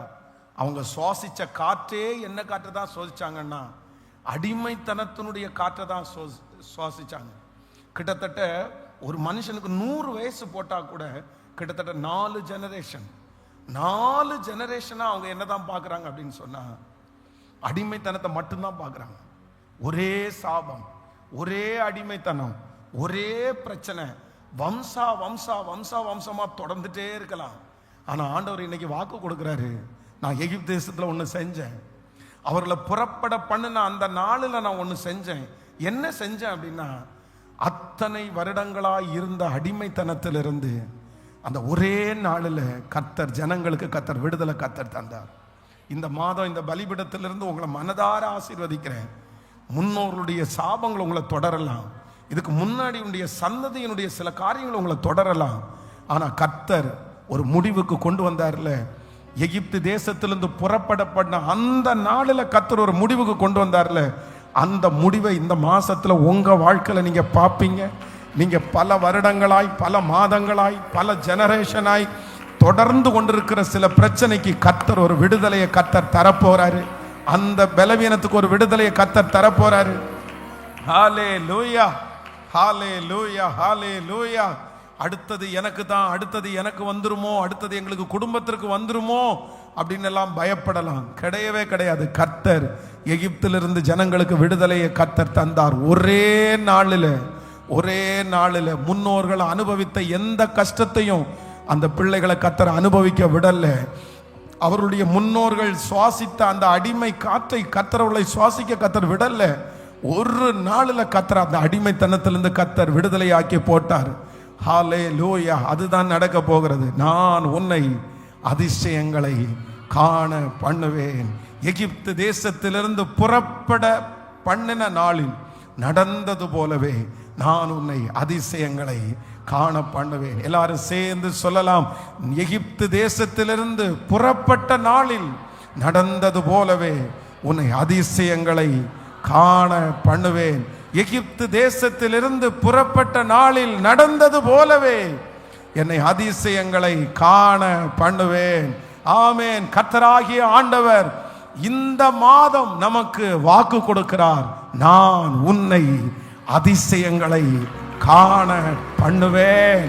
அவங்க சுவாசிச்ச காற்றே என்ன காற்றை தான் சுவாசிச்சாங்கன்னா அடிமைத்தனத்தினுடைய காற்றை தான் சுவாசிச்சாங்க. கிட்டத்தட்ட ஒரு மனுஷனுக்கு 100 வயசு போட்டா கூட கிட்டத்தட்ட 4 ஜெனரேஷனா அவங்க என்னதான் பார்க்கறாங்க அப்படின்னு சொன்னா அடிமைத்தனத்தை மட்டும்தான் பார்க்கறாங்க. ஒரே சாபம், ஒரே அடிமைத்தனம், ஒரே பிரச்சனை, வம்சமா தொடர்ந்துட்டே இருக்கலாம். ஆனா ஆண்டவர் இன்னைக்கு வாக்கு கொடுக்கிறாரு, நான் எகிப்து தேசத்துல ஒண்ணு செஞ்சேன், அவர்களை புறப்பட பண்ணின அந்த நாளில் நான் ஒண்ணு செஞ்சேன். என்ன செஞ்சேன் அப்படின்னா, அத்தனை வருடங்களாய் இருந்த அடிமைத்தனத்திலிருந்து அந்த ஒரே நாளில் கர்த்தர் ஜனங்களுக்கு கர்த்தர் விடுதலை கர்த்தர் தந்தார். இந்த மாதம் இந்த பலிபீடத்திலிருந்து உங்களை மனதார ஆசீர்வதிக்கிறேன். முன்னோர்களுடைய சாபங்கள் உங்களை தொடரலாம், இதுக்கு முன்னாடி உடைய சந்ததியினுடைய சில காரியங்கள் உங்களை தொடரலாம். ஆனா கர்த்தர் ஒரு முடிவுக்கு கொண்டு வந்தார்ல, எகிப்து தேசத்திலிருந்து புறப்படப்பட்ட அந்த நாளில் கர்த்தர் ஒரு முடிவுக்கு கொண்டு வந்தார்ல, அந்த முடிவை இந்த மாசத்துல உங்க வாழ்க்கையில நீங்க பார்ப்பீங்க. நீங்க பல வருடங்களாய், பல மாதங்களாய், பல ஜெனரேஷனாய் தொடர்ந்து கொண்டிருக்கிற சில பிரச்சனைக்கு கர்த்தர் ஒரு விடுதலையை கர்த்தர் தரப்போறாரு. அந்த பலவீனத்துக்கு ஒரு விடுதலையை கர்த்தர் தரப்போறாரு. ஹல்லேலூயா, ஹல்லேலூயா, ஹல்லேலூயா. அடுத்தது எனக்கு தான், அடுத்தது எனக்கு வந்துருமோ, அடுத்தது எங்களுக்கு குடும்பத்திற்கு வந்துருமோ அப்படின்னு எல்லாம் பயப்படலாம். கிடையவே கிடையாது. கர்த்தர் எகிப்திலிருந்து ஜனங்களுக்கு விடுதலையை கர்த்தர் தந்தார். ஒரே நாளில் முன்னோர்கள் அனுபவித்த எந்த கஷ்டத்தையும் அந்த பிள்ளைகளை கர்த்தர் அனுபவிக்க விடல. அவருடைய முன்னோர்கள் சுவாசித்த அந்த அடிமை காற்றை கர்த்தர்களை சுவாசிக்க கர்த்தர் விடல. ஒரு நாளில் கர்த்தர் அந்த அடிமைத்தனத்திலிருந்து கர்த்தர் விடுதலையாக்கி போட்டார். ஹல்லேலூயா. அதுதான் நடக்க போகிறது. நான் உன்னை அதிசயங்களை காண பண்ணுவேன். எகிப்து தேசத்திலிருந்து புறப்பட பண்ணின நாளில் நடந்தது போலவே நான் உன்னை அதிசயங்களை காண பண்ணுவேன். எல்லாரும் சேர்ந்து சொல்லலாம், எகிப்து தேசத்திலிருந்து புறப்பட்ட நாளில் நடந்தது போலவே உன்னை அதிசயங்களை காண பண்ணுவேன். எகிப்து தேசத்திலிருந்து புறப்பட்ட நாளில் நடந்தது போலவே என்னை அதிசயங்களை காண பண்ணுவேன். ஆமென். கர்த்தராகிய ஆண்டவர் இந்த மாதம் நமக்கு வாக்கு கொடுக்கிறார், நான் உன்னை அதிசயங்களை காண பண்ணுவேன்.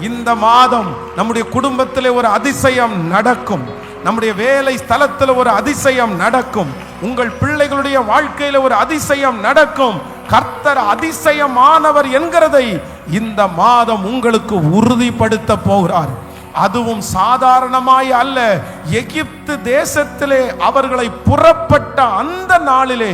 இந்த மாதம் நம்முடைய குடும்பத்திலே ஒரு அதிசயம் நடக்கும், நம்முடைய வேலை ஸ்தலத்தில் ஒரு அதிசயம் நடக்கும், உங்கள் பிள்ளைகளுடைய வாழ்க்கையில ஒரு அதிசயம் நடக்கும். கர்த்தர் அதிசயமானவர் என்கிறதை இந்த மாதம் உங்களுக்கு உறுதிப்படுத்த போகிறார். அதுவும் சாதாரணமாய் அல்ல. எகிப்து தேசத்திலே அவர்களை புறப்பட்ட அந்த நாளிலே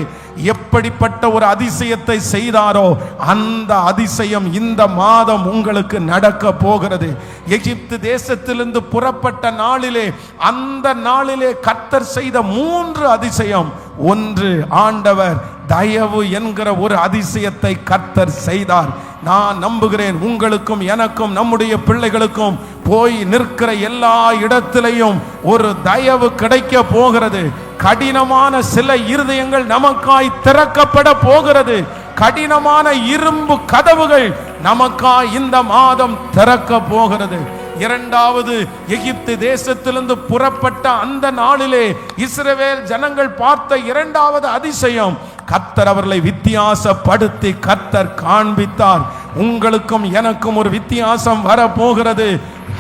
எப்படிப்பட்ட ஒரு அதிசயத்தை செய்தாரோ அந்த அதிசயம் இந்த மாதம் உங்களுக்கு நடக்க போகிறது. எகிப்து தேசத்திலிருந்து புறப்பட்ட நாளிலே, அந்த நாளிலே கர்த்தர் செய்த 3 அதிசயம் ஒன்று, ஆண்டவர் தயவு என்கிற ஒரு அதிசயத்தை கர்த்தர் செய்தார். நான் நம்புகிறேன் உங்களுக்கும் எனக்கும் நம்முடைய பிள்ளைகளுக்கும் போய் நிற்கிற எல்லா இடத்திலையும் ஒரு தயவு கிடைக்க போகிறது. கடினமான சில இருதயங்கள் நமக்காய் திறக்கப்பட போகிறது. கடினமான இரும்பு கதவுகள் நமக்காய் இந்த மாதம் திறக்க போகிறது. இரண்டாவது, எகிப்து தேசத்திலிருந்து புறப்பட்ட அந்த நாளிலே இஸ்ரவேல் ஜனங்கள் பார்த்த இரண்டாவது அதிசயம், கர்த்தர் அவர்களை வித்தியாசப்படுத்தி கர்த்தர் காண்பித்தார். உங்களுக்கும் எனக்கும் ஒரு வித்தியாசம் வர போகிறது.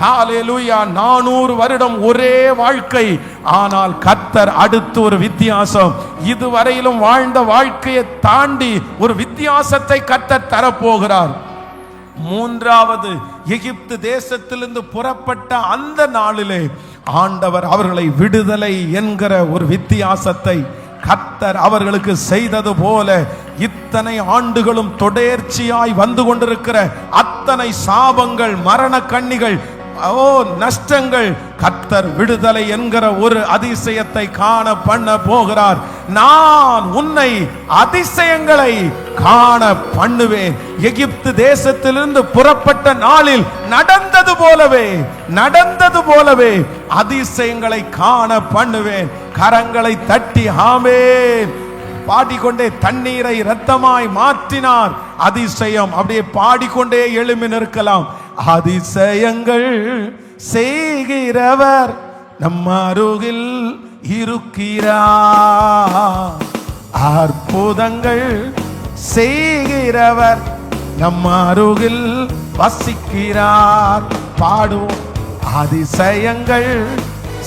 ஹalleluya. 400 வருடம் ஒரே வாழ்க்கை, ஆனால் கர்த்தர் அடுத்து ஒரு வித்தியாசம். இதுவரையிலும் வாழ்ந்த வாழ்க்கையை தாண்டி ஒரு வித்தியாசத்தை கர்த்தர் தரப்போகிறார். மூன்றாவது, எகிப்து தேசத்திலிருந்து புறப்பட்ட அந்த நாளிலே ஆண்டவர் அவர்களை விடுதலை என்கிற ஒரு வித்தியாசத்தை கர்த்தர் அவர்களுக்கு செய்தது போல இத்தனை ஆண்டுகளும் தொடர்ச்சியாய் வந்து கொண்டிருக்கிற அத்தனை சாபங்கள், மரண கண்ணிகள், நஷ்டங்கள், கர்த்தர் விடுதலை என்கிற ஒரு அதிசயத்தை காண பண்ண போகிறார். நான் உன்னை அதிசயங்களை காண பண்ணுவேன். எகிப்து தேசத்திலிருந்து புறப்பட்ட நாளில் நடந்தது போலவே அதிசயங்களை காண பண்ணுவேன். கரங்களை தட்டி ஆமென் பாடிக்கொண்டே தண்ணீரை இரத்தமாய் மாற்றினார். அதிசயம். அப்படியே பாடிக்கொண்டே எழும்பி நிற்கலாம். அதிசயங்கள் செய்கிறவர் நம் அருகில் இருக்கிறார். அற்புதங்கள் செய்கிறவர் நம் அருகில் வசிக்கிறார். பாடுவோம். அதிசயங்கள்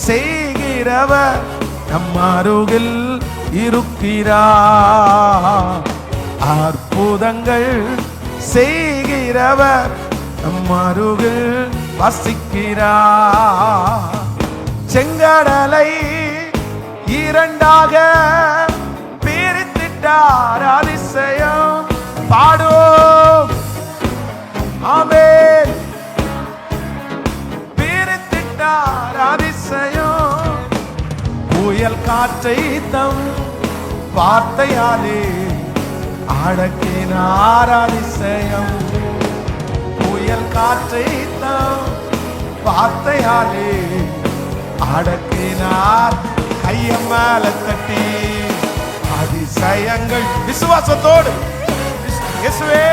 செய்கிறவர் நம் அருகில் இருக்கிறார். அற்புதங்கள் செய்கிறவர் நம் அருகில் வசிக்கிறார். செங்கடலை இரண்டாக பிரித்திட்டார். அதிசயம். பாடுவோம். ஆமென். பிரித்திட்டார். அதிசயம். புயல் காற்றை தம் வார்த்தையாலே அடக்கினார். அதிசயம். புயல் காற்றை தம் வார்த்தையாலே அடக்கினார். கைய மேல தட்டி அதிசயங்கள் விசுவாசத்தோடு இயேசுவே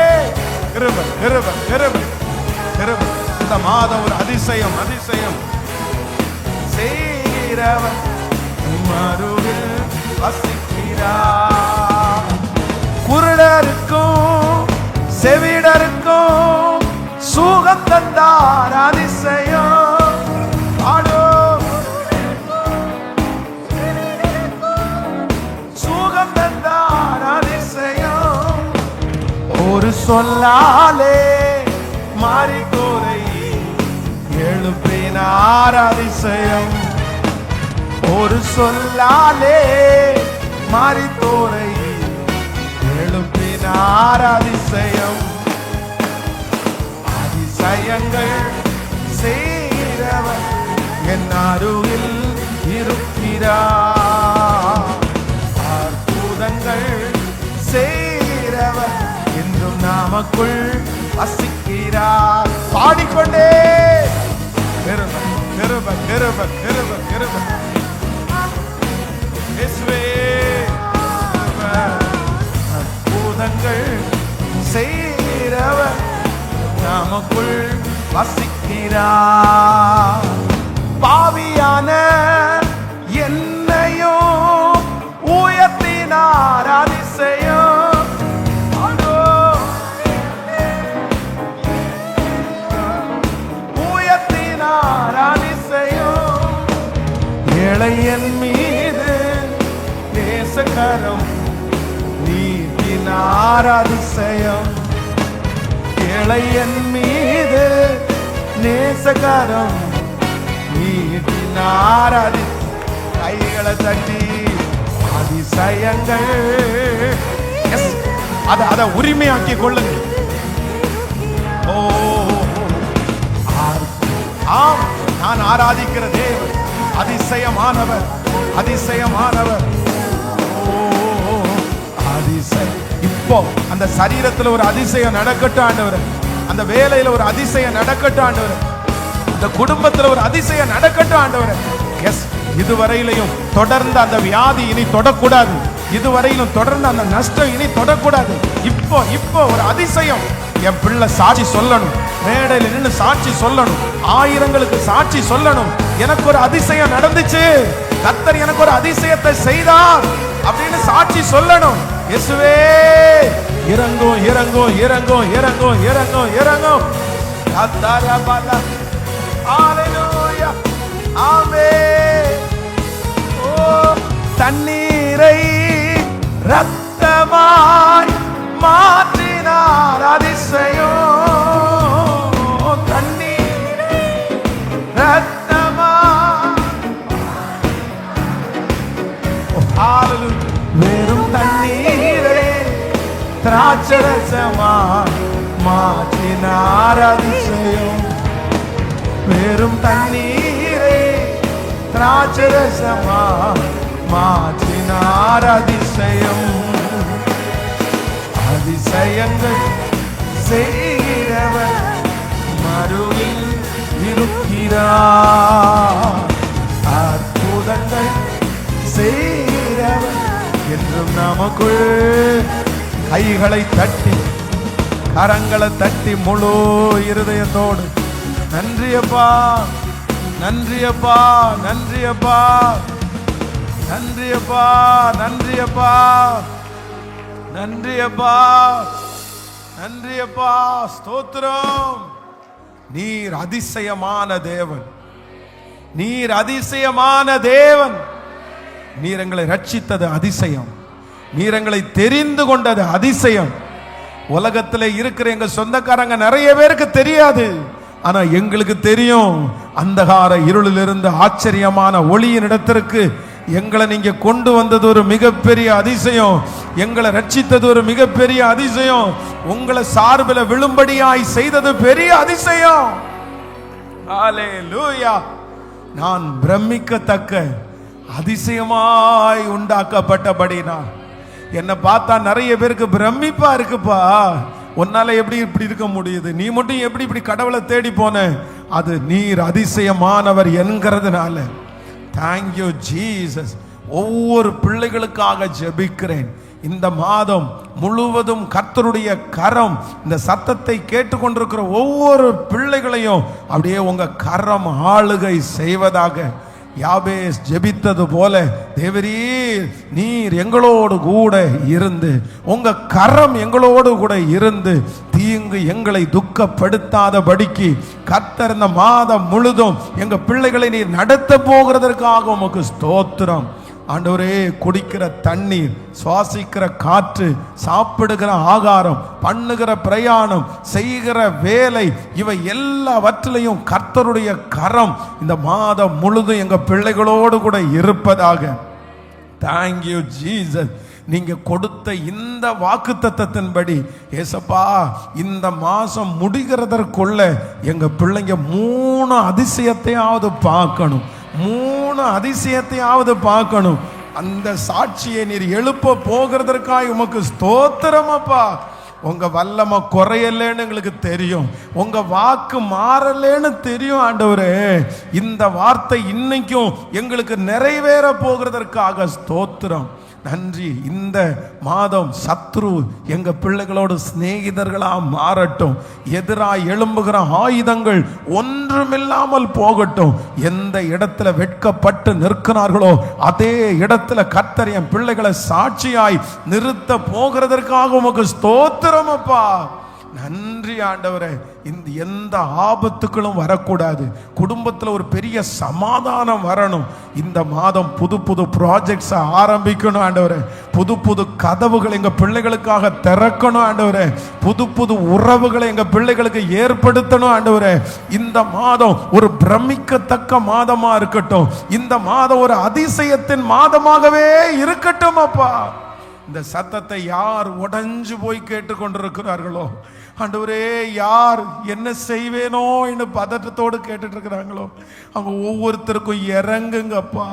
கிருபை கிருபை கிருபை கிருபை. இந்த மாதம் ஒரு அதிசயம் செய்கிறவர் மறுவில் வசிக்கிறார். குருடருக்கும் செவிடருக்கும் சுகம் தந்தார். அதிசயம். சுகம் தந்தார். அதிசயம். ஒரு சொல்லாலே மாறிக்கோரை எழுப்பினார். அதிசயம். ஒரு சொல்லாலே மாறித்தோரை எழுப்பினார். அதிசயம். அதிசயங்கள் செய்கிறவர் என் அருகில் இருக்கிறார். அற்புதங்கள் செய்கிறவர் என்றும் நமக்குள் வசிக்கிறார். பாடிக்கொண்டே கிருபை கிருபை கிருபை கிருபை கிருபை. அற்புதங்கள் செய்கிறவர் நமக்குள் வசிக்கிறார். பாவியான என்னையும் உயர்த்தினார். அதிசயம். உயர்த்தினார். அதிசயம். ஏழை என் மீது நேசகரம் நீட்டினார். அதிசயம். ஏழை என் மீது நேசகரம் நீட்டினார். கைகளை தட்டி அதிசயங்கள் அதை உரிமையாக்கி கொள்ளுங்க. ஓ ஆம், நான் ஆராதிக்கிற தேவன் அதிசயமானவர். அதிசயமானவர். ஓ அதிசயம். இப்போ அந்த சரீரத்துல ஒரு அதிசயம் நடக்கட்டும் ஆண்டவரே. அந்த வேலையில ஒரு அதிசயம் நடக்கட்டும் ஆண்டவரே. அந்த குடும்பத்துல ஒரு அதிசயம் நடக்கட்டும் ஆண்டவரே. எஸ், இதுவரையிலையும் தொடர்ந்து அந்த வியாதி இனி தொடக்கூடாது. இதுவரையிலும் தொடர்ந்து அந்த நஷ்டம் இனி தொடக்கூடாது. இப்போ ஒரு அதிசயம். என் பிள்ளை சாட்சி சொல்லணும், மேடையில் நின்று சாட்சி சொல்லணும், ஆயிரங்களுக்கு சாட்சி சொல்லணும். எனக்கு ஒரு அதிசயம் நடந்துச்சு, கர்த்தர் எனக்கு ஒரு அதிசயத்தை செய்தார் அப்படின்னு சாட்சி சொல்லணும். இயேசுவே இறங்கும் இறங்கும் இறங்கும் இறங்கும் இறங்கும் இறங்கும். ஹalleluya, ஆமென். ஓ, தண்ணீரை ரத்தமாய் மாற்றினார் அதிசயம். தண்ணீரை ரத்தமாய், வெறும் தண்ணீரை திராட்சரசமாய் மாற்றினார் அதிசயம். வெறும் தண்ணீரை திராட்சரசமாய் மாற்றினார் அதிசயம். அதிசயங்கள் செய்கிறவர் மறுவில் இருக்கிறார். அற்புதங்கள் செய்கிறவர் என்றும் நமக்குள். கைகளை தட்டி கரங்களை தட்டி முழு இருதயத்தோடு நன்றியப்பா, நன்றியப்பா, நன்றியப்பா, நன்றியப்பா, நன்றியப்பா, நன்றியப்பா, நன்றியப்பா. ஸ்தோத்திரம். நீர் அதிசயமான தேவன், நீர் அதிசயமான தேவன். நீர் எங்களை ரட்சித்தது அதிசயம், நீர் எங்களை தெரிந்து கொண்டது அதிசயம். உலகத்தில் இருக்கிற எங்க சொந்தக்காரங்க நிறைய பேருக்கு தெரியாது, ஆனா எங்களுக்கு தெரியும். அந்தகார இருளிலிருந்து ஆச்சரியமான ஒளியின் இடத்திற்கு எங்களை நீங்க கொண்டு வந்தது ஒரு மிகப்பெரிய அதிசயம். எங்களை ரட்சித்தது ஒரு மிகப்பெரிய அதிசயம். உங்களை சார்பில் விழும்படியாய் செய்தது பெரிய அதிசயம். ஹalleluya. நான் பிரமிக்கத்தக்க அதிசயமாய் உண்டாக்கப்பட்டபடினா என்னை பார்த்தா நிறைய பேருக்கு பிரமிப்பா இருக்குப்பா. உன்னால எப்படி இப்படி இருக்க முடியுது, நீ மட்டும் எப்படி இப்படி கடவுளை தேடி போன? அது நீர் அதிசயமானவர் என்கிறதுனால. Thank you Jesus. ஒவ்வொரு பிள்ளைகளுக்காக ஜெபிக்கிறேன். இந்த மாதம் முழுவதும் கர்த்தருடைய கரம் இந்த சத்தத்தை கேட்டுக்கொண்டிருக்கிற ஒவ்வொரு பிள்ளைகளையும் அப்படியே உங்க கரம் ஆளுகை செய்வதாக. யாபேஸ் ஜெபித்தது போல தேவரீர் நீர் எங்களோடு கூட இருந்து, உங்க கரம் எங்களோடு கூட இருந்து தீங்கு எங்களை துக்கப்படுத்தாதபடிக்கு கர்த்தர் இந்த மாதம் முழுதும் எங்க பிள்ளைகளை நீர் நடத்த போகிறதற்காக உமக்கு ஸ்தோத்திரம். ஆண்டவரே, குடிக்கிற தண்ணீர், சுவாசிக்கிற காற்று, சாப்பிடுகிற ஆகாரம், பண்ணுகிற பிரயாணம், செய்கிற வேலை, இவை எல்லாவற்றிலையும் கர்த்தருடைய கரம் இந்த மாதம் முழுதும் எங்க பிள்ளைகளோடு கூட இருப்பதாக. Thank you Jesus. நீங்க கொடுத்த இந்த வாக்குத்தத்தத்தின்படி ஏசப்பா, இந்த மாசம் முடிகிறதற்குள்ள எங்க பிள்ளைங்க 3 அதிசயத்தையாவது பார்க்கணும், 3 அதிசயத்தையாவது பார்க்கணும். அந்த சாட்சியை நீர் எழுப்ப போகிறதற்காக உமக்கு ஸ்தோத்திரமப்பா. உங்க வல்லமை குறையலன்னு எங்களுக்கு தெரியும், உங்க வாக்கு மாறலன்னு தெரியும். ஆண்டவரே, இந்த வார்த்தை இன்னைக்கும் எங்களுக்கு நிறைவேற போகிறதற்காக ஸ்தோத்திரம். நன்றி. இந்த மாதம் சத்ரு எங்க பிள்ளைகளோடு சிநேகிதர்களா மாறட்டும். எதிராக எழும்புகிற ஆயுதங்கள் ஒன்றுமில்லாமல் போகட்டும். எந்த இடத்துல வெட்கப்பட்டு நிற்கிறார்களோ அதே இடத்துல கர்த்தர் என் பிள்ளைகளை சாட்சியாய் நிறுத்த போகிறதற்காக உமக்கு ஸ்தோத்திரம் அப்பா. நன்றி ஆண்டவரே. இந்த எந்த ஆபத்துக்களும் வரக்கூடாது. குடும்பத்தில் ஒரு பெரிய சமாதானம் வரணும். இந்த மாதம் புது புது ப்ராஜெக்ட்ஸ் ஆரம்பிக்கணும் ஆண்டவரே. புது புது கதவுகள் எங்க பிள்ளைகளுக்காக திறக்கணும் ஆண்டவரே. புது புது உறவுகளை எங்க பிள்ளைகளுக்கு ஏற்படுத்தணும் ஆண்டவரே. இந்த மாதம் ஒரு பிரமிக்கத்தக்க மாதமா இருக்கட்டும். இந்த மாதம் ஒரு அதிசயத்தின் மாதமாகவே இருக்கட்டும் அப்பா. இந்த சத்தத்தை யார் உடைஞ்சு போய் கேட்டுக்கொண்டிருக்கிறார்களோ ஆண்டவரே, யார் என்ன செய்வேனோ என்று பதட்டத்தோடு கேட்டுட்டு இருக்கிறாங்களோ அவங்க ஒவ்வொருத்தருக்கும் இறங்குங்கப்பா,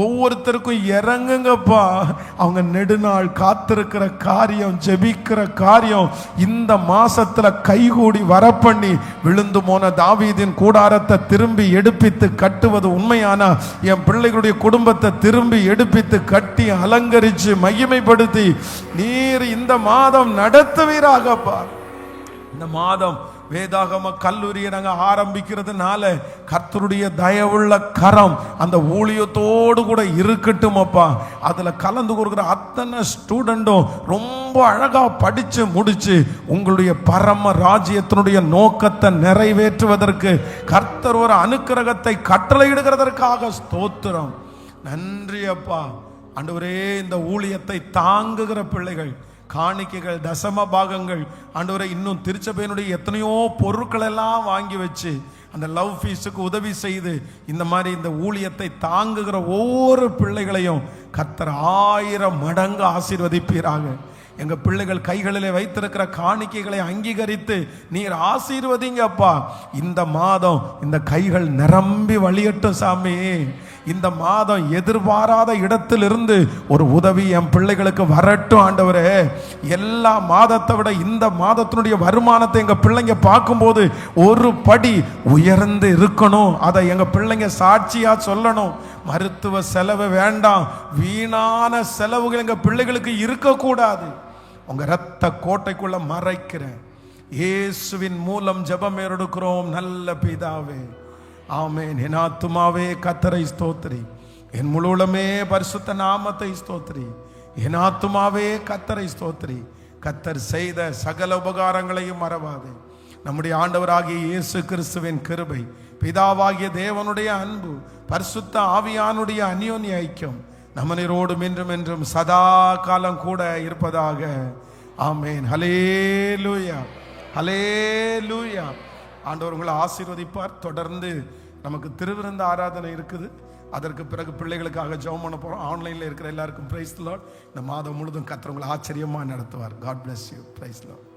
ஒவ்வொருத்தருக்கும் இறங்குங்கப்பா. அவங்க நெடுநாள் காத்திருக்கிற காரியம், ஜெபிக்கிற காரியம் இந்த மாசத்துல கைகூடி வரப்பண்ணி விழுந்து போன தாவீதின் கூடாரத்தை திரும்பி எடுப்பித்து கட்டுவது உண்மையானா என் பிள்ளைகளுடைய குடும்பத்தை திரும்பி எடுப்பித்து கட்டி அலங்கரிச்சு மகிமைப்படுத்தி நீர் இந்த மாதம் நடத்துவீராகப்பா. இந்த மாதம் வேதாகம கல்லூரியை நாங்கள் ஆரம்பிக்கிறதுனால கர்த்தருடைய தயவுள்ள கரம் அந்த ஊழியத்தோடு கூட இருக்கட்டும் அப்பா. அதில் கலந்து கொடுக்குற அத்தனை ஸ்டூடெண்ட்டும் ரொம்ப அழகாக படித்து முடித்து உங்களுடைய பரம ராஜ்யத்தினுடைய நோக்கத்தை நிறைவேற்றுவதற்கு கர்த்தர் ஒரு அனுக்கிரகத்தை கட்டளையிடுகிறதற்காக ஸ்தோத்திரம். நன்றி அப்பா. ஆண்டவரே, இந்த ஊழியத்தை தாங்குகிற பிள்ளைகள், காணிக்கைகள், தசம பாகங்கள், ஆண்டவரே இன்னும் திருச்சபையினுடைய எத்தனையோ பொருட்கள் எல்லாம் வாங்கி வச்சு அந்த லவ் ஃபீஸுக்கு உதவி செய்து இந்த மாதிரி இந்த ஊழியத்தை தாங்குகிற ஒவ்வொரு பிள்ளைகளையும் கர்த்தர் 1000 மடங்கு ஆசீர்வதிப்பீராக. எங்க பிள்ளைகள் கைகளிலே வைத்திருக்கிற காணிக்கைகளை அங்கீகரித்து நீர் ஆசீர்வதிங்கப்பா. இந்த மாதம் இந்த கைகள் நிரம்பி வழியட்டும் சாமி. இந்த மாதம் எதிர்பாராத இடத்திலிருந்து ஒரு உதவி என் பிள்ளைகளுக்கு வரட்டும் ஆண்டவரே. எல்லா மாதத்தை விட இந்த மாதத்தினுடைய வருமானத்தை எங்க பிள்ளைங்க பார்க்கும்போது ஒரு படி உயர்ந்து இருக்கணும். அதை எங்க பிள்ளைங்க சாட்சியா சொல்லணும். மருத்துவ செலவு வேண்டாம், வீணான செலவுகள் எங்க பிள்ளைகளுக்கு இருக்கக்கூடாது. உங்க இரத்த கோட்டைக்குள்ள மறைக்கிறேன். இயேசுவின் மூலம் ஜெபம் எடுக்கிறோம் நல்ல பிதாவே, ஆமென். என் ஆத்துமாவே கர்த்தரை ஸ்தோத்திரி, என் முழுவதுமே பரிசுத்த நாமத்தை ஸ்தோத்திரி. என் ஆத்துமாவே கர்த்தரை ஸ்தோத்திரி. கர்த்தர் செய்த சகல உபகாரங்களையும் மறவாதே. நம்முடைய ஆண்டவராகிய இயேசு கிறிஸ்துவின் கிருபை, பிதாவாகிய தேவனுடைய அன்பு, பரிசுத்த ஆவியானுடைய அந்யோன்ய ஐக்கியம் நம்மனரோடும் என்றும் என்றும் சதா காலம் கூட இருப்பதாக. ஆமென். ஹல்லேலூயா, ஹல்லேலூயா. ஆண்டவர் உங்களை ஆசீர்வதிப்பார். தொடர்ந்து நமக்கு திருவிருந்து ஆராதனை இருக்குது. அதற்கு பிறகு பிள்ளைகளுக்காக ஜெபம் பண்ண போறோம். ஆன்லைன்ல இருக்கிற எல்லாருக்கும் பிரைஸ் தி லார்ட். இந்த மாதம் முழுதும் கர்த்தர் உங்களை ஆச்சரியமா நடத்துவார். God bless you. Praise the Lord.